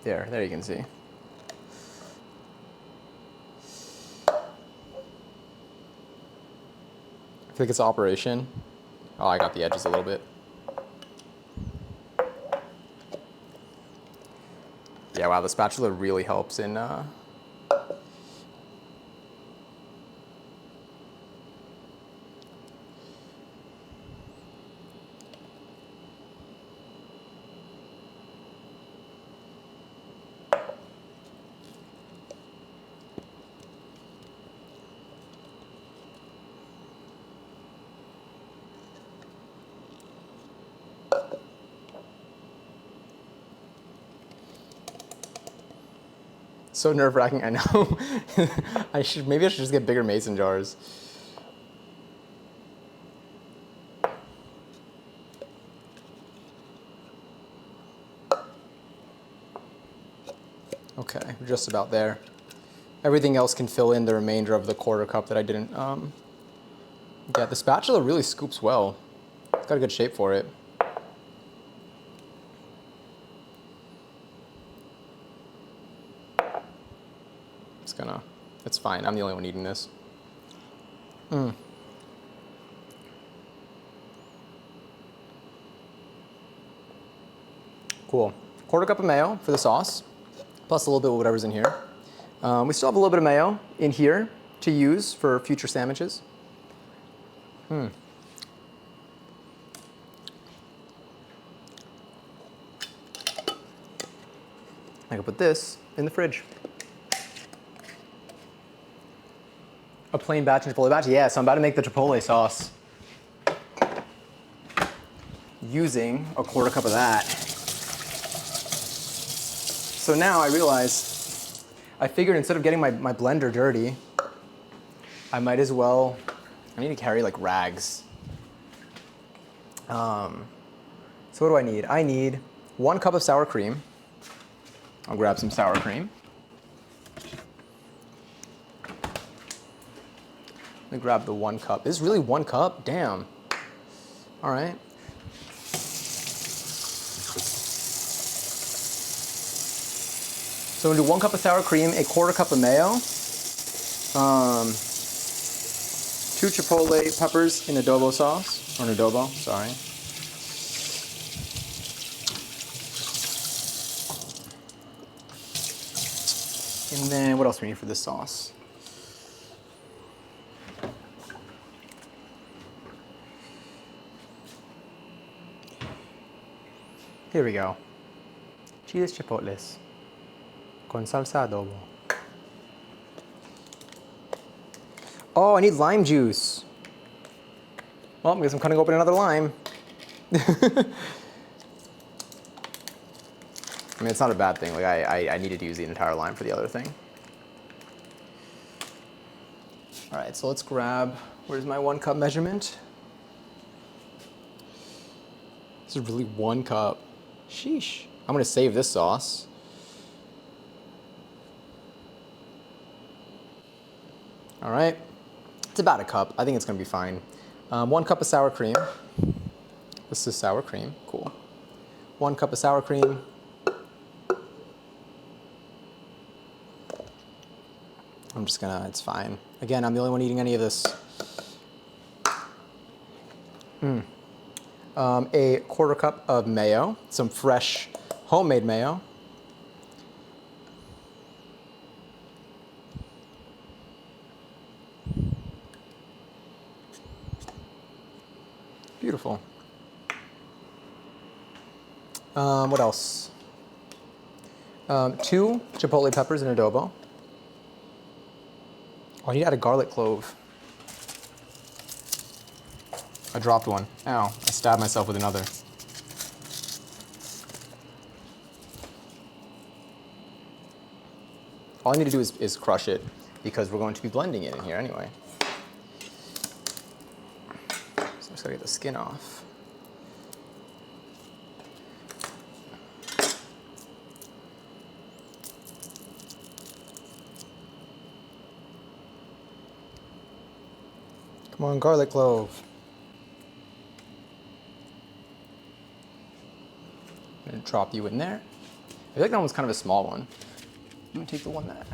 there you can see. I feel like it's operation. Oh, I got the edges a little bit. Yeah, wow, the spatula really helps in so nerve-wracking, I know. Maybe I should just get bigger mason jars. Okay, we're just about there. Everything else can fill in the remainder of the quarter cup that I didn't, yeah, the spatula really scoops well. It's got a good shape for it. It's fine, I'm the only one eating this. Cool. Quarter cup of mayo for the sauce, plus a little bit of whatever's in here. We still have a little bit of mayo in here to use for future sandwiches. I can put this in the fridge. A plain batch and Chipotle batch? Yeah, so I'm about to make the Chipotle sauce using a quarter cup of that. So now I realize, I figured instead of getting my blender dirty, I might as well, I need to carry like rags. So what do I need? I need 1 cup of sour cream. I'll grab some sour cream. Let me grab the 1 cup. This is really 1 cup? Damn. All right. So I'm gonna do 1 cup of sour cream, a quarter cup of mayo, 2 chipotle peppers in adobo sauce, or an adobo, sorry. And then what else do we need for this sauce? Here we go. Chiles chipotles con salsa adobo. Oh, I need lime juice. Well, I guess I'm cutting open another lime. I mean, it's not a bad thing. Like I needed to use the entire lime for the other thing. All right, so let's grab, where's my 1 cup measurement? This is really 1 cup. Sheesh. I'm gonna save this sauce. All right, it's about a cup. I think it's gonna be fine. 1 cup of sour cream. This is sour cream, cool. 1 cup of sour cream. I'm just gonna, it's fine. Again, I'm the only one eating any of this. A quarter cup of mayo, some fresh homemade mayo. Beautiful. What else? 2 chipotle peppers in adobo. Oh, I need to add a garlic clove. I dropped one. Ow, I stabbed myself with another. All I need to do is crush it because we're going to be blending it in here anyway. So I'm just gonna get the skin off. Come on, garlic clove. I'm gonna drop you in there. I feel like that one's kind of a small one. I'm gonna take the one that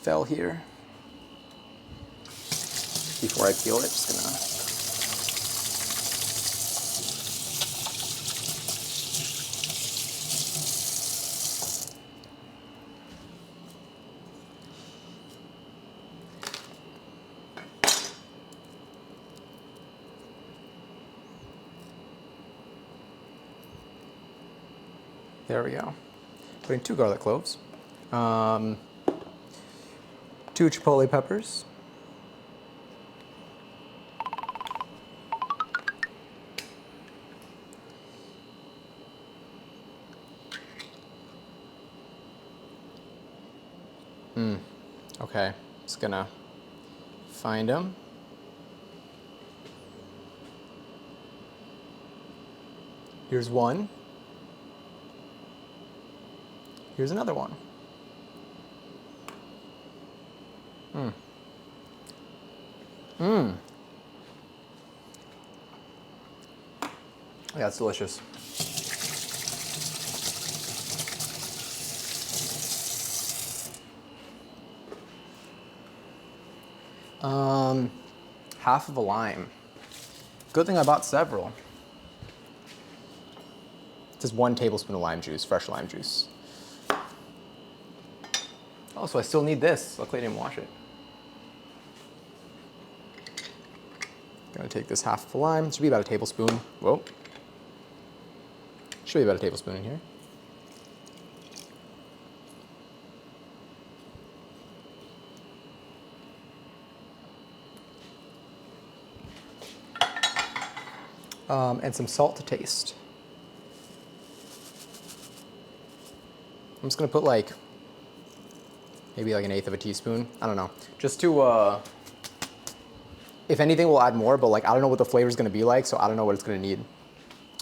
fell here. Before I peel it, just gonna. There we go. Putting 2 garlic cloves, 2 chipotle peppers, okay, just gonna find them. Here's one. Here's another one. Yeah, it's delicious. Half of a lime. Good thing I bought several. Just 1 tablespoon of lime juice, fresh lime juice. Oh, so I still need this. Luckily I didn't wash it. Gonna take this half of a lime. Should be about a tablespoon. Whoa. Should be about a tablespoon in here. And some salt to taste. I'm just gonna put like, maybe like 1/8 of a teaspoon. I don't know. Just to, if anything, we'll add more, but like I don't know what the flavor is gonna be like, so I don't know what it's gonna need.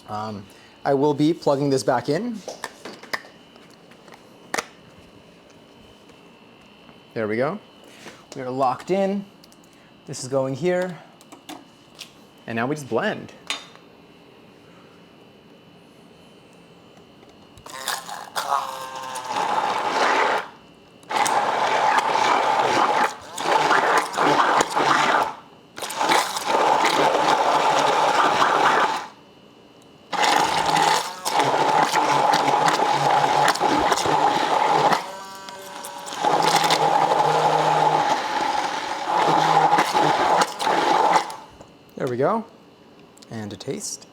I will be plugging this back in. There we go. We are locked in. This is going here. And now we just blend. There we go. And a taste.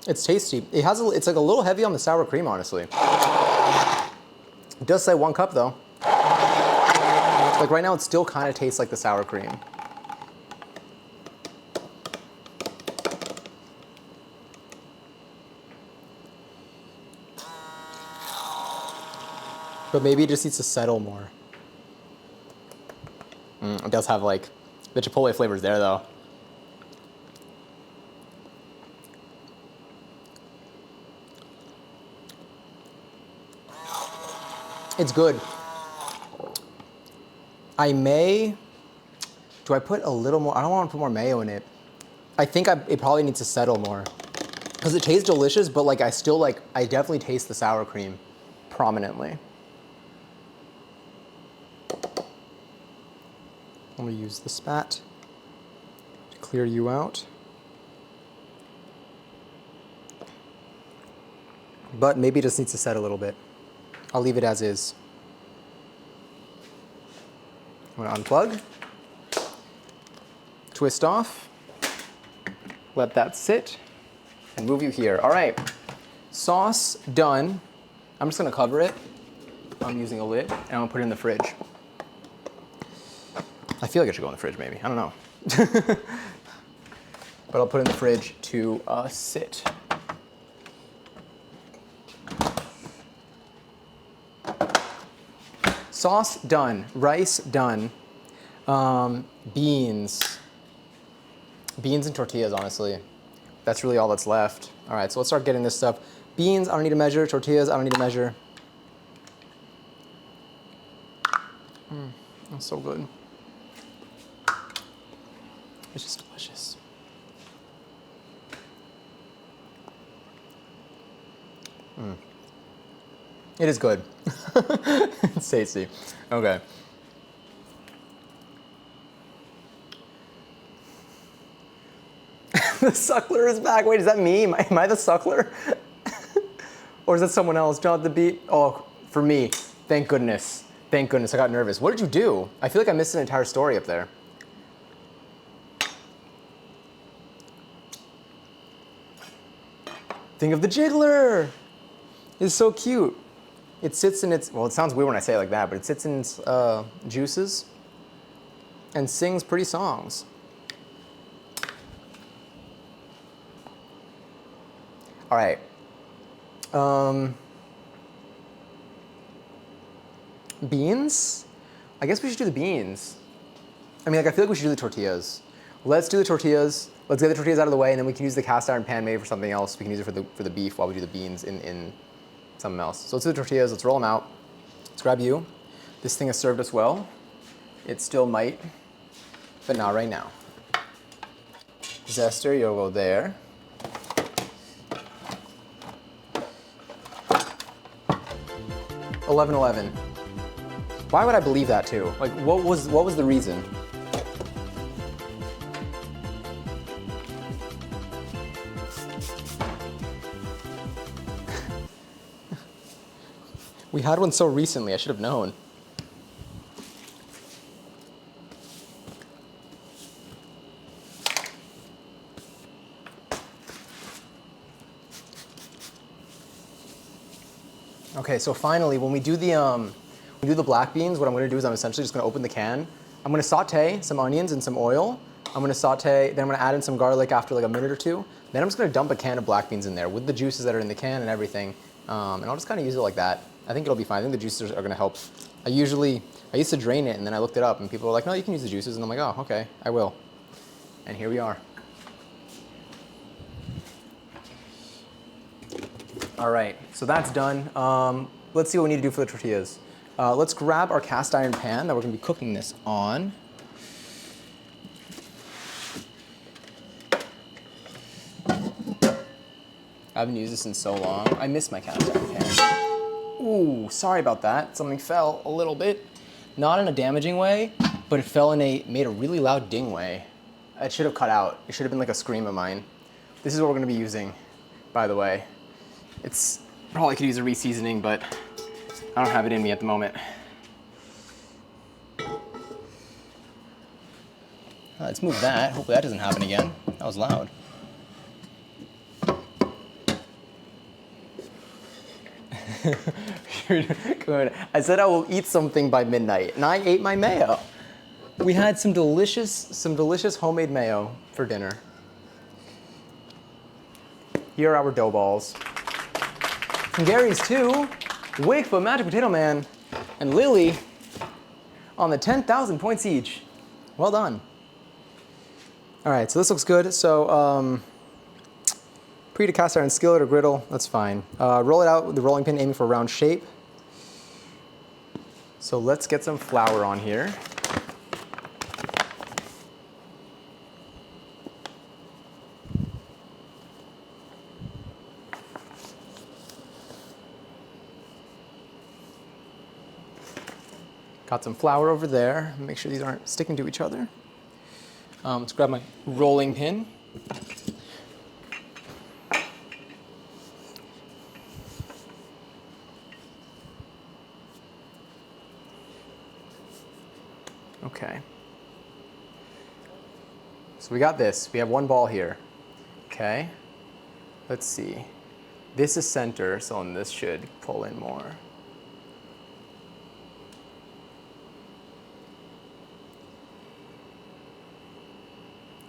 It's tasty. It has it's like a little heavy on the sour cream, honestly. It does say 1 cup though. Like right now it still kind of tastes like the sour cream. But maybe it just needs to settle more. It does have like, the chipotle flavors there though. It's good. Do I put a little more? I don't want to put more mayo in it. I think it probably needs to settle more. Because it tastes delicious, but like I definitely taste the sour cream prominently. I'm gonna use the spat to clear you out. But maybe it just needs to set a little bit. I'll leave it as is. I'm gonna unplug, twist off, let that sit, and move you here. All right, sauce done. I'm just gonna cover it. I'm using a lid, and I'm gonna put it in the fridge. I feel like it should go in the fridge, maybe. I don't know. But I'll put it in the fridge to sit. Sauce done, rice done, beans. Beans and tortillas, honestly. That's really all that's left. All right, so let's start getting this stuff. Beans, I don't need to measure. Tortillas, I don't need to measure. That's so good. It's just delicious. It is good. It's tasty. Okay. The suckler is back. Wait, is that me? Am I the suckler? Or is that someone else? John the beat? Oh, for me. Thank goodness. Thank goodness. I got nervous. What did you do? I feel like I missed an entire story up there. Think of the jiggler. It's so cute. It sits in its, well, it sounds weird when I say it like that, but it sits in its juices and sings pretty songs. All right. Beans? I guess we should do the beans. I mean, like, I feel like we should do the tortillas. Let's do the tortillas. Let's get the tortillas out of the way, and then we can use the cast iron pan maybe for something else. We can use it for the beef while we do the beans in something else. So let's do the tortillas. Let's roll them out. Let's grab you. This thing has served us well. It still might, but not right now. Zester, you'll go there. $11.11. Why would I believe that too? Like, what was the reason? We had one so recently, I should have known. Okay, so finally, when we do the black beans, what I'm gonna do is I'm essentially just gonna open the can. I'm gonna saute some onions in some oil. I'm gonna saute, then I'm gonna add in some garlic after like a minute or two. Then I'm just gonna dump a can of black beans in there with the juices that are in the can and everything. And I'll just kind of use it like that. I think it'll be fine. I think the juices are gonna help. I used to drain it and then I looked it up and people were like, no, you can use the juices. And I'm like, oh, okay, I will. And here we are. All right, so that's done. Let's see what we need to do for the tortillas. Let's grab our cast iron pan that we're gonna be cooking this on. I haven't used this in so long. I miss my cast iron pan. Ooh, sorry about that. Something fell a little bit. Not in a damaging way, but it made a really loud ding way. It should have cut out. It should have been like a scream of mine. This is what we're gonna be using, by the way. It's probably could use a reseasoning, but I don't have it in me at the moment. Let's move that. Hopefully that doesn't happen again. That was loud. Good. I said I will eat something by midnight, and I ate my mayo. We had some delicious homemade mayo for dinner. Here are our dough balls. And Gary's too. Wakefoot, Magic Potato Man, and Lily on the 10,000 points each. Well done. All right, so this looks good. So preheat a cast iron skillet or griddle, that's fine. Roll it out with the rolling pin, aiming for a round shape. So let's get some flour on here. Got some flour over there. Make sure these aren't sticking to each other. Let's grab my rolling pin. Okay. So we got this. We have one ball here. Okay. Let's see. This is center, so this should pull in more.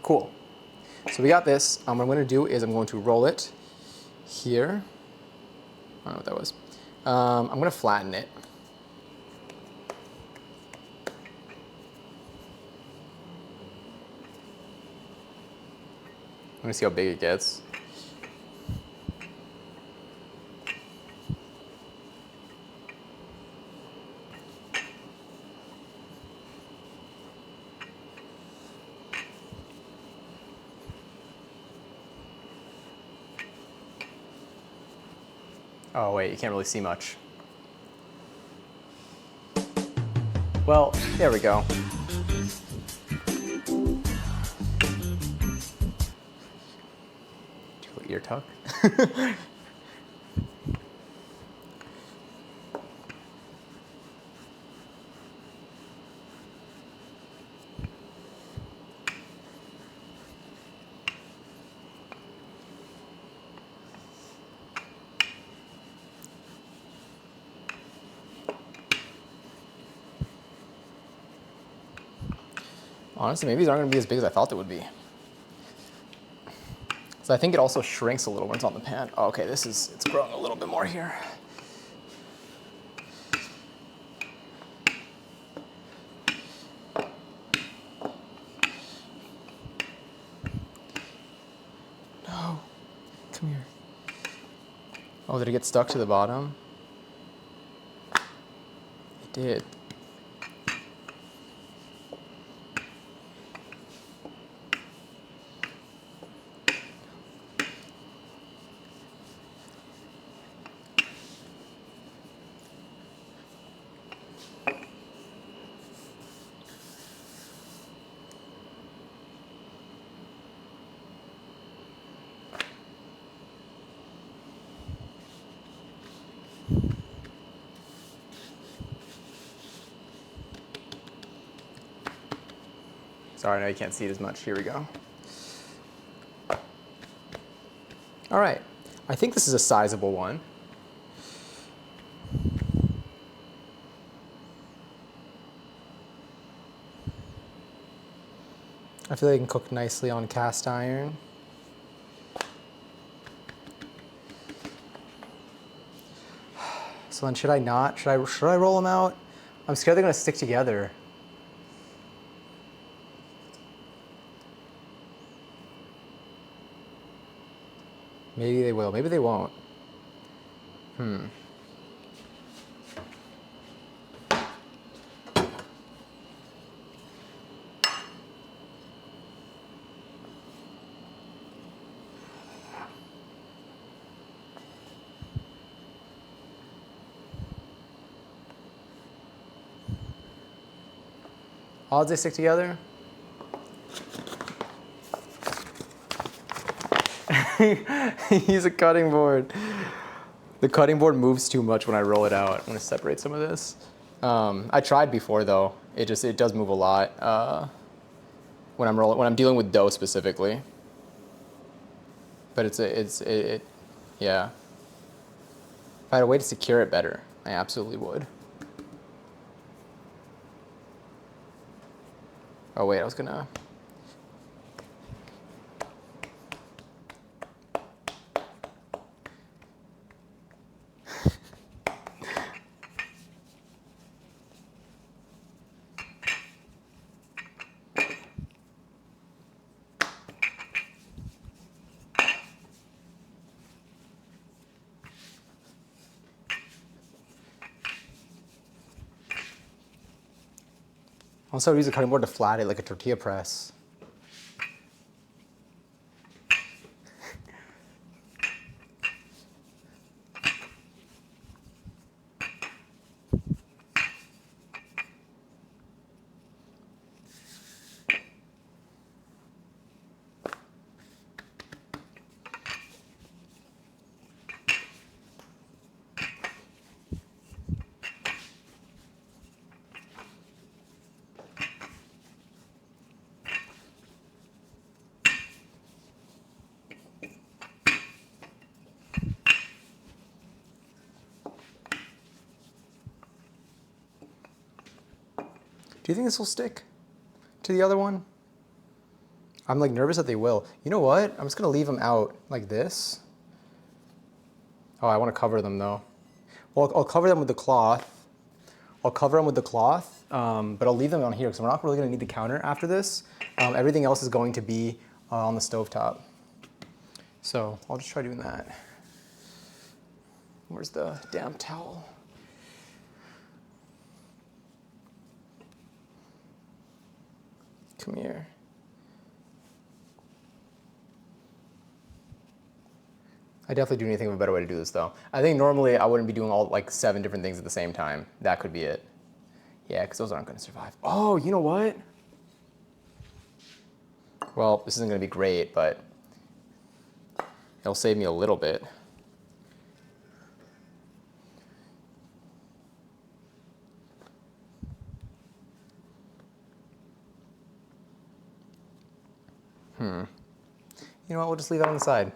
Cool. So we got this. What I'm going to do is I'm going to roll it here. I don't know what that was. I'm going to flatten it. I'm going to see how big it gets. Oh wait, you can't really see much. Well, there we go. Do a little ear tuck. Honestly, maybe these aren't going to be as big as I thought they would be. So I think it also shrinks a little when it's on the pan. Oh, okay, it's growing a little bit more here. No, come here. Oh, did it get stuck to the bottom? It did. Sorry, I know you can't see it as much. Here we go. All right, I think this is a sizable one. I feel like it can cook nicely on cast iron. So then should I not? Should I roll them out? I'm scared they're gonna stick together. Maybe they will, maybe they won't. Odds they stick together? Use a cutting board. The cutting board moves too much when I roll it out. I'm gonna separate some of this. I tried before though. It does move a lot when I'm dealing with dough specifically. But yeah. If I had a way to secure it better, I absolutely would. Oh wait, I was gonna. Also, use a cutting board to flat it like a tortilla press. Do you think this will stick to the other one? I'm like nervous that they will. You know what? I'm just gonna leave them out like this. Oh, I wanna cover them though. Well, I'll cover them with the cloth. But I'll leave them on here because we're not really gonna need the counter after this. Everything else is going to be on the stovetop. So I'll just try doing that. Where's the damp towel? Come here. I definitely do need to think of a better way to do this though. I think normally I wouldn't be doing all like 7 different things at the same time. That could be it. Yeah, because those aren't gonna survive. Oh, you know what? Well, this isn't gonna be great, but it'll save me a little bit. You know what, we'll just leave that on the side.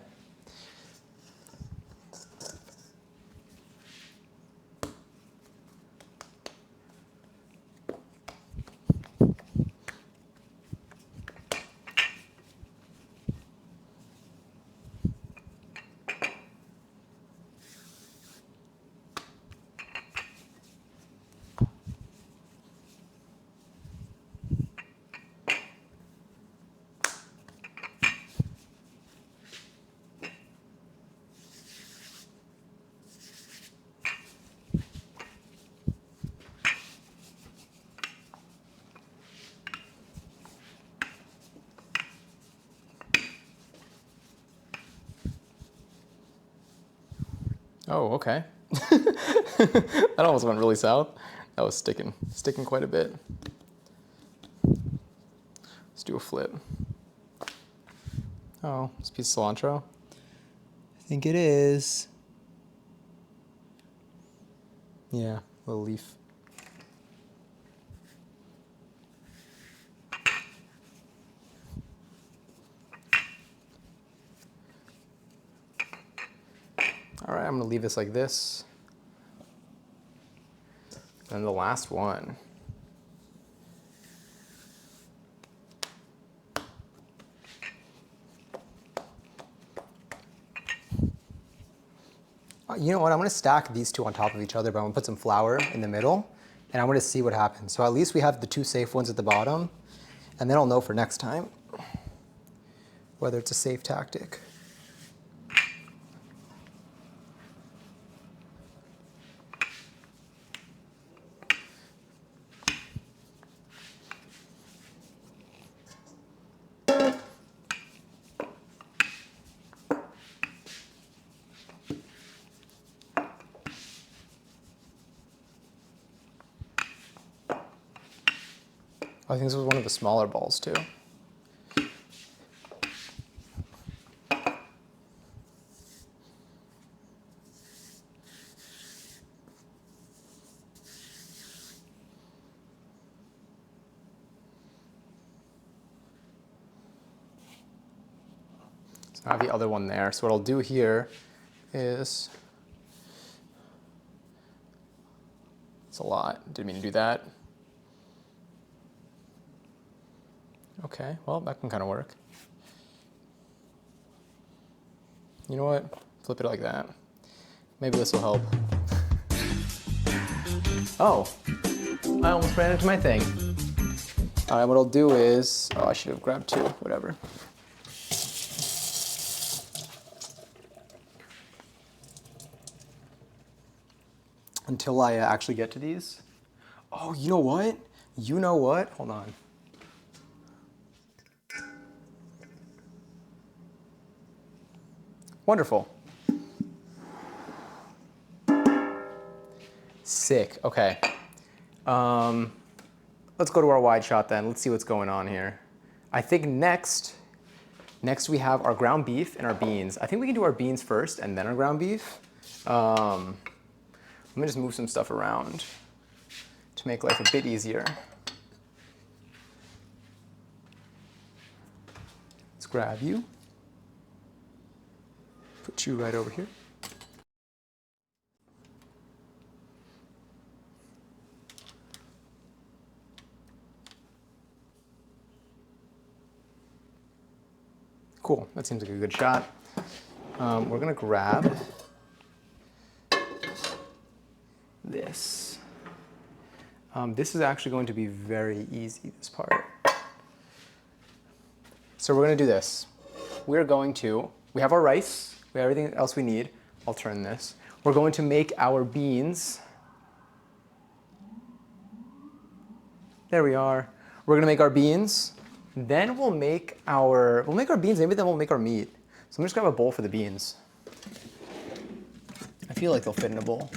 Oh, okay. That almost went really south. That was sticking quite a bit. Let's do a flip. Oh, it's a piece of cilantro. I think it is. Yeah, a little leaf. All right, I'm gonna leave this like this. And the last one. You know what, I'm gonna stack these two on top of each other, but I'm gonna put some flour in the middle, and I'm gonna see what happens. So at least we have the 2 safe ones at the bottom, and then I'll know for next time whether it's a safe tactic. I think this was one of the smaller balls too. So I have the other one there. So what I'll do here is, it's a lot, didn't mean to do that. Okay, well, that can kind of work. You know what? Flip it like that. Maybe this will help. Oh, I almost ran into my thing. All right, what I'll do is, oh, I should have grabbed 2, whatever. Until I actually get to these. Oh, you know what? You know what? Hold on. Wonderful. Sick, okay. Let's go to our wide shot then. Let's see what's going on here. I think next we have our ground beef and our beans. I think we can do our beans first and then our ground beef. Let me just move some stuff around to make life a bit easier. Let's grab you. Put you right over here. Cool, that seems like a good shot. We're gonna grab this. This is actually going to be very easy, this part. So we're gonna do this. We have our rice, we have everything else we need. I'll turn this. We're going to make our beans. There we are. We're gonna make our beans. Then we'll make our beans, maybe then we'll make our meat. So I'm just gonna grab a bowl for the beans. I feel like they'll fit in a bowl.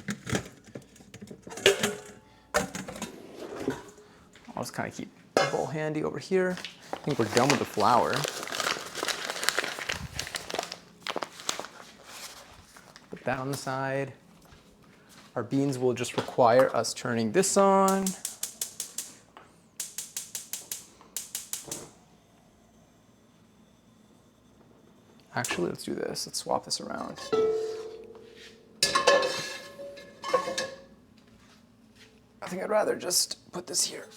I'll just kind of keep the bowl handy over here. I think we're done with the flour. Put that on the side. Our beans will just require us turning this on. Actually, let's do this. Let's swap this around. I think I'd rather just put this here.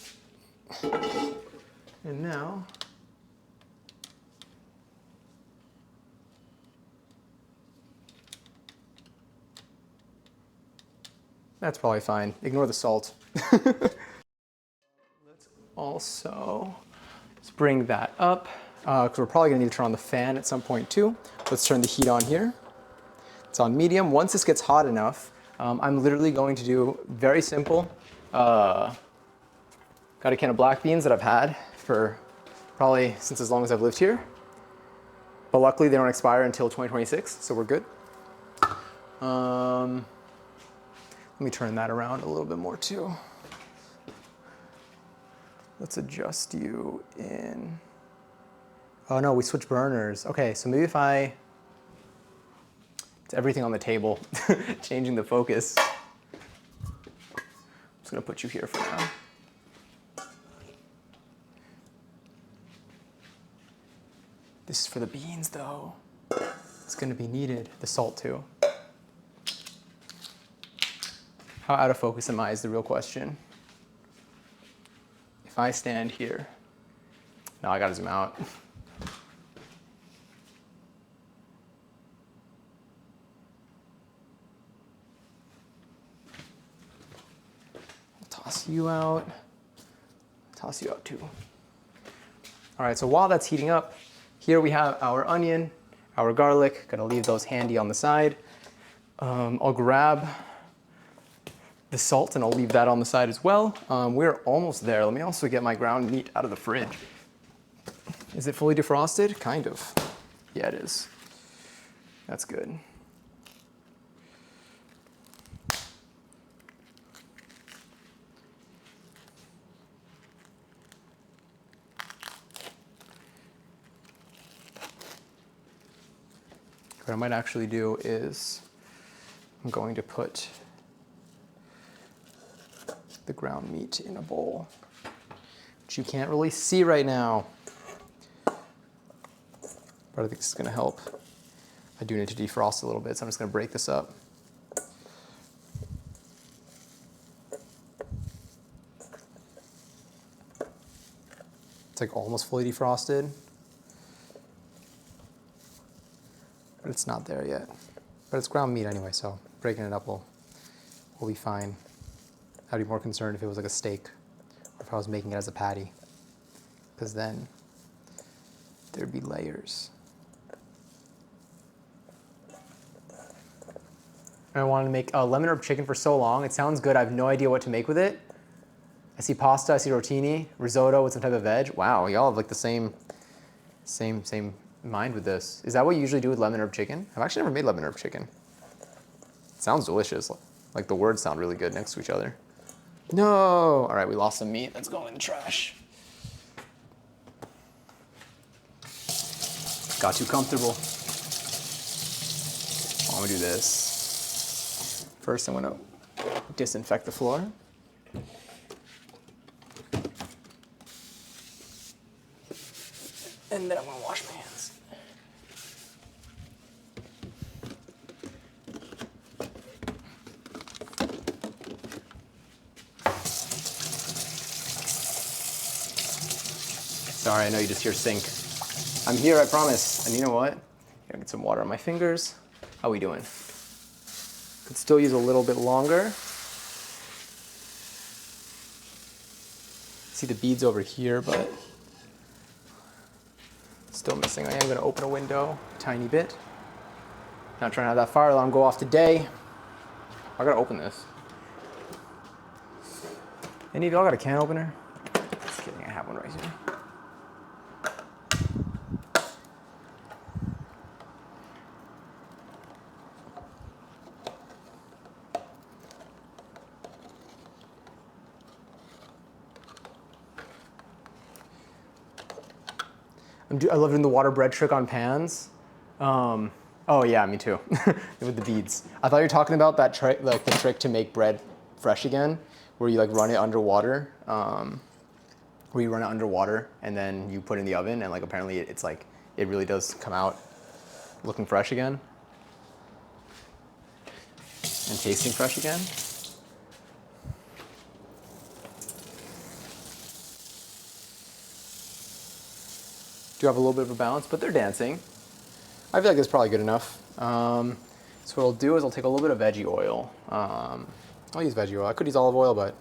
And now, that's probably fine. Ignore the salt. Let's also bring that up. Because we're probably gonna need to turn on the fan at some point too. Let's turn the heat on here. It's on medium. Once this gets hot enough, I'm literally going to do very simple. Got a can of black beans that I've had for probably since as long as I've lived here. But luckily they don't expire until 2026, so we're good. Let me turn that around a little bit more too. Let's adjust you in. Oh no, we switched burners. Okay, so maybe if it's everything on the table, changing the focus. I'm just gonna put you here for now. This is for the beans though. It's gonna be needed, the salt too. How out of focus am I is the real question. If I stand here, no, I gotta zoom out. Toss you out. Toss you out too. All right, so while that's heating up, here we have our onion, our garlic. Gonna leave those handy on the side. I'll grab the salt and I'll leave that on the side as well. We're almost there. Let me also get my ground meat out of the fridge. Is it fully defrosted? Kind of. Yeah, it is. That's good. What I might actually do is I'm going to put the ground meat in a bowl, which you can't really see right now, but I think this is gonna help. I do need to defrost a little bit, so I'm just gonna break this up. It's like almost fully defrosted, but it's not there yet. But it's ground meat anyway, so breaking it up will be fine. I'd be more concerned if it was like a steak, or if I was making it as a patty, because then there'd be layers. I wanted to make a lemon herb chicken for so long. It sounds good. I have no idea what to make with it. I see pasta, I see rotini, risotto with some type of veg. Wow, y'all have like the same mind with this. Is that what you usually do with lemon herb chicken? I've actually never made lemon herb chicken. It sounds delicious. Like the words sound really good next to each other. No! All right, we lost some meat. Let's go in the trash. Got too comfortable. I'm gonna do this. First, I'm gonna disinfect the floor. And then I'm gonna wash my hands. Sorry, I know you just hear sink. I'm here, I promise. And you know what? Gotta get some water on my fingers. How we doing? Could still use a little bit longer. See the beads over here, but still missing. I am gonna open a window a tiny bit. Not trying to have that fire alarm go off today. I gotta open this. Any of y'all got a can opener? Just kidding, I have one right here. I love doing the water bread trick on pans. Oh yeah, me too. With the beads. I thought you were talking about that trick, like the trick to make bread fresh again, where you like run it underwater. Where you run it underwater and then you put it in the oven, and like apparently it's like it really does come out looking fresh again and tasting fresh again. Do have a little bit of a balance, but they're dancing. I feel like it's probably good enough. So what I'll do is I'll take a little bit of veggie oil. I'll use veggie oil. I could use olive oil, but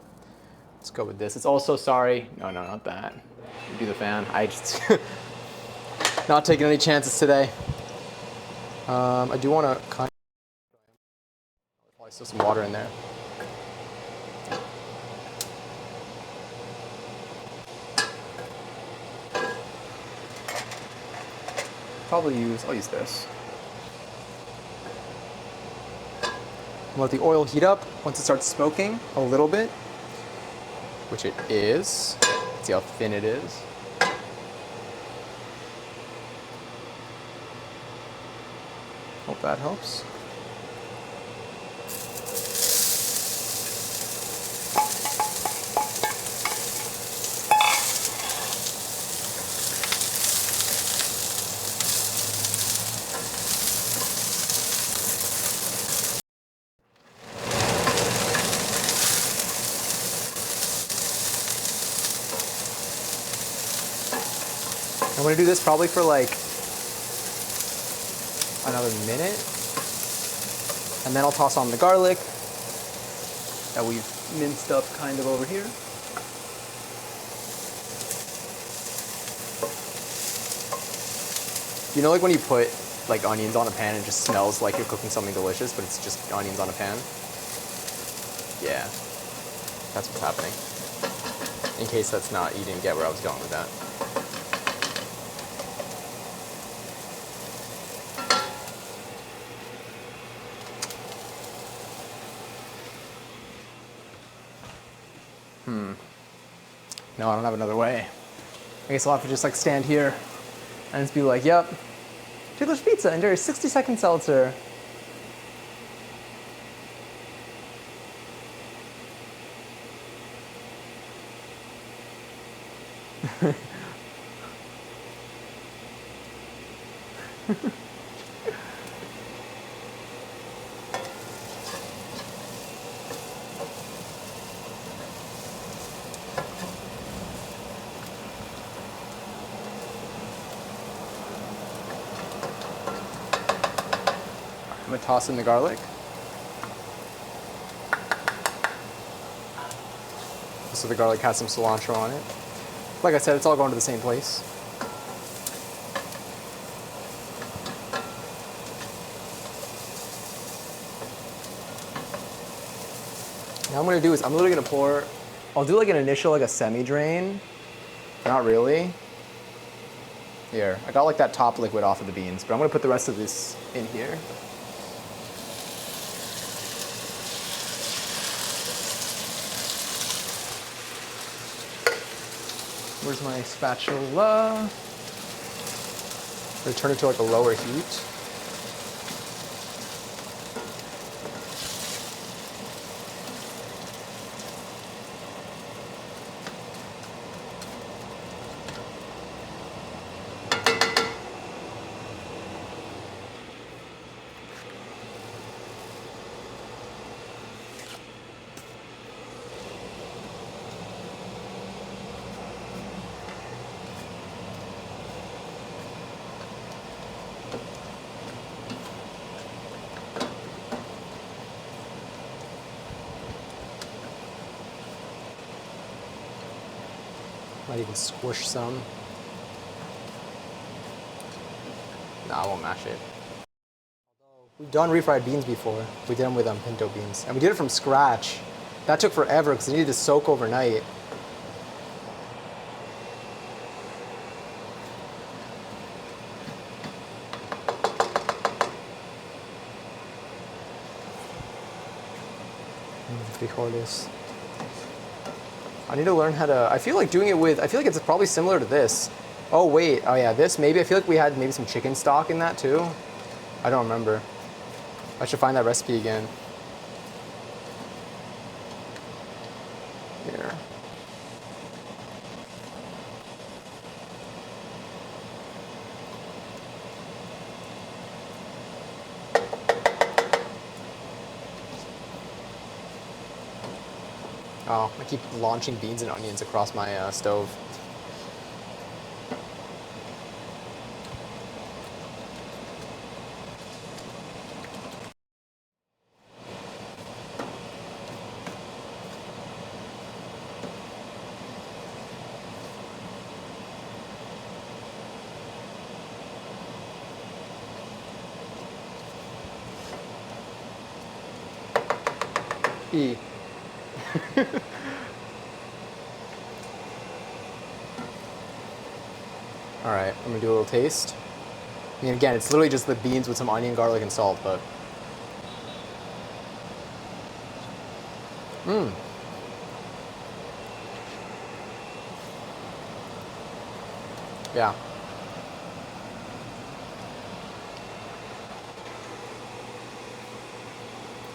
let's go with this. It's also, sorry, no, not that. Do the fan. I just, not taking any chances today. I do want to kind of, probably still some water in there. I'll use this. Let the oil heat up. Once it starts smoking a little bit, which it is, see how thin it is. Hope that helps. I'm gonna do this probably for like another minute, and then I'll toss on the garlic that we've minced up kind of over here. You know, like when you put like onions on a pan, it just smells like you're cooking something delicious, but it's just onions on a pan? Yeah, that's what's happening. In case that's not, you didn't get where I was going with that. No, I don't have another way. I guess I'll have to just like stand here and just be like, yep, Ticklish Pizza, enjoy your 60-second seltzer. I'm gonna toss in the garlic. So the garlic has some cilantro on it. Like I said, it's all going to the same place. Now what I'm gonna do is I'm literally gonna pour, I'll do like an initial, like a semi-drain. Not really. Here, I got like that top liquid off of the beans, but I'm gonna put the rest of this in here. Where's my spatula? I'm gonna turn it to like a lower heat. Might even squish some. Nah, I won't mash it. We've done refried beans before. We did them with pinto beans. And we did it from scratch. That took forever because it needed to soak overnight. Frijoles. I need to learn how to, I feel like doing it with, I feel like it's probably similar to this. Oh wait, oh yeah, this maybe, I feel like we had maybe some chicken stock in that too. I don't remember. I should find that recipe again. Here. Oh, I keep launching beans and onions across my stove. E. All right, I'm gonna do a little taste. I mean, again, it's literally just the beans with some onion, garlic, and salt, but. Mmm. Yeah.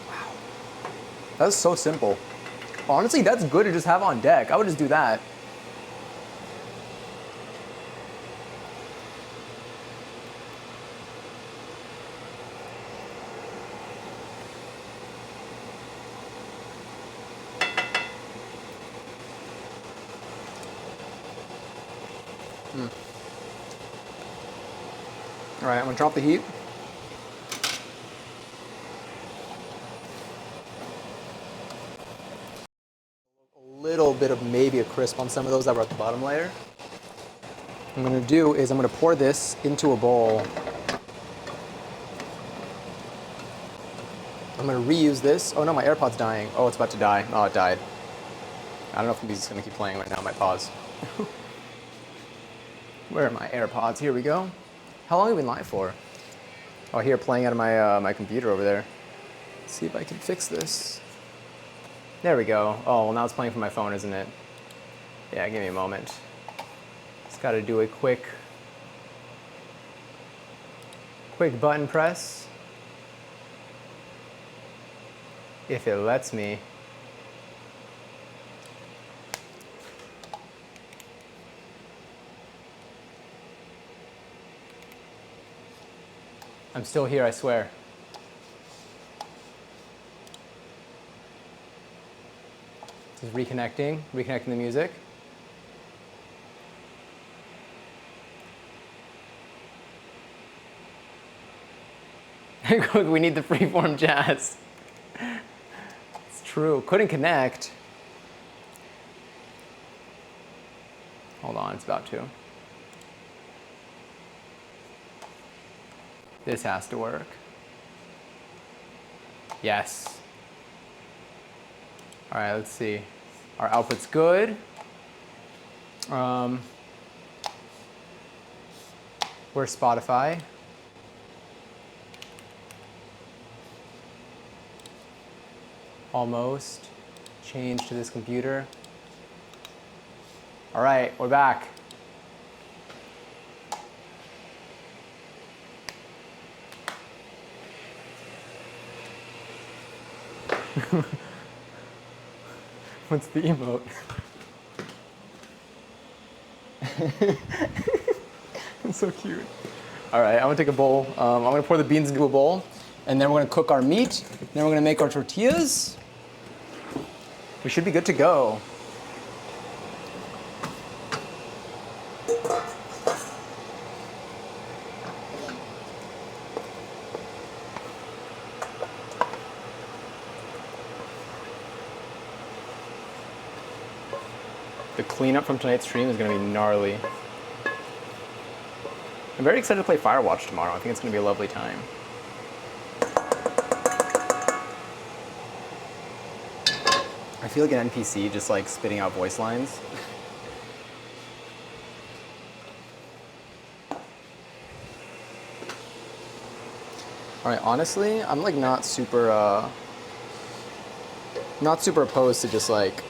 Wow. That's so simple. Honestly, that's good to just have on deck. I would just do that. All right, I'm gonna drop the heat. A little bit of maybe a crisp on some of those that were at the bottom layer. What I'm gonna do is I'm gonna pour this into a bowl. I'm gonna reuse this. Oh no, my AirPod's dying. Oh, it's about to die. Oh, it died. I don't know if the music's gonna keep playing right now. I might pause. Where are my AirPods? Here we go. How long have we been live for? Oh, here, playing out of my my computer over there. Let's see if I can fix this. There we go. Oh, well now it's playing from my phone, isn't it? Yeah, give me a moment. Just gotta do a quick button press. If it lets me. I'm still here, I swear. This is reconnecting the music. We need the freeform jazz. It's true. Couldn't connect. Hold on, it's about to. This has to work. Yes. All right, let's see. Our output's good. Where's Spotify? Almost. Change to this computer. All right, we're back. What's the emote? It's so cute. All right, I'm gonna take a bowl. I'm gonna pour the beans into a bowl, and then we're gonna cook our meat. Then we're gonna make our tortillas. We should be good to go. The cleanup from tonight's stream is gonna be gnarly. I'm very excited to play Firewatch tomorrow. I think it's gonna be a lovely time. I feel like an NPC just like spitting out voice lines. All right, honestly, I'm like not super opposed to just like,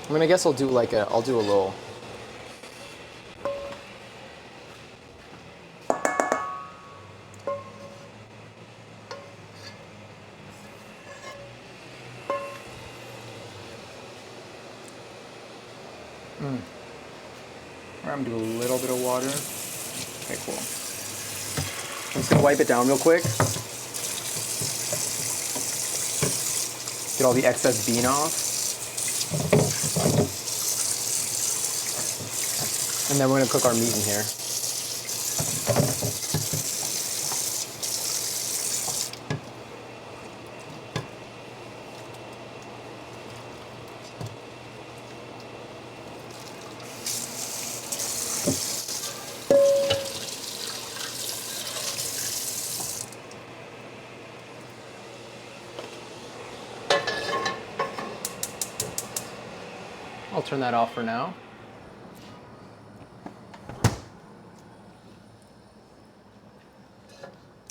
I mean, I guess I'll do a little. I'm gonna do a little bit of water. Okay, cool. I'm just gonna wipe it down real quick. Get all the excess bean off. And then we're gonna cook our meat in here. I'll turn that off for now.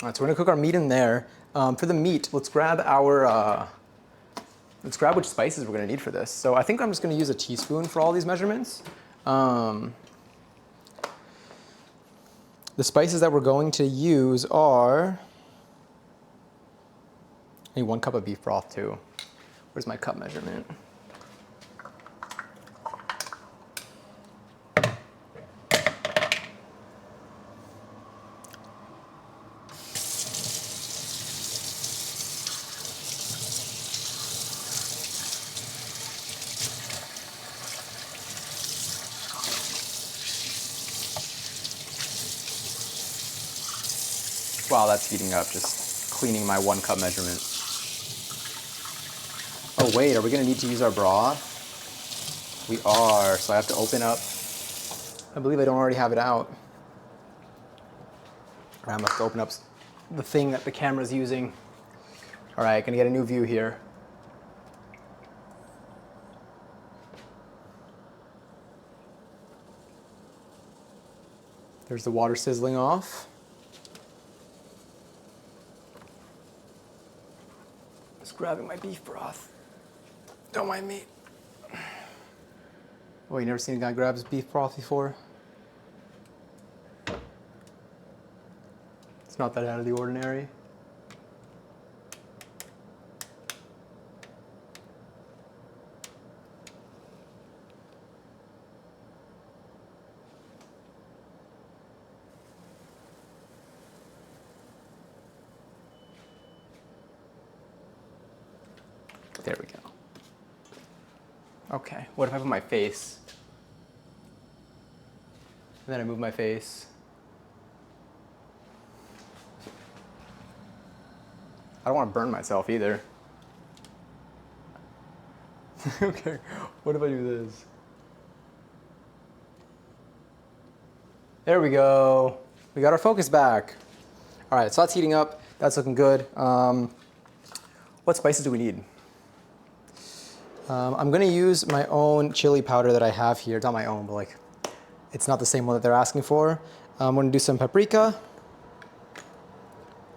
All right, so we're gonna cook our meat in there. For the meat, let's grab which spices we're gonna need for this. So I think I'm just gonna use a teaspoon for all these measurements. The spices that we're going to use are, I need 1 cup of beef broth too. Where's my cup measurement? While that's heating up, just cleaning my 1 cup measurement. Oh wait, are we gonna need to use our broth? We are, so I have to open up. I believe I don't already have it out. I must open up the thing that the camera's using. All right, gonna get a new view here. There's the water sizzling off. Just grabbing my beef broth. Don't mind me. Oh, you never seen a guy grab his beef broth before? It's not that out of the ordinary. There we go. Okay, what if I put my face? And then I move my face. I don't want to burn myself either. Okay, what if I do this? There we go. We got our focus back. All right, so that's heating up. That's looking good. What spices do we need? I'm gonna use my own chili powder that I have here. It's not my own, but like, it's not the same one that they're asking for. I'm gonna do some paprika.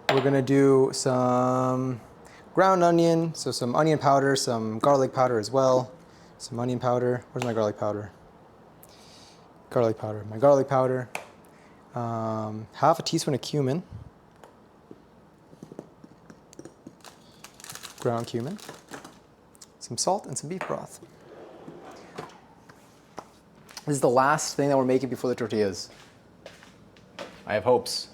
We're gonna do some ground onion, so some onion powder, some garlic powder as well. Some onion powder. Where's my garlic powder? Garlic powder. My garlic powder. Half a teaspoon of cumin. Ground cumin. Some salt and some beef broth. This is the last thing that we're making before the tortillas. I have hopes.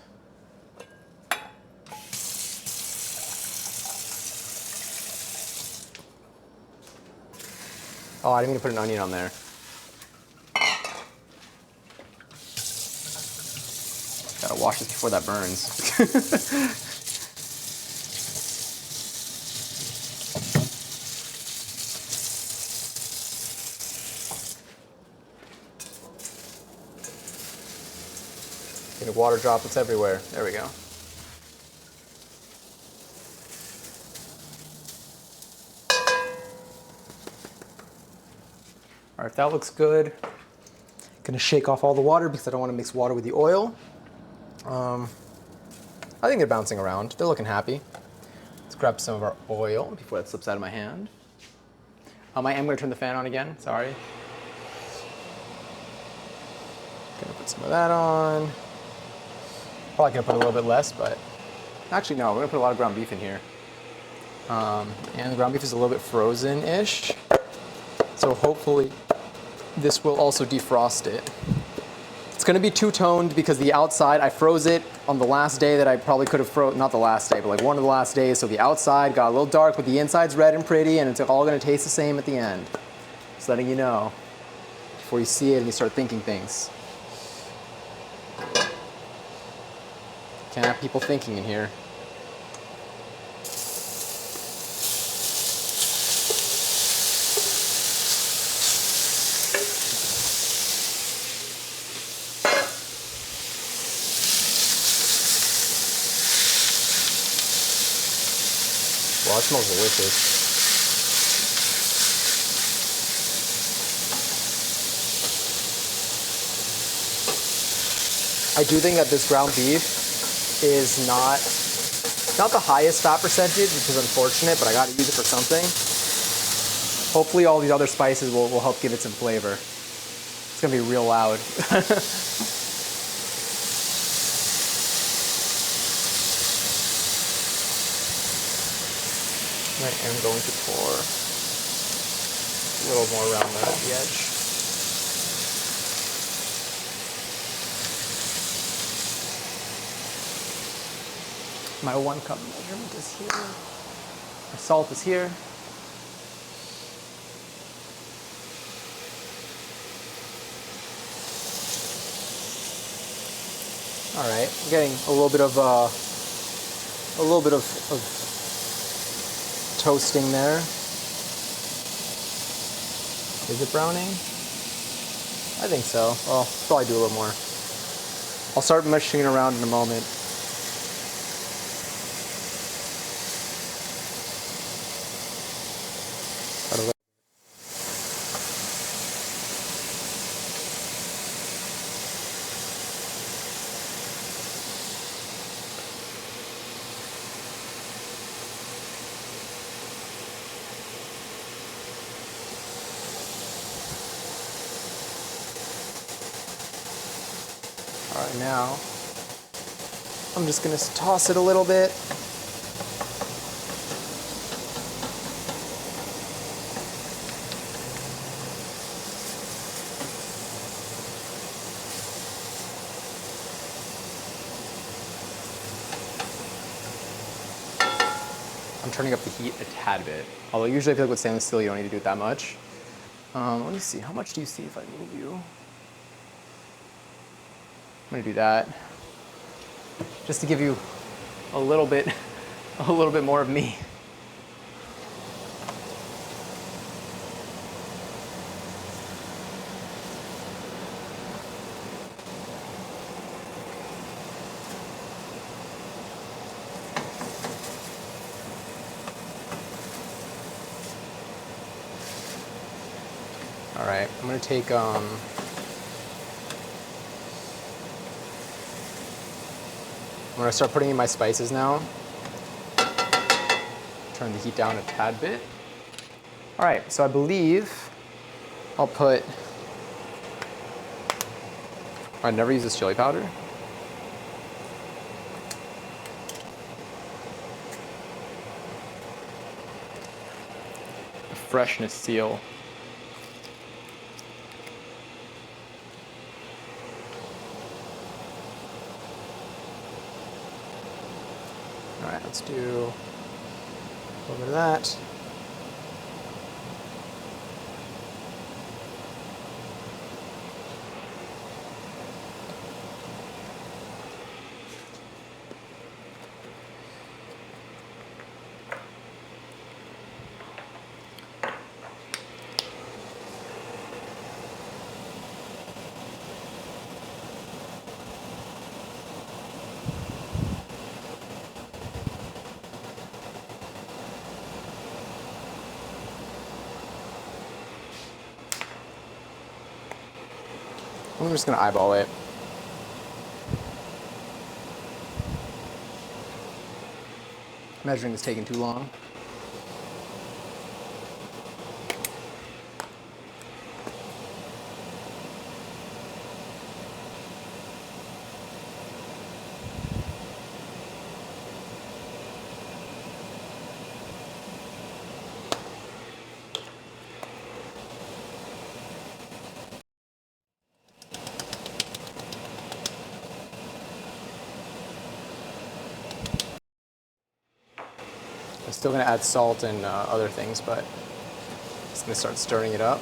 Oh, I didn't mean to put an onion on there. Gotta wash this before that burns. Getting water droplets everywhere. There we go. All right, that looks good. Gonna shake off all the water because I don't want to mix water with the oil. I think they're bouncing around. They're looking happy. Let's grab some of our oil before that slips out of my hand. I am gonna turn the fan on again, sorry. Gonna put some of that on. Probably gonna put a little bit less, but actually no, we're gonna put a lot of ground beef in here. And the ground beef is a little bit frozen-ish. So hopefully this will also defrost it. It's gonna be two-toned because the outside, I froze it on the last day that I probably could have frozen, not the last day, but like one of the last days. So the outside got a little dark, but the inside's red and pretty, and it's all gonna taste the same at the end. Just letting you know before you see it and you start thinking things. Can't have people thinking in here. Wow, it smells delicious. I do think that this ground beef is not the highest fat percentage, which is unfortunate, but I gotta use it for something. Hopefully all these other spices will help give it some flavor. It's gonna be real loud. I am going to pour a little more around the edge. My 1 cup measurement is here. My salt is here. All right, I'm getting a little bit of toasting there. Is it browning? I think so. Well, probably do a little more. I'll start mushing it around in a moment. All right, now I'm just gonna toss it a little bit. I'm turning up the heat a tad bit. Although usually I feel like with stainless steel you don't need to do it that much. Let me see, how much do you see if I move you? I'm gonna do that. Just to give you a little bit more of me. All right, I'm gonna take I'm gonna start putting in my spices now. Turn the heat down a tad bit. All right, so I believe I'll put, I never use this chili powder. The freshness seal. All right, let's do a little bit of that. I'm just gonna eyeball it. Measuring is taking too long. I'm still gonna add salt and other things, but just gonna start stirring it up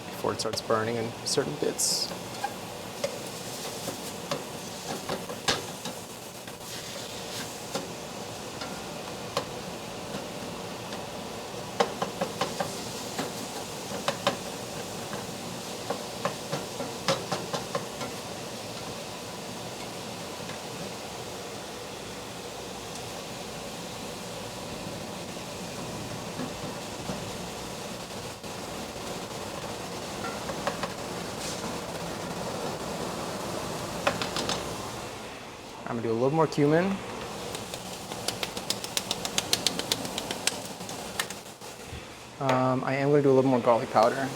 before it starts burning in certain bits. I'm gonna do a little more cumin. I am gonna do a little more garlic powder.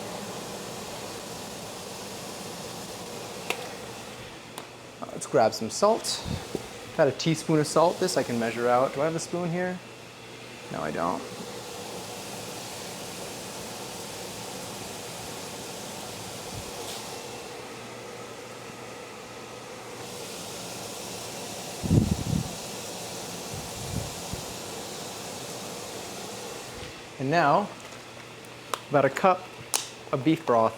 Let's grab some salt. About a teaspoon of salt. This I can measure out. Do I have a spoon here? No, I don't. And now, about a cup of beef broth.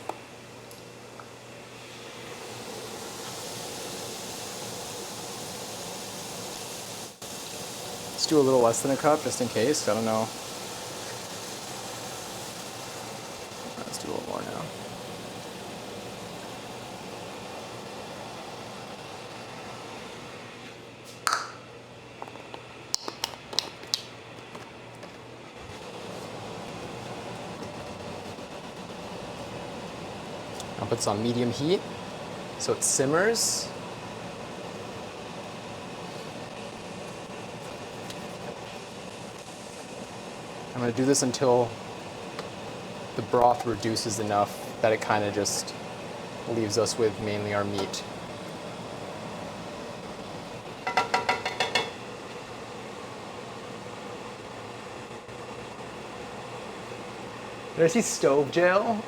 Let's do a little less than a cup, just in case. I don't know. Let's do a little more now. I'll put this on medium heat so it simmers. I'm going to do this until the broth reduces enough that it kind of just leaves us with mainly our meat. Did I see stove jail?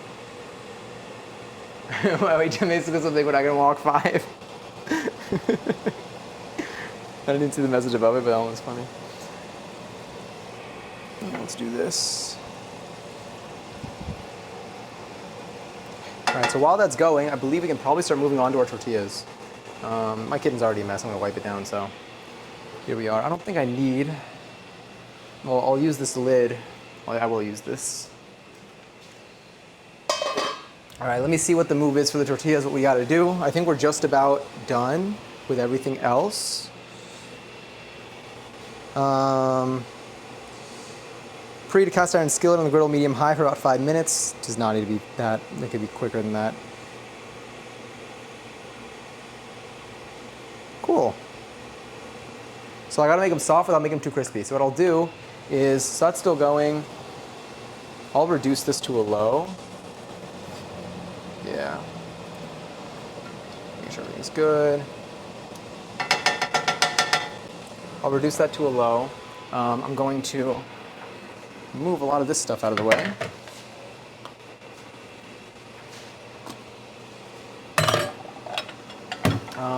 Why wait 10 minutes to do something when I can walk 5? I didn't see the message above it, but that one was funny. Let's do this. All right, so while that's going, I believe we can probably start moving on to our tortillas. My kitchen's already a mess. I'm gonna wipe it down, so here we are. I don't think I need, well, I'll use this lid. Well, I will use this. All right, let me see what the move is for the tortillas, what we gotta do. I think we're just about done with everything else. Preheat a cast iron skillet on the griddle medium high for about 5 minutes. Does not need to be that, it could be quicker than that. Cool. So I gotta make them soft without making them too crispy. So what I'll do is, so that's still going. I'll reduce this to a low. Yeah. Make sure everything's good. I'll reduce that to a low. I'm going to move a lot of this stuff out of the way.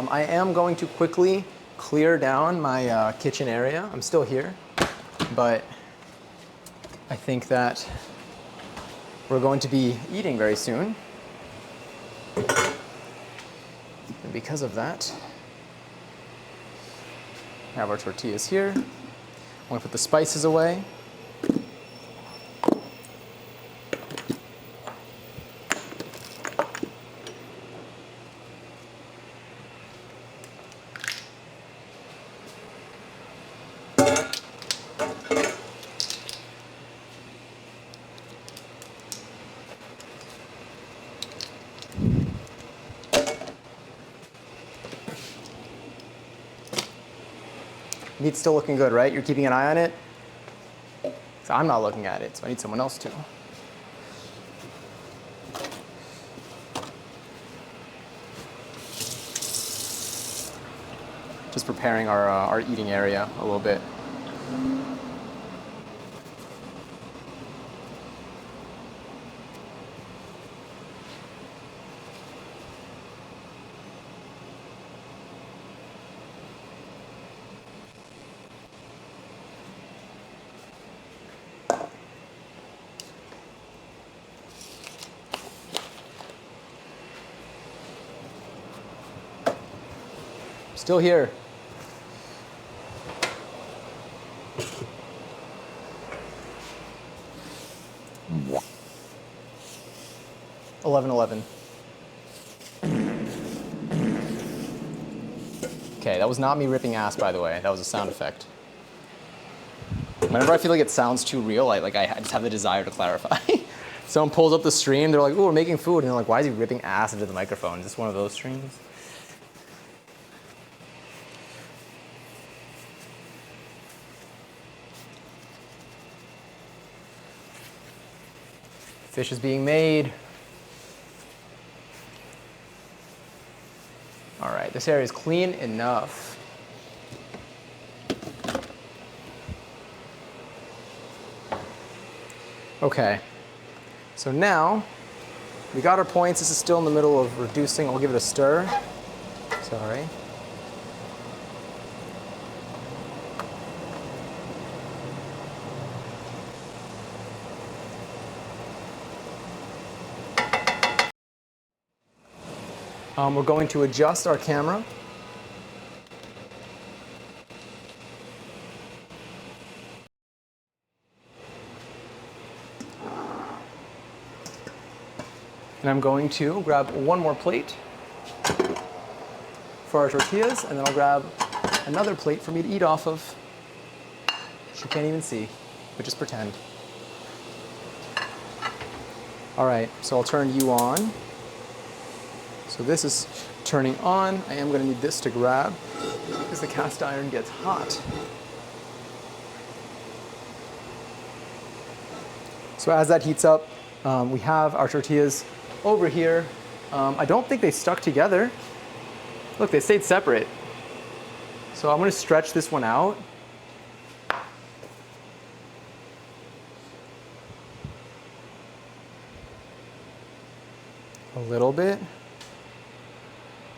I am going to quickly clear down my kitchen area. I'm still here, but I think that we're going to be eating very soon. And because of that, we have our tortillas here. I'm going to put the spices away. Meat's still looking good, right? You're keeping an eye on it? So I'm not looking at it, so I need someone else to. Just preparing our eating area a little bit. Still here.
What?
11:11. Okay, that was not me ripping ass, by the way. That was a sound effect. Whenever I feel like it sounds too real, I just have the desire to clarify. Someone pulls up the stream, they're like, "Oh, we're making food," and they're like, "Why is he ripping ass into the microphone?" Is this one of those streams? Fish is being made. All right, this area is clean enough. Okay, so now we got our points. This is still in the middle of reducing. I'll give it a stir. Sorry. We're going to adjust our camera. And I'm going to grab one more plate for our tortillas, and then I'll grab another plate for me to eat off of. You can't even see, but just pretend. All right, so I'll turn you on. So this is turning on. I am going to need this to grab because the cast iron gets hot. So as that heats up, we have our tortillas over here. I don't think they stuck together. Look, they stayed separate. So I'm going to stretch this one out. A little bit.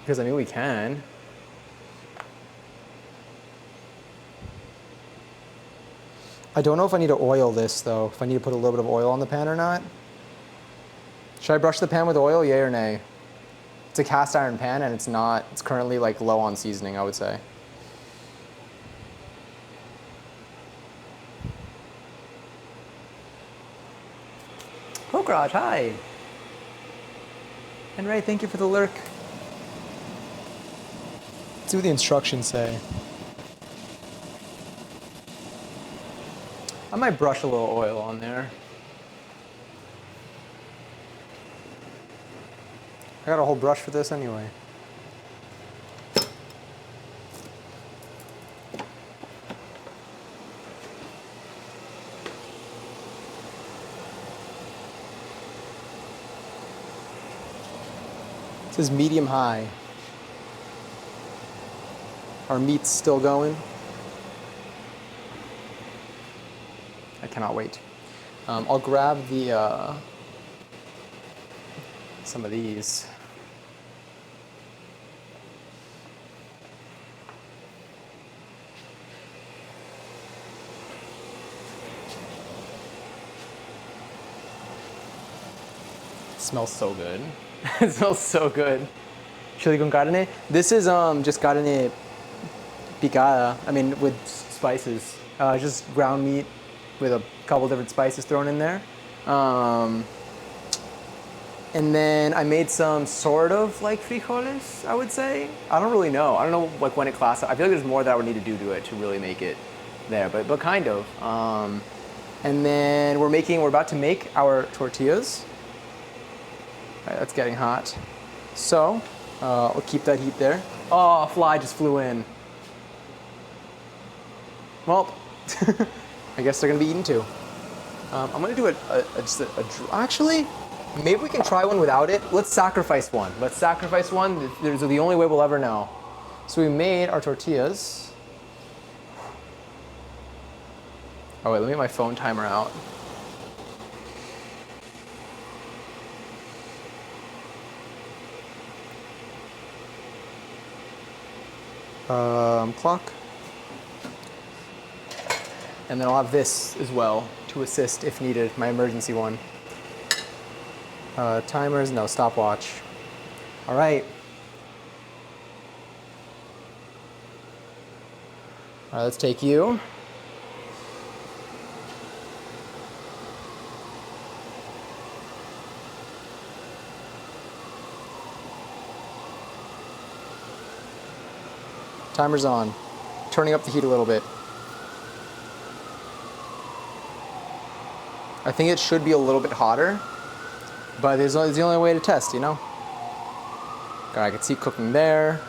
Because I mean, we can. I don't know if I need to oil this though, if I need to put a little bit of oil on the pan or not. Should I brush the pan with oil, yay or nay? It's a cast iron pan and it's currently like low on seasoning, I would say. Pokraj, hi. And Ray, thank you for the lurk. Let's see what the instructions say. I might brush a little oil on there. I got a whole brush for this anyway. It says medium high. Our meat's still going. I cannot wait. I'll grab the some of these. It smells so good. It smells so good. Chili con carne. This is just carne picada. I mean, with spices. Just ground meat with a couple different spices thrown in there. And then I made some sort of like frijoles, I would say. I don't really know. I don't know like when it classifies. I feel like there's more that I would need to do to it to really make it there, but kind of. And then we're about to make our tortillas. All right, that's getting hot. So we'll keep that heat there. Oh, a fly just flew in. Well, I guess they're gonna be eaten too. I'm gonna do actually, maybe we can try one without it. Let's sacrifice one. Let's sacrifice one. These are the only way we'll ever know. So we made our tortillas. Oh wait, let me get my phone timer out. Clock. And then I'll have this as well to assist if needed, my emergency one. Timers, no, stopwatch. All right. All right, let's take you. Timer's on. Turning up the heat a little bit. I think it should be a little bit hotter, but it's the only way to test, you know? God, I can see cooking there,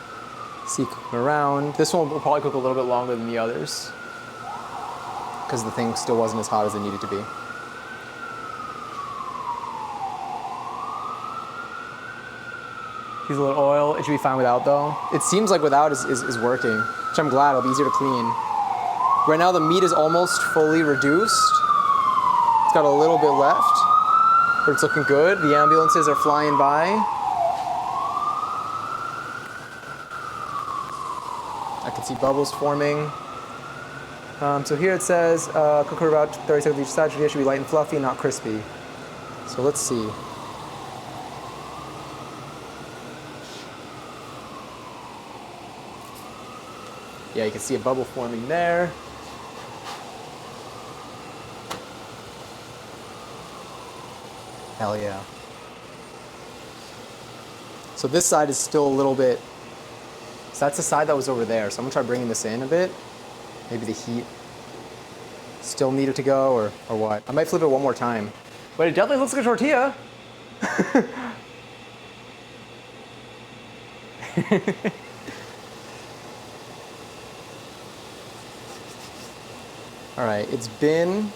see cooking around. This one will probably cook a little bit longer than the others because the thing still wasn't as hot as it needed to be. Use a little oil. It should be fine without though. It seems like without is working, which I'm glad. It'll be easier to clean. Right now the meat is almost fully reduced. It's got a little bit left, but it's looking good. The ambulances are flying by. I can see bubbles forming. So here it says, cook for about 30 seconds each side. Tortilla should be light and fluffy, not crispy. So let's see. Yeah, you can see a bubble forming there. Hell yeah. So this side is still a little bit, so that's the side that was over there. So I'm gonna try bringing this in a bit. Maybe the heat still needed to go or what. I might flip it one more time. But it definitely looks like a tortilla. All right, it's been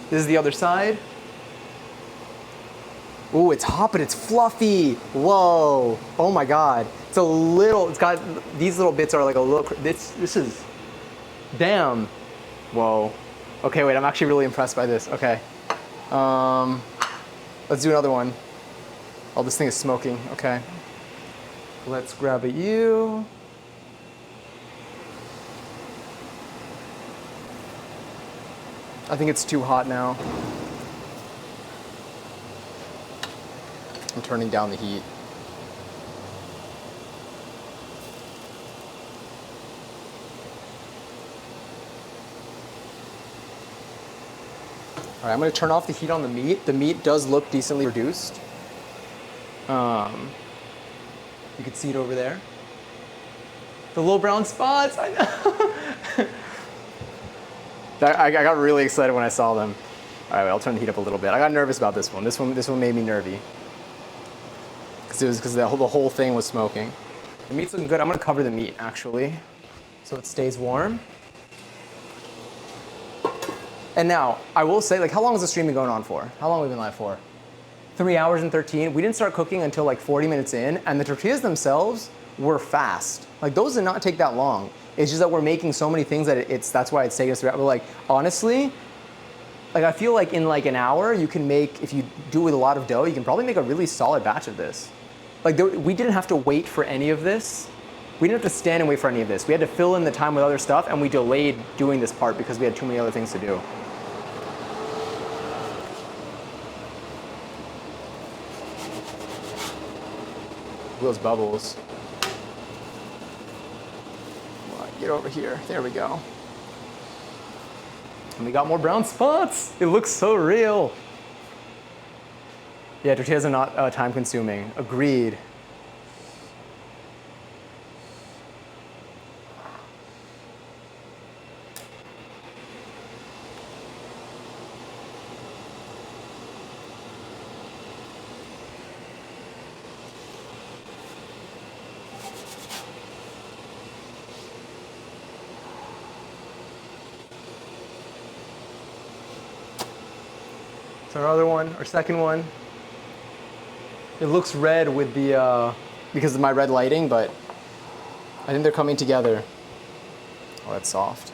this is the other side. Ooh, it's hot, but it's fluffy. Whoa, oh my God. It's got, these little bits are like a little, this is, damn. Whoa. Okay, wait, I'm actually really impressed by this. Okay. Let's do another one. Oh, this thing is smoking, okay. Let's grab a U. I think it's too hot now. I'm turning down the heat. All right, I'm gonna turn off the heat on the meat. The meat does look decently reduced. You can see it over there. The little brown spots, I know. I got really excited when I saw them. All right, I'll turn the heat up a little bit. I got nervous about this one. This one made me nervy. Because the whole thing was smoking. The meat's looking good. I'm gonna cover the meat actually, so it stays warm. And now, I will say, like, how long has the stream been going on for? How long have we been live for? 3 hours and 13. We didn't start cooking until like 40 minutes in, and the tortillas themselves were fast. Like, those did not take that long. It's just that we're making so many things that that's why it's taking us 3 hours. But like, honestly, like, I feel like in like an hour, you can make, if you do it with a lot of dough, you can probably make a really solid batch of this. Like, we didn't have to wait for any of this. We didn't have to stand and wait for any of this. We had to fill in the time with other stuff, and we delayed doing this part because we had too many other things to do. Those bubbles. Get over here. There we go. And we got more brown spots. It looks so real. Yeah, tortillas are not time consuming. Agreed. So our other one, our second one. It looks red with the, because of my red lighting, but I think they're coming together. Oh, that's soft.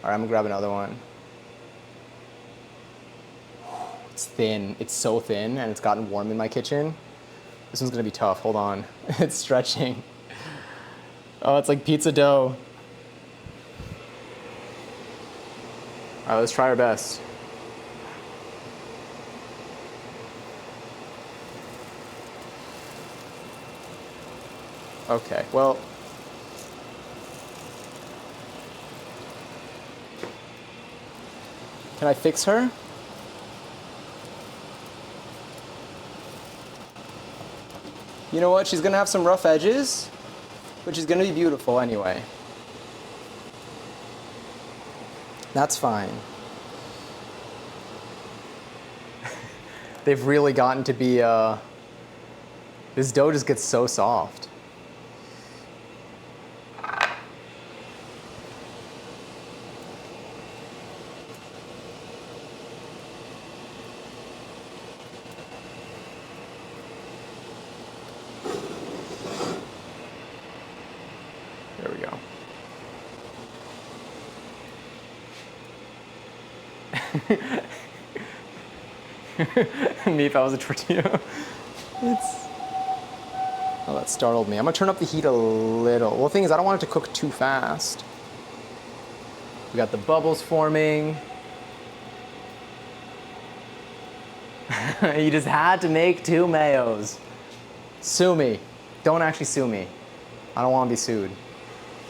All right, I'm gonna grab another one. It's thin, it's so thin, and it's gotten warm in my kitchen. This one's gonna be tough, hold on. It's stretching. Oh, it's like pizza dough. All right, let's try our best. Okay, well. Can I fix her? You know what? She's gonna have some rough edges, but she's gonna be beautiful anyway. That's fine. They've really gotten to be, this dough just gets so soft. There we go. Me if I was a tortilla. Oh, that startled me. I'm gonna turn up the heat a little. Well, the thing is, I don't want it to cook too fast. We got the bubbles forming. You just had to make 2 mayos. Sue me. Don't actually sue me. I don't want to be sued.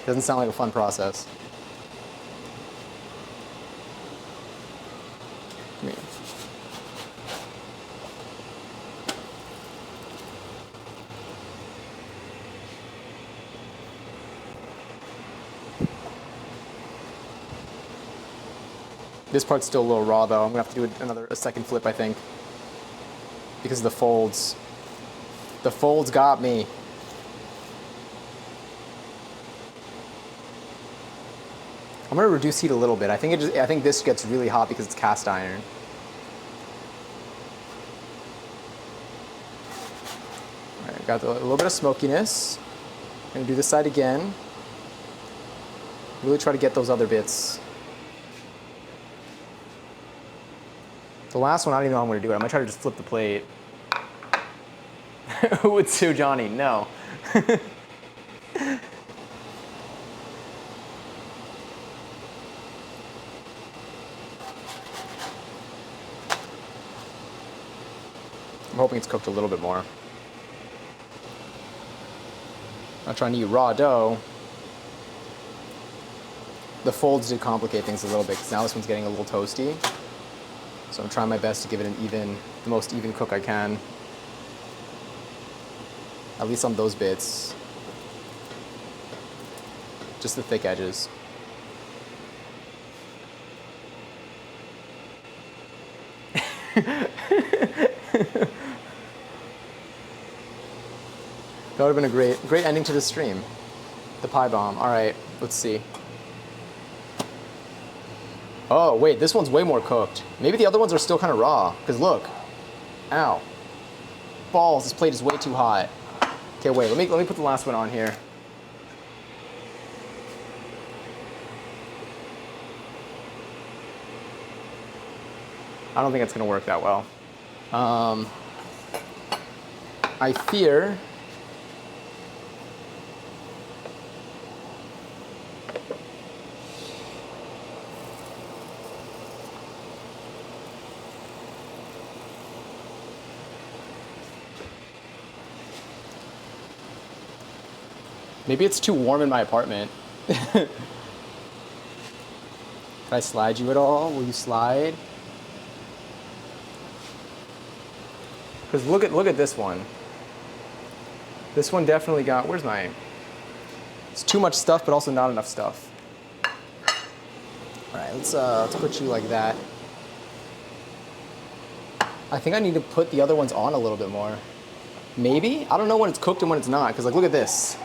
Doesn't sound like a fun process. Come here. This part's still a little raw though. I'm gonna have to do a second flip, I think. Because of the folds. The folds got me. I'm gonna reduce heat a little bit. I think this gets really hot because it's cast iron. All right, got a little bit of smokiness. I'm gonna do this side again. Really try to get those other bits. The last one, I don't even know how I'm gonna do it. I'm gonna try to just flip the plate. Who would sue Johnny? No. I'm hoping it's cooked a little bit more. I'm trying to use raw dough. The folds did complicate things a little bit because now this one's getting a little toasty. So I'm trying my best to give it the most even cook I can. At least on those bits. Just the thick edges. That would have been a great ending to the stream. The pie bomb. All right, let's see. Oh, wait, this one's way more cooked. Maybe the other ones are still kind of raw, because look. Ow. Balls, this plate is way too hot. Okay, wait, let me put the last one on here. I don't think it's gonna work that well. I fear maybe it's too warm in my apartment. Can I slide you at all? Will you slide? Because look at this one. This one definitely got, where's my, it's too much stuff, but also not enough stuff. All right, let's put you like that. I think I need to put the other ones on a little bit more. Maybe? I don't know when it's cooked and when it's not, because like, look at this.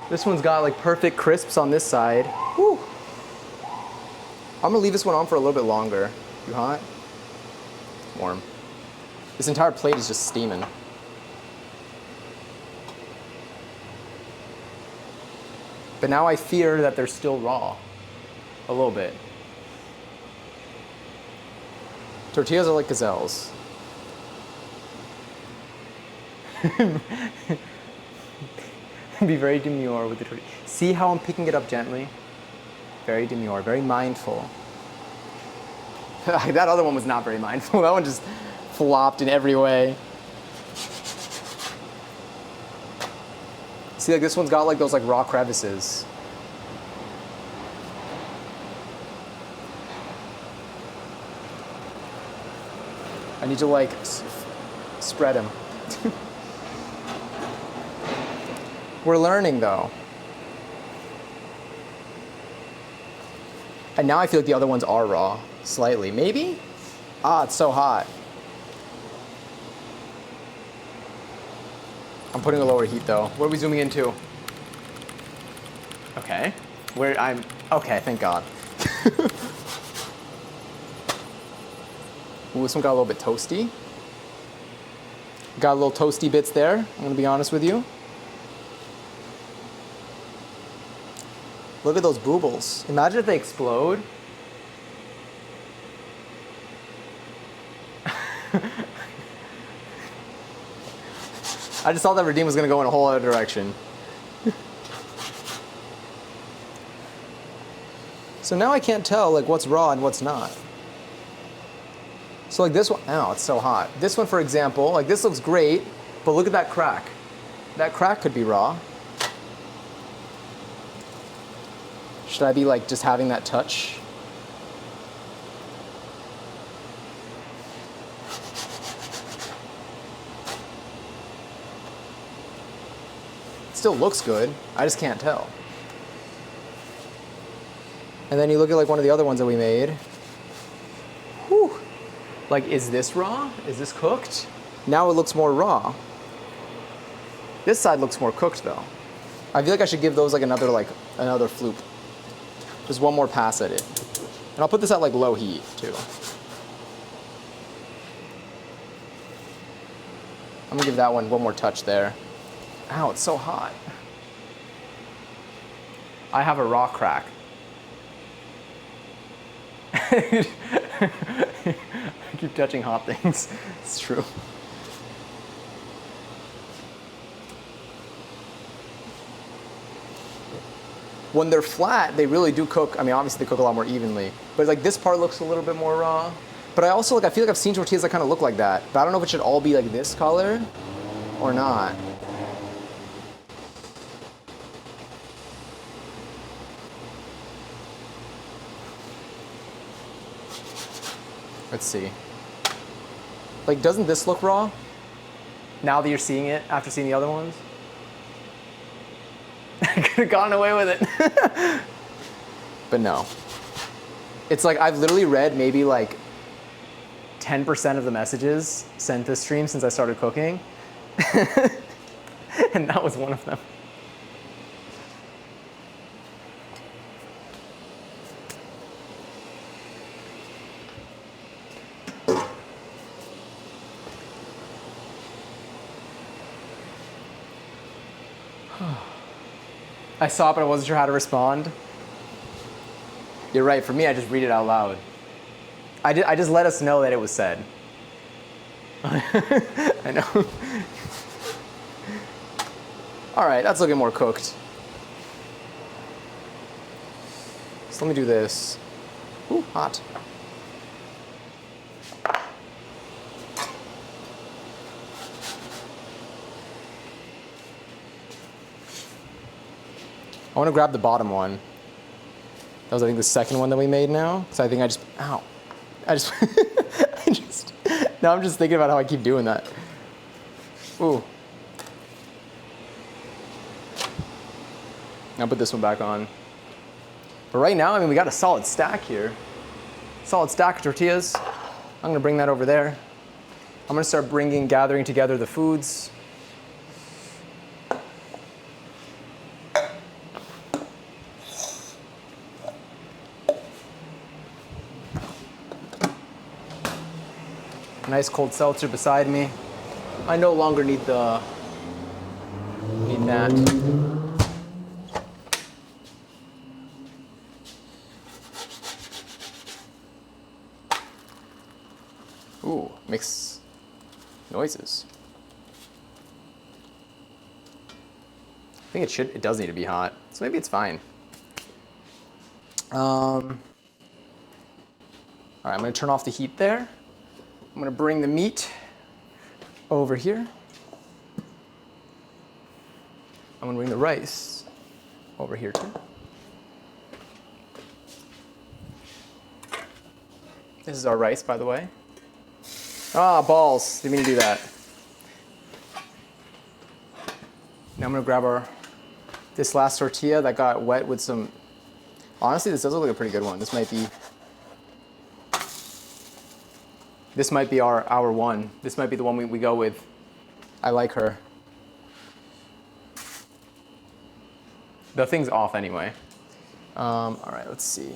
This one's got like perfect crisps on this side. Woo. I'm gonna leave this one on for a little bit longer. Too hot? warm. This entire plate is just steaming. But now I fear that they're still raw. A little bit. Tortillas are like gazelles. Be very demure with the tortilla. See how I'm picking it up gently? Very demure, very mindful. That other one was not very mindful. That one just flopped in every way. See, like this one's got like those like raw crevices. I need to like spread them. We're learning though. And now I feel like the other ones are raw, slightly. Maybe? Ah, it's so hot. I'm putting a lower heat though. What are we zooming into? Okay. Okay, thank God. Ooh, this one got a little bit toasty. Got a little toasty bits there, I'm gonna be honest with you. Look at those boobles. Imagine if they explode. I just thought that Redeem was gonna go in a whole other direction. So now I can't tell like what's raw and what's not. So like this one, ow, it's so hot. This one, for example, like this looks great, but look at that crack. That crack could be raw. Should I be like just having that touch? It still looks good, I just can't tell. And then you look at like one of the other ones that we made. Whew. Like, is this raw? Is this cooked? Now it looks more raw. This side looks more cooked though. I feel like I should give those like another floop. Just one more pass at it. And I'll put this at like low heat too. I'm gonna give that one more touch there. Ow, it's so hot. I have a raw crack. I keep touching hot things. It's true. When they're flat, they really do cook. I mean, obviously they cook a lot more evenly. But like this part looks a little bit more raw. But I also I feel like I've seen tortillas that kind of look like that. But I don't know if it should all be like this color or not. Let's see. Like, doesn't this look raw? Now that you're seeing it after seeing the other ones? I could have gotten away with it. But no. It's like I've literally read maybe like 10% of the messages sent this stream since I started cooking. And that was one of them. I saw it, but I wasn't sure how to respond. You're right. For me, I just read it out loud. I just let us know that it was said. I know. All right, that's looking more cooked. So let me do this. Ooh, hot. I want to grab the bottom one. That was, I think, the second one that we made now. Because I think ow. Now I'm just thinking about how I keep doing that. Ooh. I'll put this one back on. But right now, I mean, we got a solid stack here. Solid stack of tortillas. I'm gonna bring that over there. I'm gonna start gathering together the foods. Nice cold seltzer beside me. I no longer need that. Ooh, makes noises. I think it does need to be hot, so maybe it's fine. All right, I'm gonna turn off the heat there. I'm gonna bring the meat over here. I'm gonna bring the rice over here too. This is our rice, by the way. Ah, balls, didn't mean to do that. Now I'm gonna grab this last tortilla that got wet with some, honestly, this does look like a pretty good one. This might be our one. This might be the one we go with. I like her. The thing's off anyway. All right, let's see.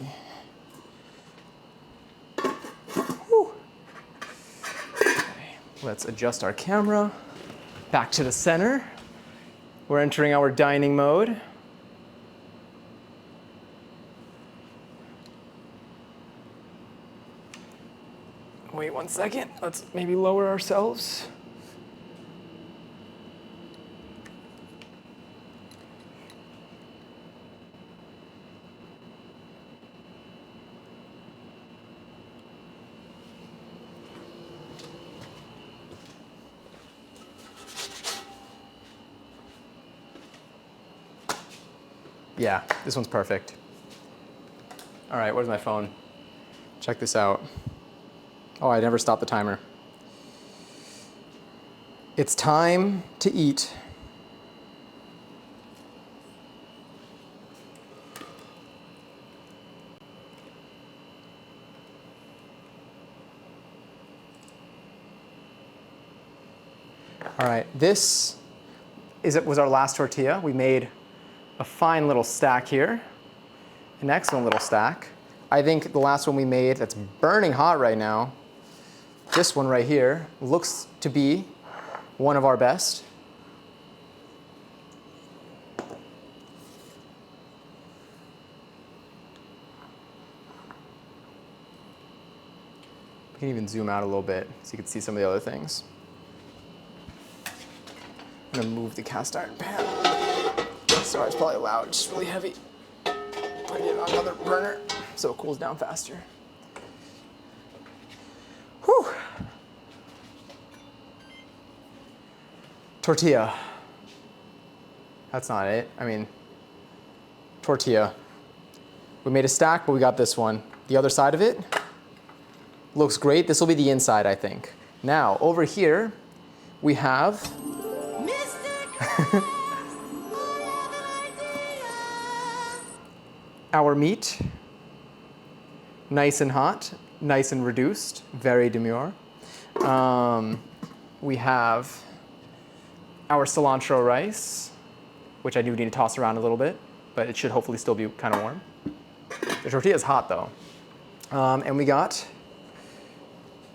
Whew. Okay, let's adjust our camera. Back to the center. We're entering our dining mode. Wait 1 second. Let's maybe lower ourselves. Yeah, this one's perfect. All right, where's my phone? Check this out. Oh, I never stopped the timer. It's time to eat. All right, this was our last tortilla. We made a fine little stack here, an excellent little stack. I think the last one we made that's burning hot right now, this one right here, looks to be one of our best. We can even zoom out a little bit so you can see some of the other things. I'm gonna move the cast iron pan. Sorry, it's probably loud, it's just really heavy. Putting it on another burner so it cools down faster. Whew. Tortilla. That's not it. I mean, tortilla. We made a stack, but we got this one. The other side of it looks great. This will be the inside, I think. Now, over here, we have our meat. Nice and hot, nice and reduced, very demure. We have our cilantro rice, which I do need to toss around a little bit, but it should hopefully still be kind of warm. The tortilla is hot though. And we got,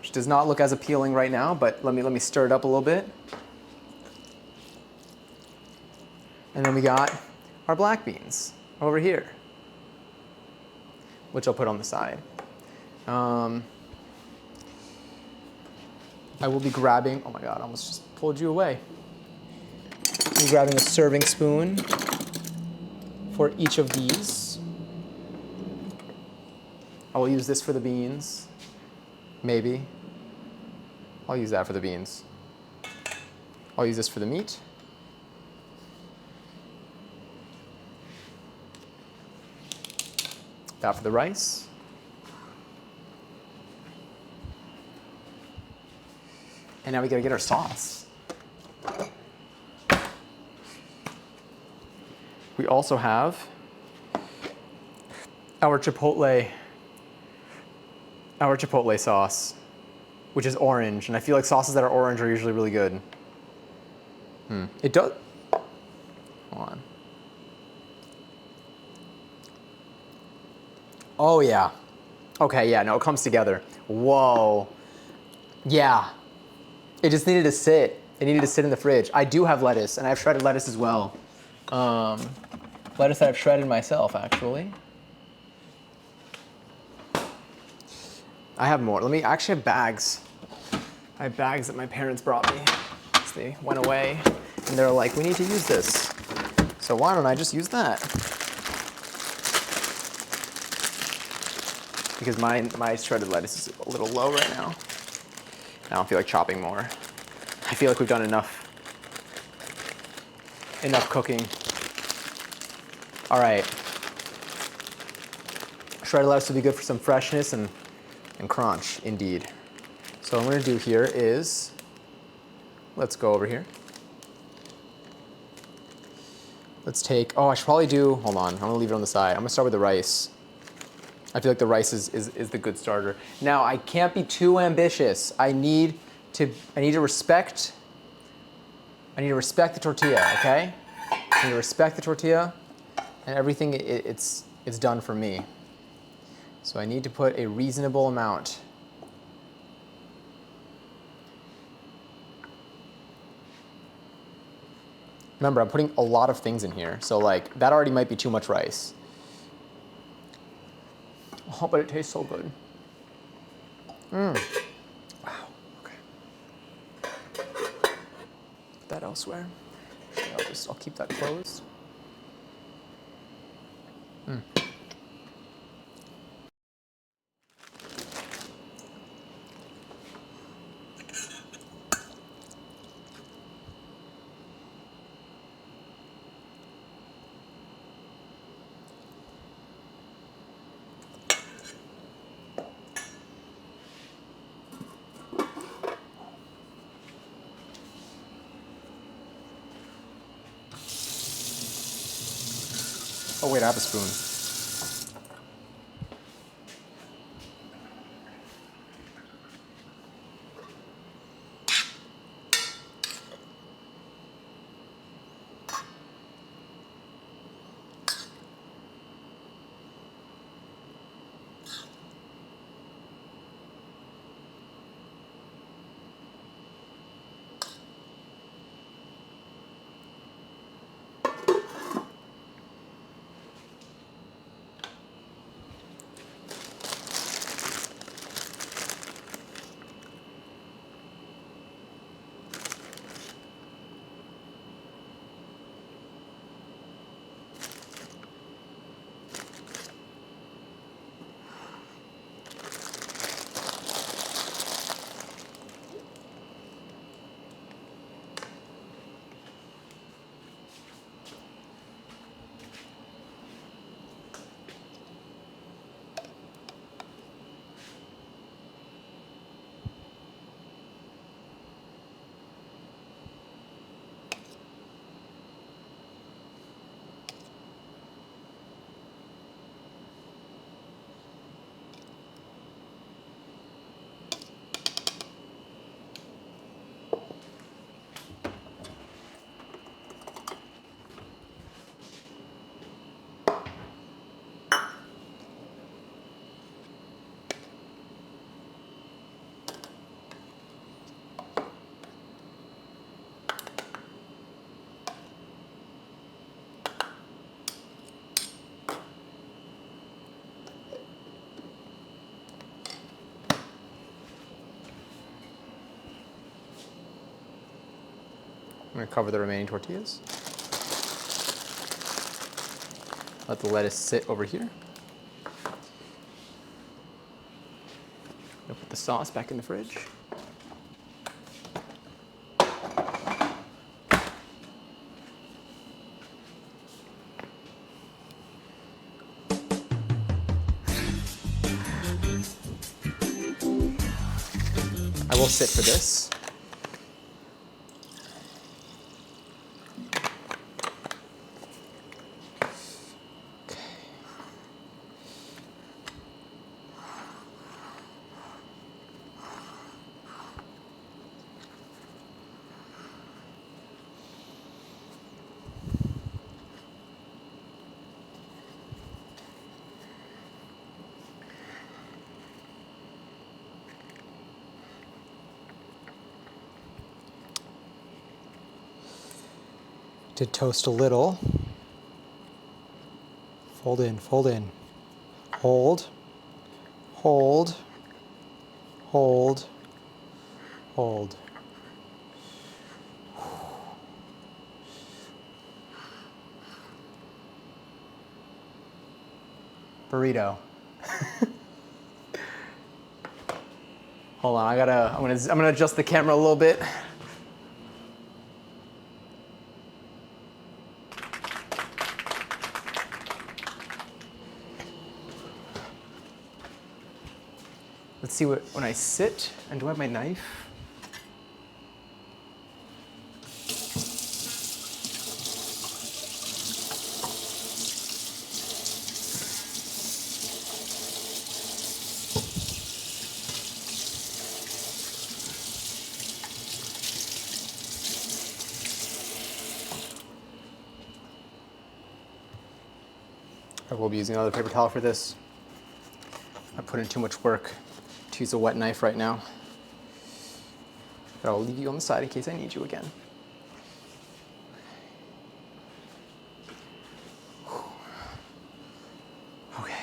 which does not look as appealing right now, but let me stir it up a little bit. And then we got our black beans over here, which I'll put on the side. I will be grabbing, oh my God, I almost just pulled you away. I'll be grabbing a serving spoon for each of these. I will use this for the beans, maybe. I'll use that for the beans. I'll use this for the meat. That for the rice. And now we gotta get our sauce. We also have our chipotle sauce, which is orange. And I feel like sauces that are orange are usually really good. It does, hold on. Oh yeah. Okay, yeah, no, it comes together. Whoa. Yeah, it just needed to sit. It needed to sit in the fridge. I do have lettuce, and I have shredded lettuce as well. Lettuce that I've shredded myself, actually. I have more. I actually have bags. I have bags that my parents brought me. So they went away, and they're like, we need to use this. So why don't I just use that? Because my shredded lettuce is a little low right now. I don't feel like chopping more. I feel like we've done enough cooking. All right. Shredded lettuce would be good for some freshness and crunch, indeed. So what I'm gonna do here is, let's go over here. Let's take, oh, I should probably do, hold on, I'm gonna leave it on the side. I'm gonna start with the rice. I feel like the rice is the good starter. Now, I can't be too ambitious. I need to respect the tortilla, okay? I need to respect the tortilla, and everything, it's done for me. So I need to put a reasonable amount. Remember, I'm putting a lot of things in here, so like, that already might be too much rice. Oh, but it tastes so good. Wow, okay. Put that elsewhere. I'll keep that closed. Oh wait, I have a spoon. I'm gonna cover the remaining tortillas. Let the lettuce sit over here. I'll put the sauce back in the fridge. I will sit for this. Did toast a little. Fold in, fold in. Hold, hold, hold, hold. Burrito. Hold on, I'm gonna adjust the camera a little bit. Let's see when I sit, and do I have my knife? I will be using another paper towel for this. I put in too much work to use a wet knife right now. But I'll leave you on the side in case I need you again. Okay.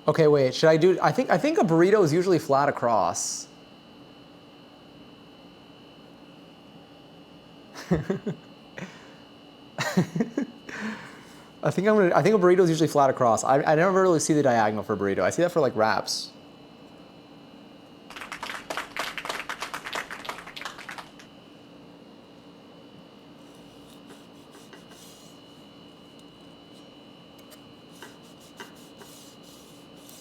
Okay, wait, should I do, I think a burrito is usually flat across. I think a burrito is usually flat across. I never really see the diagonal for a burrito. I see that for like wraps.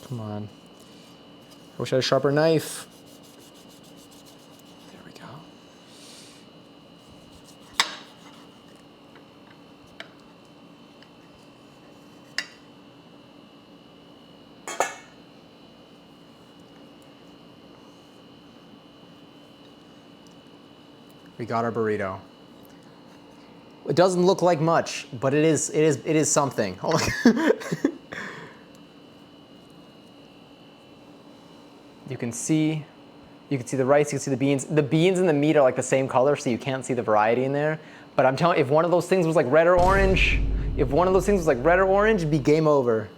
Come on. I wish I had a sharper knife. There we go. We got our burrito. It doesn't look like much, but it is something. You can see the rice, you can see the beans. The beans and the meat are like the same color, so you can't see the variety in there. But I'm telling you, if one of those things was like red or orange, it'd be game over.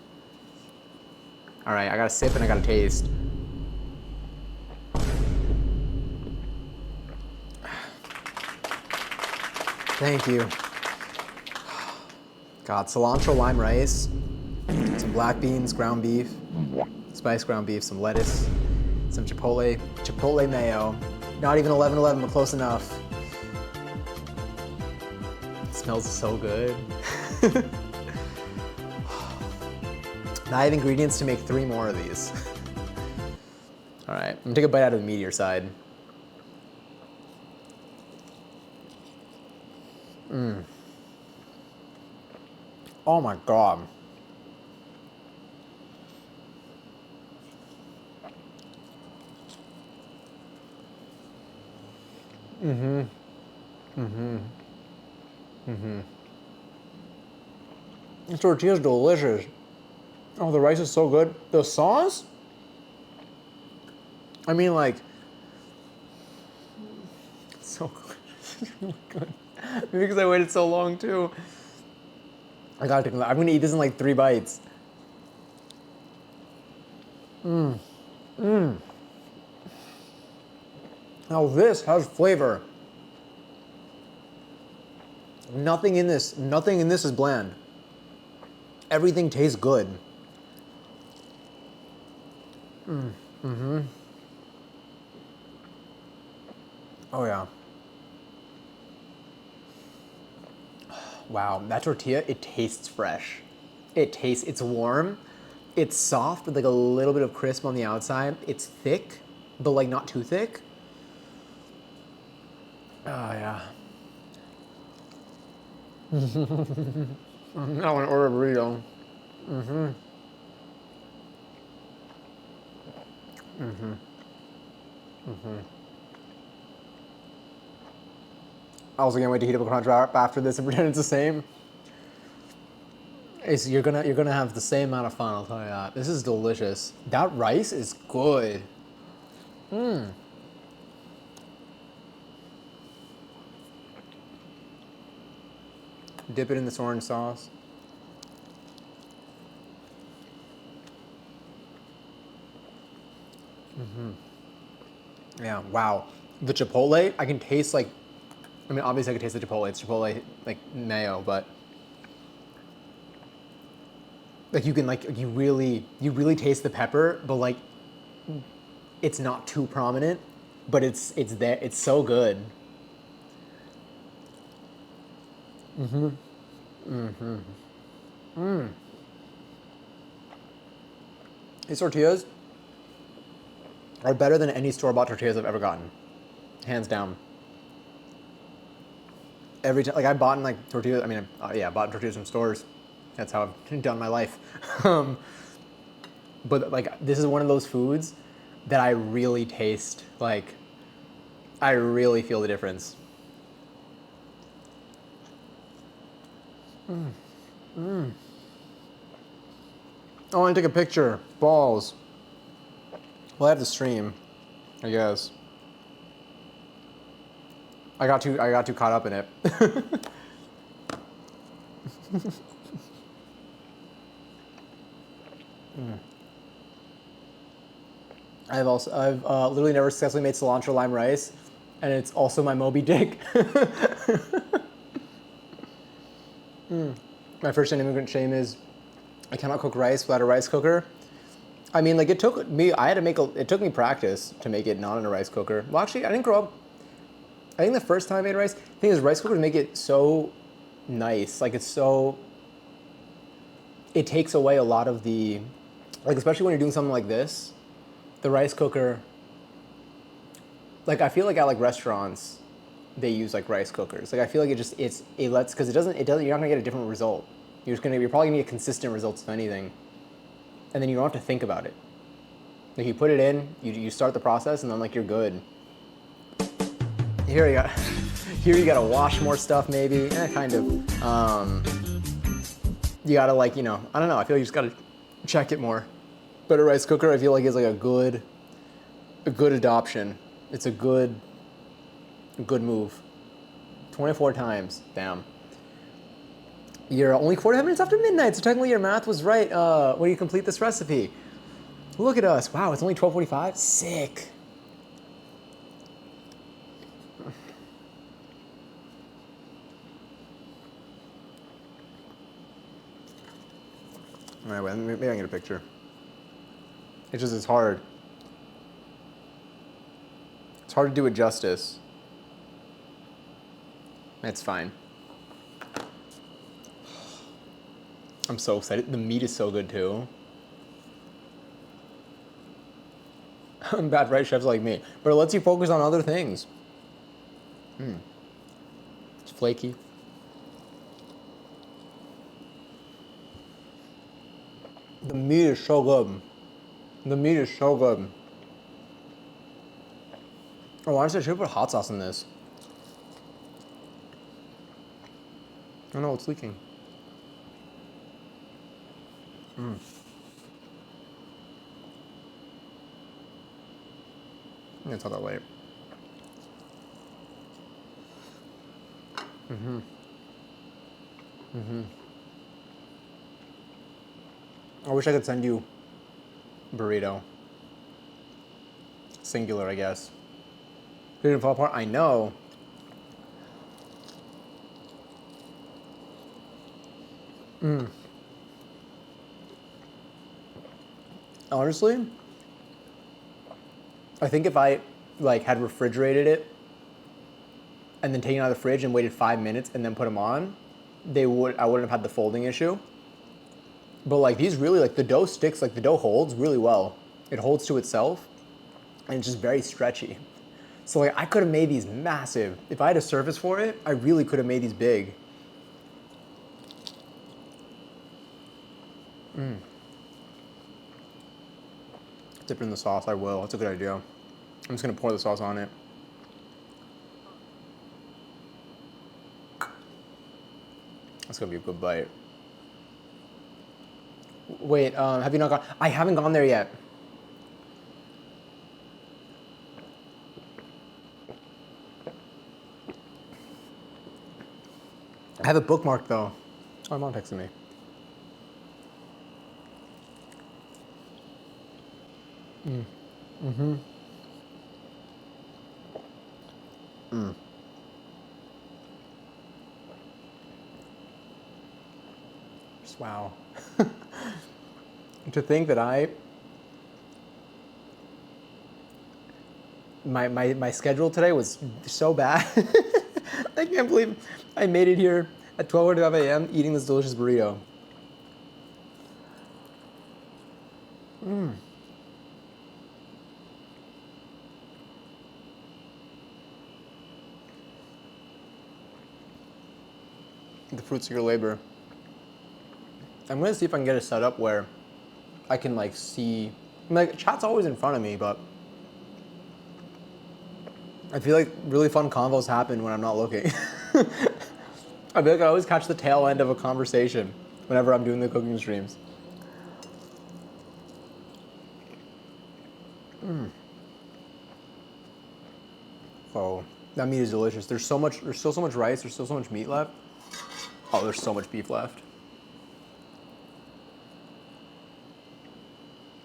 All right, I gotta sip and I gotta taste. Thank you. Got cilantro lime rice, some black beans, ground beef, spiced ground beef, some lettuce, some chipotle mayo. Not even 11-11, but close enough. It smells so good. Now I have ingredients to make 3 more of these. All right, I'm gonna take a bite out of the meatier side. Oh my God. The tortilla is delicious. Oh, the rice is so good. The sauce? I mean, like, so good. It's really good. Maybe because I waited so long too. I'm gonna eat this in like 3 bites. Now this has flavor. Nothing in this is bland. Everything tastes good. Oh yeah. Wow, that tortilla, it tastes fresh. It's warm, it's soft with like a little bit of crisp on the outside. It's thick, but like not too thick. Oh yeah. I want to order a burrito. I also can't wait to heat up a crunch wrap after this and pretend it's the same. You're gonna have the same amount of fun, I'll tell you that. This is delicious. That rice is good. Dip it in this orange sauce. Yeah, wow. The chipotle, I can taste like, I mean, obviously I can taste the chipotle. It's chipotle like mayo, but like you can like you really taste the pepper, but like it's not too prominent, but it's there. It's so good. These tortillas are better than any store-bought tortillas I've ever gotten, hands down. Every time, like I bought in like tortillas. I mean, yeah, I bought tortillas from stores. That's how I've done my life. um, but like this is one of those foods that I really taste. Like I really feel the difference. I want to take a picture. Balls. Well, I have the stream, I guess. I got too caught up in it. I've literally never successfully made cilantro lime rice, and it's also my Moby Dick. My first immigrant shame is I cannot cook rice without a rice cooker. I mean, like it took me practice to make it not in a rice cooker. Well, actually, I didn't grow up. I think the first time I made rice, the thing is rice cookers make it so nice. Like it takes away a lot of the, like especially when you're doing something like this, the rice cooker. Like I feel like at like restaurants, they use like rice cookers. Like I feel like it lets because it doesn't you're not gonna get a different result. You're probably gonna get consistent results if anything, and then you don't have to think about it. Like you put it in, you start the process, and then like you're good. Here you gotta wash more stuff maybe, kind of. You gotta like I don't know. I feel like you just gotta check it more. But a rice cooker, I feel like is like a good adoption. It's a good move. 24 times, damn. You're only 45 minutes after midnight, so technically your math was right when you complete this recipe. Look at us. Wow, it's only 12:45. Sick. All right, well, maybe I can get a picture. It's hard. It's hard to do it justice. It's fine. I'm so excited. The meat is so good too. Bad rice chefs like me, but it lets you focus on other things. It's flaky. The meat is so good. The meat is so good. Oh, honestly, I should put hot sauce in this. Oh no, it's leaking. It's not that late. I wish I could send you burrito. Singular, I guess. Didn't fall apart. I know. Honestly, I think if I like had refrigerated it and then taken it out of the fridge and waited 5 minutes and then put them on, I wouldn't have had the folding issue. But like these really, like the dough sticks, like the dough holds really well. It holds to itself and it's just very stretchy. So like I could have made these massive. If I had a surface for it, I really could have made these big. Dip it in the sauce, I will. That's a good idea. I'm just gonna pour the sauce on it. That's gonna be a good bite. Wait, have you not gone? I haven't gone there yet. I have it bookmarked though. Oh, my mom texted me. Just wow. To think that my schedule today was so bad. I can't believe I made it here at 12:45 a.m. eating this delicious burrito. The fruits of your labor. I'm gonna see if I can get it set up where I can like see, like chat's always in front of me, but I feel like really fun convos happen when I'm not looking. I feel like I always catch the tail end of a conversation whenever I'm doing the cooking streams. Oh, that meat is delicious. There's still so much rice, there's still so much meat left. Oh, there's so much beef left.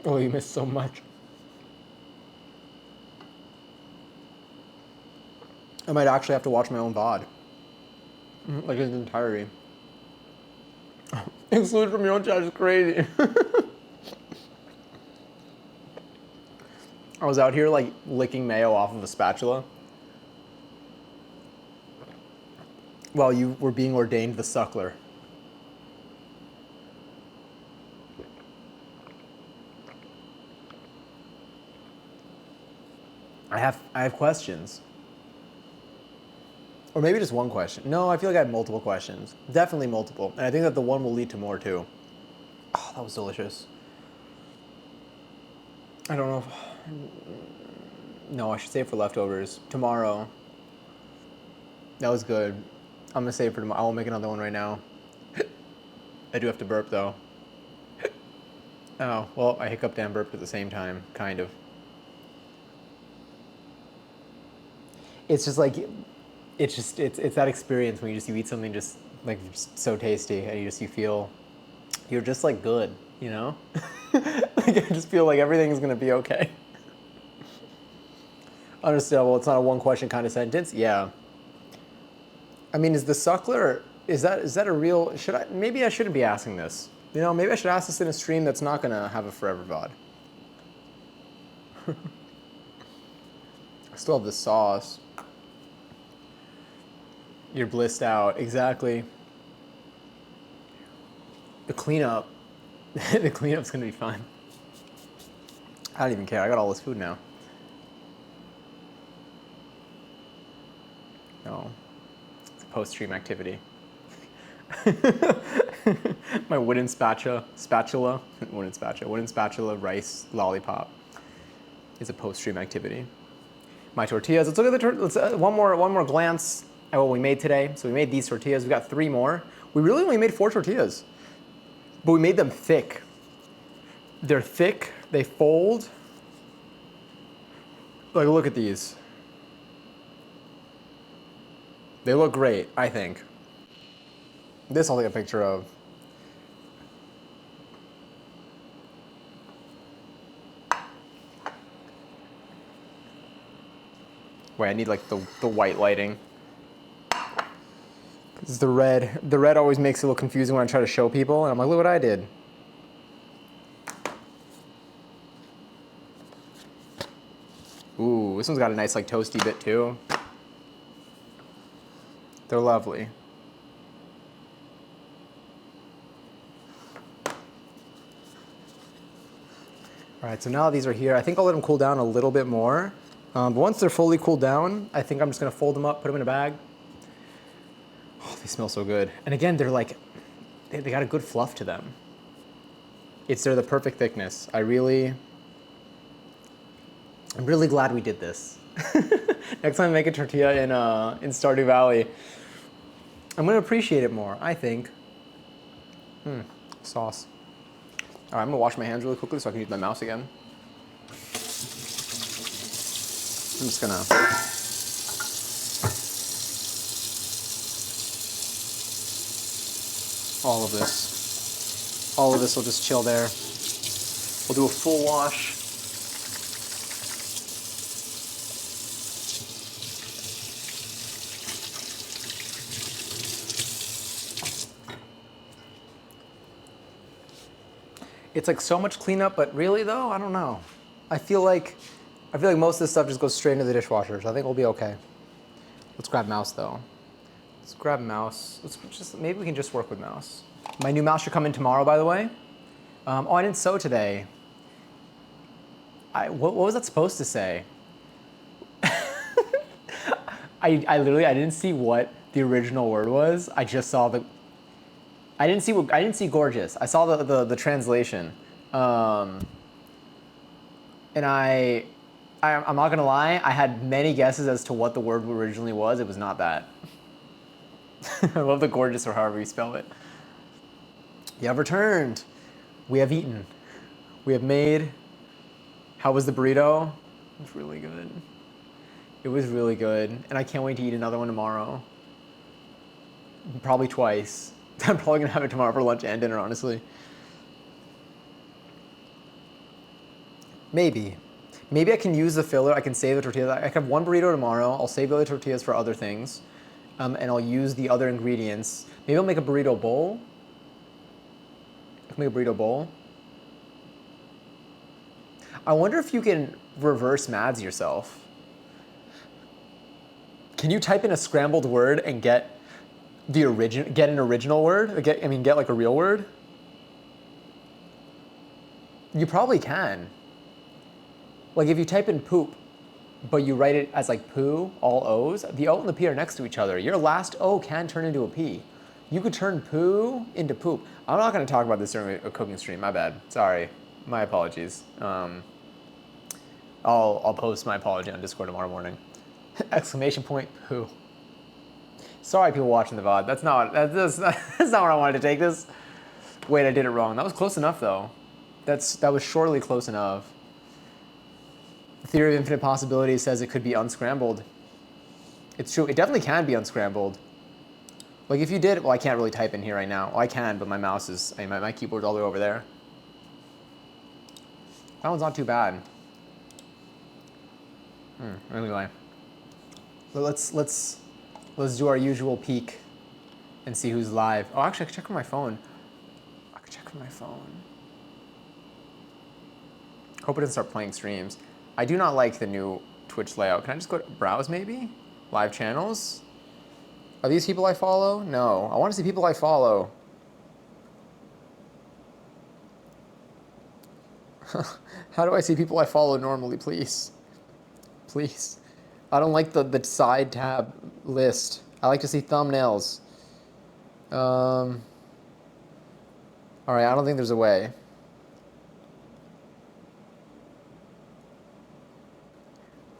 Oh, you missed so much. I might actually have to watch my own VOD. Like in its entirety. Exclude from your own chat is crazy. I was out here like licking mayo off of a spatula while you were being ordained the suckler. I have questions. Or maybe just one question. No, I feel like I have multiple questions. Definitely multiple. And I think that the one will lead to more too. Oh, that was delicious. I don't know if... No, I should save for leftovers. Tomorrow. That was good. I'm gonna save for tomorrow. I won't make another one right now. I do have to burp though. Oh, well, I hiccuped and burped at the same time, kind of. It's just like... It's that experience when you eat something just like so tasty and you feel you're just like good, you know? Like I just feel like everything's gonna be okay. Understandable, it's not a one question kind of sentence. Yeah. I mean, is the suckler, is that a real, maybe I shouldn't be asking this. You know, maybe I should ask this in a stream that's not gonna have a forever VOD. I still have the sauce. You're blissed out, exactly. The cleanup, the cleanup's gonna be fun. I don't even care, I got all this food now. No, it's a post-stream activity. My wooden spatula rice lollipop is a post-stream activity. My tortillas, let's look at the, one more glance at what we made today. So we made these tortillas, we got 3 more. We really only made 4 tortillas, but we made them thick. They're thick, they fold. Like, look at these. They look great, I think. This I'll take a picture of. Wait, I need like the white lighting. Because the red always makes it look confusing when I try to show people, and I'm like, look what I did. Ooh, this one's got a nice like toasty bit too. They're lovely. All right, so now these are here. I think I'll let them cool down a little bit more. But once they're fully cooled down, I think I'm just gonna fold them up, put them in a bag. Oh, they smell so good. And again, they're like, they got a good fluff to them. They're the perfect thickness. I'm really glad we did this. Next time I make a tortilla in Stardew Valley, I'm gonna appreciate it more, I think. Sauce. All right, I'm gonna wash my hands really quickly so I can use my mouse again. I'm just gonna. all of this. All of this will just chill there. We'll do a full wash. It's like so much cleanup, but really though, I don't know. I feel like most of this stuff just goes straight into the dishwasher, so I think we'll be okay. Let's grab mouse though. Let's grab mouse. Maybe we can just work with mouse. My new mouse should come in tomorrow, by the way. Oh, I didn't sew today. What was that supposed to say? I didn't see what the original word was. I just saw I didn't see gorgeous. I saw the translation, and I'm not gonna lie. I had many guesses as to what the word originally was. It was not that. I love the gorgeous or however you spell it. You have returned. We have eaten. We have made. How was the burrito? It was really good. It was really good, and I can't wait to eat another one tomorrow. Probably twice. I'm probably gonna have it tomorrow for lunch and dinner, honestly. Maybe I can use the filler. I can save the tortillas. I can have one burrito tomorrow. I'll save the other tortillas for other things, and I'll use the other ingredients. Maybe I'll make a burrito bowl. I can make a burrito bowl. I wonder if you can reverse Mads yourself. Can you type in a scrambled word and get an original word? Get like a real word? You probably can. Like if you type in poop, but you write it as like poo, all O's, the O and the P are next to each other. Your last O can turn into a P. You could turn poo into poop. I'm not gonna talk about this during a cooking stream, my bad. Sorry, my apologies. I'll post my apology on Discord tomorrow morning. Exclamation point, poo. Sorry, people watching the VOD. That's not where I wanted to take this. Wait, I did it wrong. That was close enough, though. That was surely close enough. The theory of infinite possibilities says it could be unscrambled. It's true. It definitely can be unscrambled. Like if you did, well, I can't really type in here right now. Well, I can, but my mouse is, my keyboard's all the way over there. That one's not too bad. Anyway, let's do our usual peek and see who's live. Oh, actually, I can check on my phone. Hope it doesn't start playing streams. I do not like the new Twitch layout. Can I just go to browse maybe? Live channels? Are these people I follow? No. I want to see people I follow. How do I see people I follow normally, please? Please. I don't like the side tab list. I like to see thumbnails. All right, I don't think there's a way.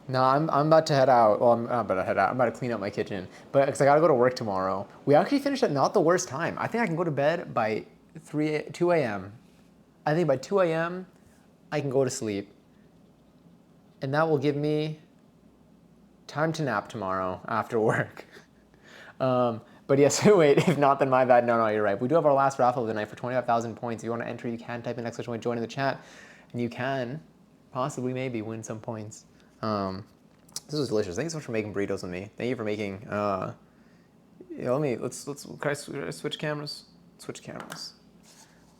No, I'm about to head out. Well, I'm not about to head out. I'm about to clean up my kitchen. But because I got to go to work tomorrow. We actually finished at not the worst time. I think I can go to bed by 2 a.m. I think by 2 a.m. I can go to sleep. And that will give me time to nap tomorrow after work. But yes, wait, if not, then my bad. No, you're right. We do have our last raffle of the night for 25,000 points. If you want to enter, you can type in exclamation point join in the chat, and you can possibly maybe win some points. This was delicious. Thank you so much for making burritos with me. Thank you for making. Let's. Can I switch cameras? Switch cameras.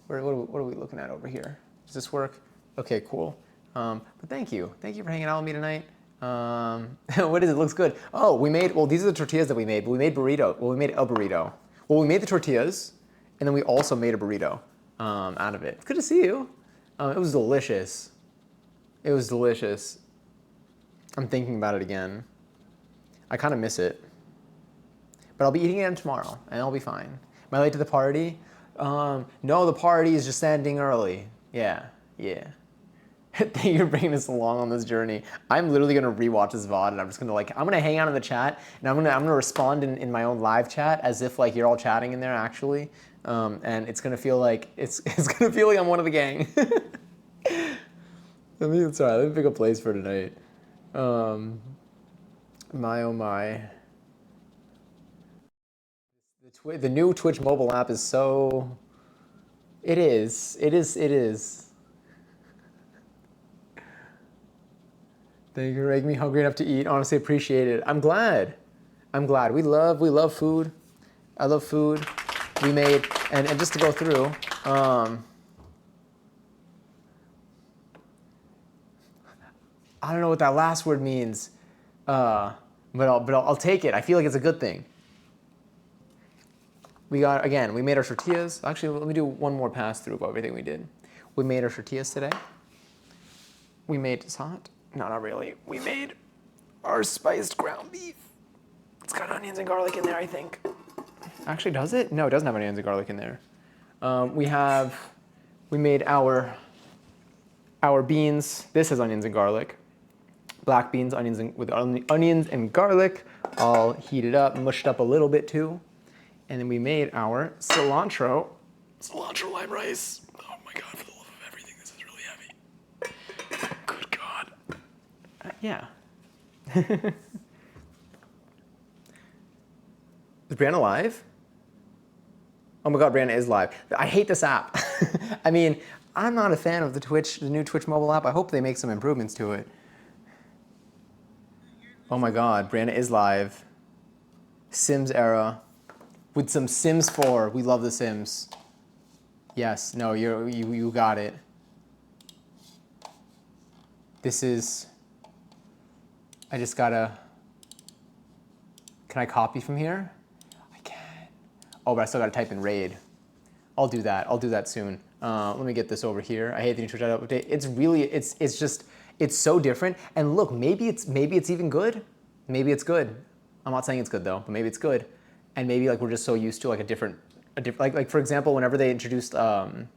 What are we looking at over here? Does this work? Okay, cool. But thank you for hanging out with me tonight. What is it? Looks good. Oh, these are the tortillas that we made, but we made burrito. Well, we made a burrito. Well, we made the tortillas, and then we also made a burrito out of it. It's good to see you. It was delicious. It was delicious. I'm thinking about it again. I kind of miss it. But I'll be eating it again tomorrow, and I'll be fine. Am I late to the party? No, the party is just ending early. Yeah. Thank you for bringing us along on this journey. I'm literally gonna rewatch this VOD, and I'm just gonna I'm gonna hang out in the chat, and I'm gonna respond in my own live chat as if like you're all chatting in there actually, and it's gonna feel like it's gonna feel like I'm one of the gang. Let me pick a place for tonight. My oh my. The The new Twitch mobile app is so. It is. It is. It is. Thank you for making me hungry enough to eat. Honestly, appreciate it. I'm glad. I'm glad. We love food. I love food. We made, and just to go through, I don't know what that last word means, but I'll take it. I feel like it's a good thing. We made our tortillas. Actually, let me do one more pass through of everything we did. We made our tortillas today. We made, it's hot? No, not really. We made our spiced ground beef. It's got onions and garlic in there, I think. Actually, does it? No, it doesn't have onions and garlic in there. We made our beans. This has onions and garlic. Black beans, with onions and garlic, all heated up, mushed up a little bit too. And then we made our cilantro lime rice. Oh my God, for the love of everything, this is really heavy. Good God. Yeah. Is Brianna live? Oh my God, Brianna is live. I hate this app. I mean, I'm not a fan of the new Twitch mobile app. I hope they make some improvements to it. Oh my God, Brianna is live. Sims era. With some Sims 4. We love the Sims. Yes, no, you got it. This is, I just gotta, can I copy from here? I can. Oh, but I still gotta type in raid. I'll do that soon. Let me get this over here. I hate the new Twitch update. It's really, it's just, it's so different. And look, maybe it's even good. Maybe it's good. I'm not saying it's good though, but maybe it's good. And maybe like we're just so used to like a different like for example, whenever they introduced there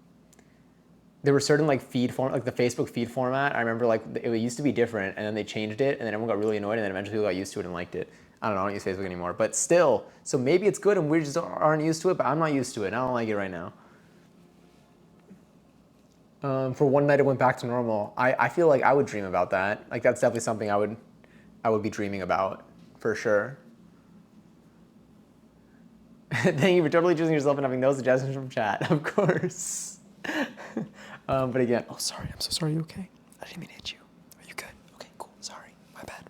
were certain like feed form, like the Facebook feed format. I remember like it used to be different, and then they changed it, and then everyone got really annoyed, and then eventually people got used to it and liked it. I don't know. I don't use Facebook anymore, but still. So maybe it's good, and we just aren't used to it. But I'm not used to it. And I don't like it right now. For one night, it went back to normal. I feel like I would dream about that. Like that's definitely something I would be dreaming about for sure. Thank you for totally choosing yourself and having no suggestions from chat. Of course. But again, oh sorry, I'm so sorry. You okay? I didn't mean to hit you. Are you good? Okay, cool. Sorry, my bad.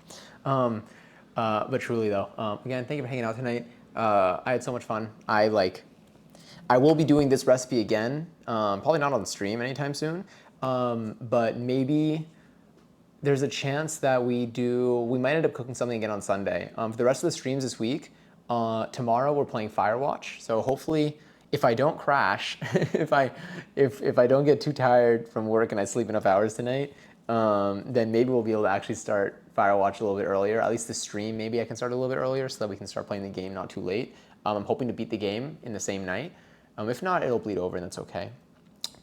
But truly though, again, thank you for hanging out tonight. I had so much fun. I will be doing this recipe again. Probably not on the stream anytime soon, but maybe there's a chance that we might end up cooking something again on Sunday. For the rest of the streams this week, tomorrow we're playing Firewatch. So hopefully, if I don't crash, if I don't get too tired from work and I sleep enough hours tonight, then maybe we'll be able to actually start Firewatch a little bit earlier. At least the stream, maybe I can start a little bit earlier so that we can start playing the game not too late. I'm hoping to beat the game in the same night. If not, it'll bleed over and that's okay.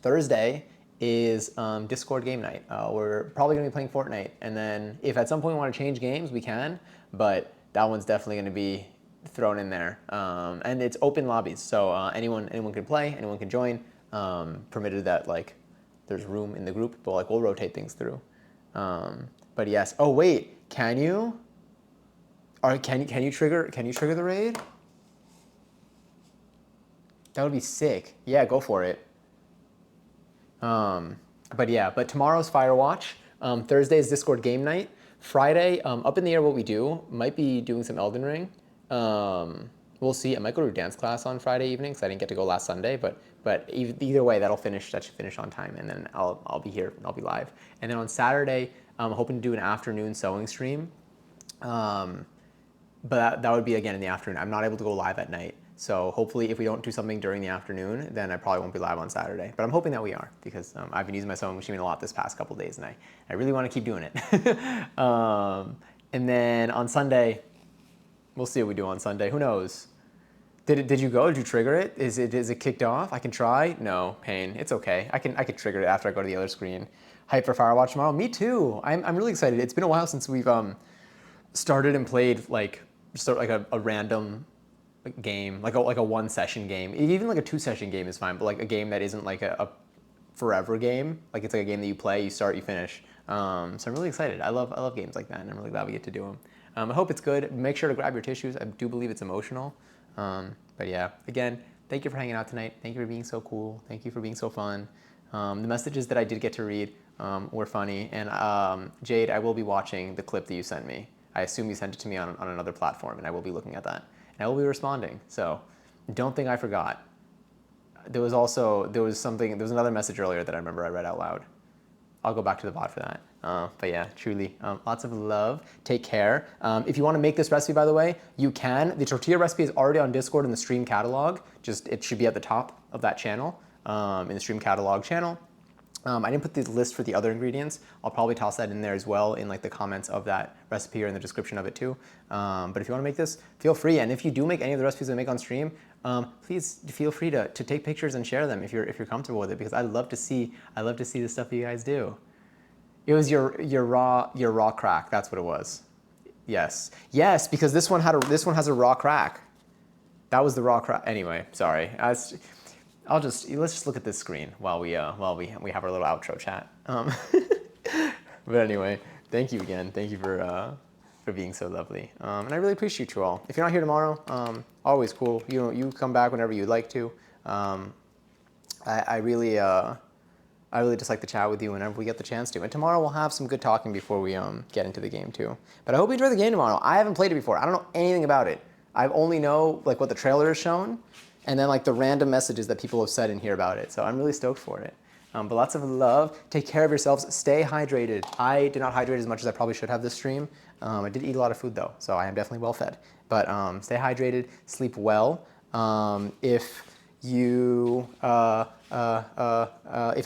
Thursday is Discord game night. We're probably gonna be playing Fortnite, and then if at some point we want to change games, we can, but that one's definitely gonna be thrown in there. And it's open lobbies, so anyone can play, anyone can join, permitted that like there's room in the group, but like we'll rotate things through. But yes. Oh wait, can you? Or can you trigger the raid? That would be sick. Yeah, go for it. But tomorrow's Firewatch. Thursday is Discord game night. Friday, up in the air what we do. Might be doing some Elden Ring. We'll see. I might go to a dance class on Friday evening because I didn't get to go last Sunday. But either way, that should finish on time, and then I'll be here. I'll be live. And then on Saturday, I'm hoping to do an afternoon sewing stream. But that would be again in the afternoon. I'm not able to go live at night. So hopefully if we don't do something during the afternoon, then I probably won't be live on Saturday. But I'm hoping that we are, because I've been using my sewing machine a lot this past couple days, and I really want to keep doing it. And then on Sunday, we'll see what we do on Sunday. Who knows? Did you go? Did you trigger it? Is it kicked off? I can try. No, pain. It's okay. I can trigger it after I go to the other screen. Hype for Firewatch tomorrow. Me too. I'm really excited. It's been a while since we've started and played like a random game, like a one session game. Even like a 2-session game is fine, but like a game that isn't like a forever game. Like it's like a game that you play, you start, you finish. So I'm really excited. I love games like that, and I'm really glad we get to do them. I hope it's good. Make sure to grab your tissues. I do believe it's emotional. But yeah, again, thank you for hanging out tonight. Thank you for being so cool. Thank you for being so fun. The messages that I did get to read were funny. And Jade, I will be watching the clip that you sent me. I assume you sent it to me on another platform, and I will be looking at that. And I will be responding. So don't think I forgot. There was another message earlier that I remember I read out loud. I'll go back to the bot for that. But yeah, truly, lots of love. Take care. If you want to make this recipe, by the way, you can. The tortilla recipe is already on Discord in the stream catalog. It should be at the top of that channel, in the stream catalog channel. I didn't put the list for the other ingredients. I'll probably toss that in there as well in like the comments of that recipe or in the description of it too. But if you want to make this, feel free. And if you do make any of the recipes I make on stream, please feel free to take pictures and share them if you're comfortable with it, because I love to see the stuff that you guys do. It was your raw crack. That's what it was. Yes, because this one has a raw crack. That was the raw crack. Anyway, sorry. Let's just look at this screen while we have our little outro chat. But anyway, thank you again. Thank you for being so lovely. And I really appreciate you all. If you're not here tomorrow, always cool. You come back whenever you'd like to. I really just like to chat with you whenever we get the chance to. And tomorrow we'll have some good talking before we get into the game too. But I hope you enjoy the game tomorrow. I haven't played it before. I don't know anything about it. I only know like what the trailer has shown, and then like the random messages that people have said in here about it. So I'm really stoked for it. But lots of love. Take care of yourselves. Stay hydrated. I did not hydrate as much as I probably should have this stream. I did eat a lot of food though, so I am definitely well fed. But stay hydrated. Sleep well. If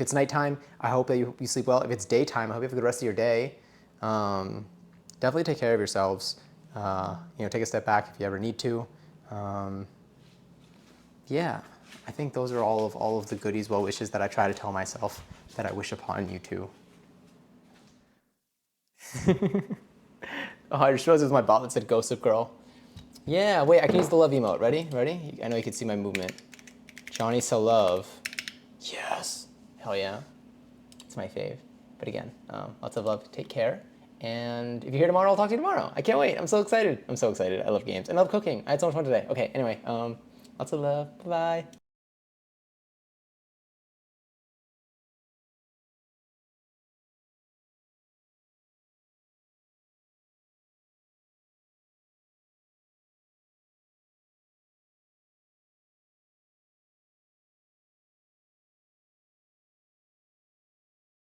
it's nighttime, I hope that you sleep well. If it's daytime, I hope you have a good rest of your day. Definitely take care of yourselves. Take a step back if you ever need to. Yeah, I think those are all of the goodies, well wishes that I try to tell myself that I wish upon you too. Oh, I just realized it was my bot that said Ghost of Girl. Yeah, wait, I can use the love emote. Ready? I know you can see my movement. Johnny so love. Yes. Hell yeah. It's my fave. But again, lots of love. Take care. And if you're here tomorrow, I'll talk to you tomorrow. I can't wait. I'm so excited. I love games. And I love cooking. I had so much fun today. Okay, anyway, lots of love. Bye-bye.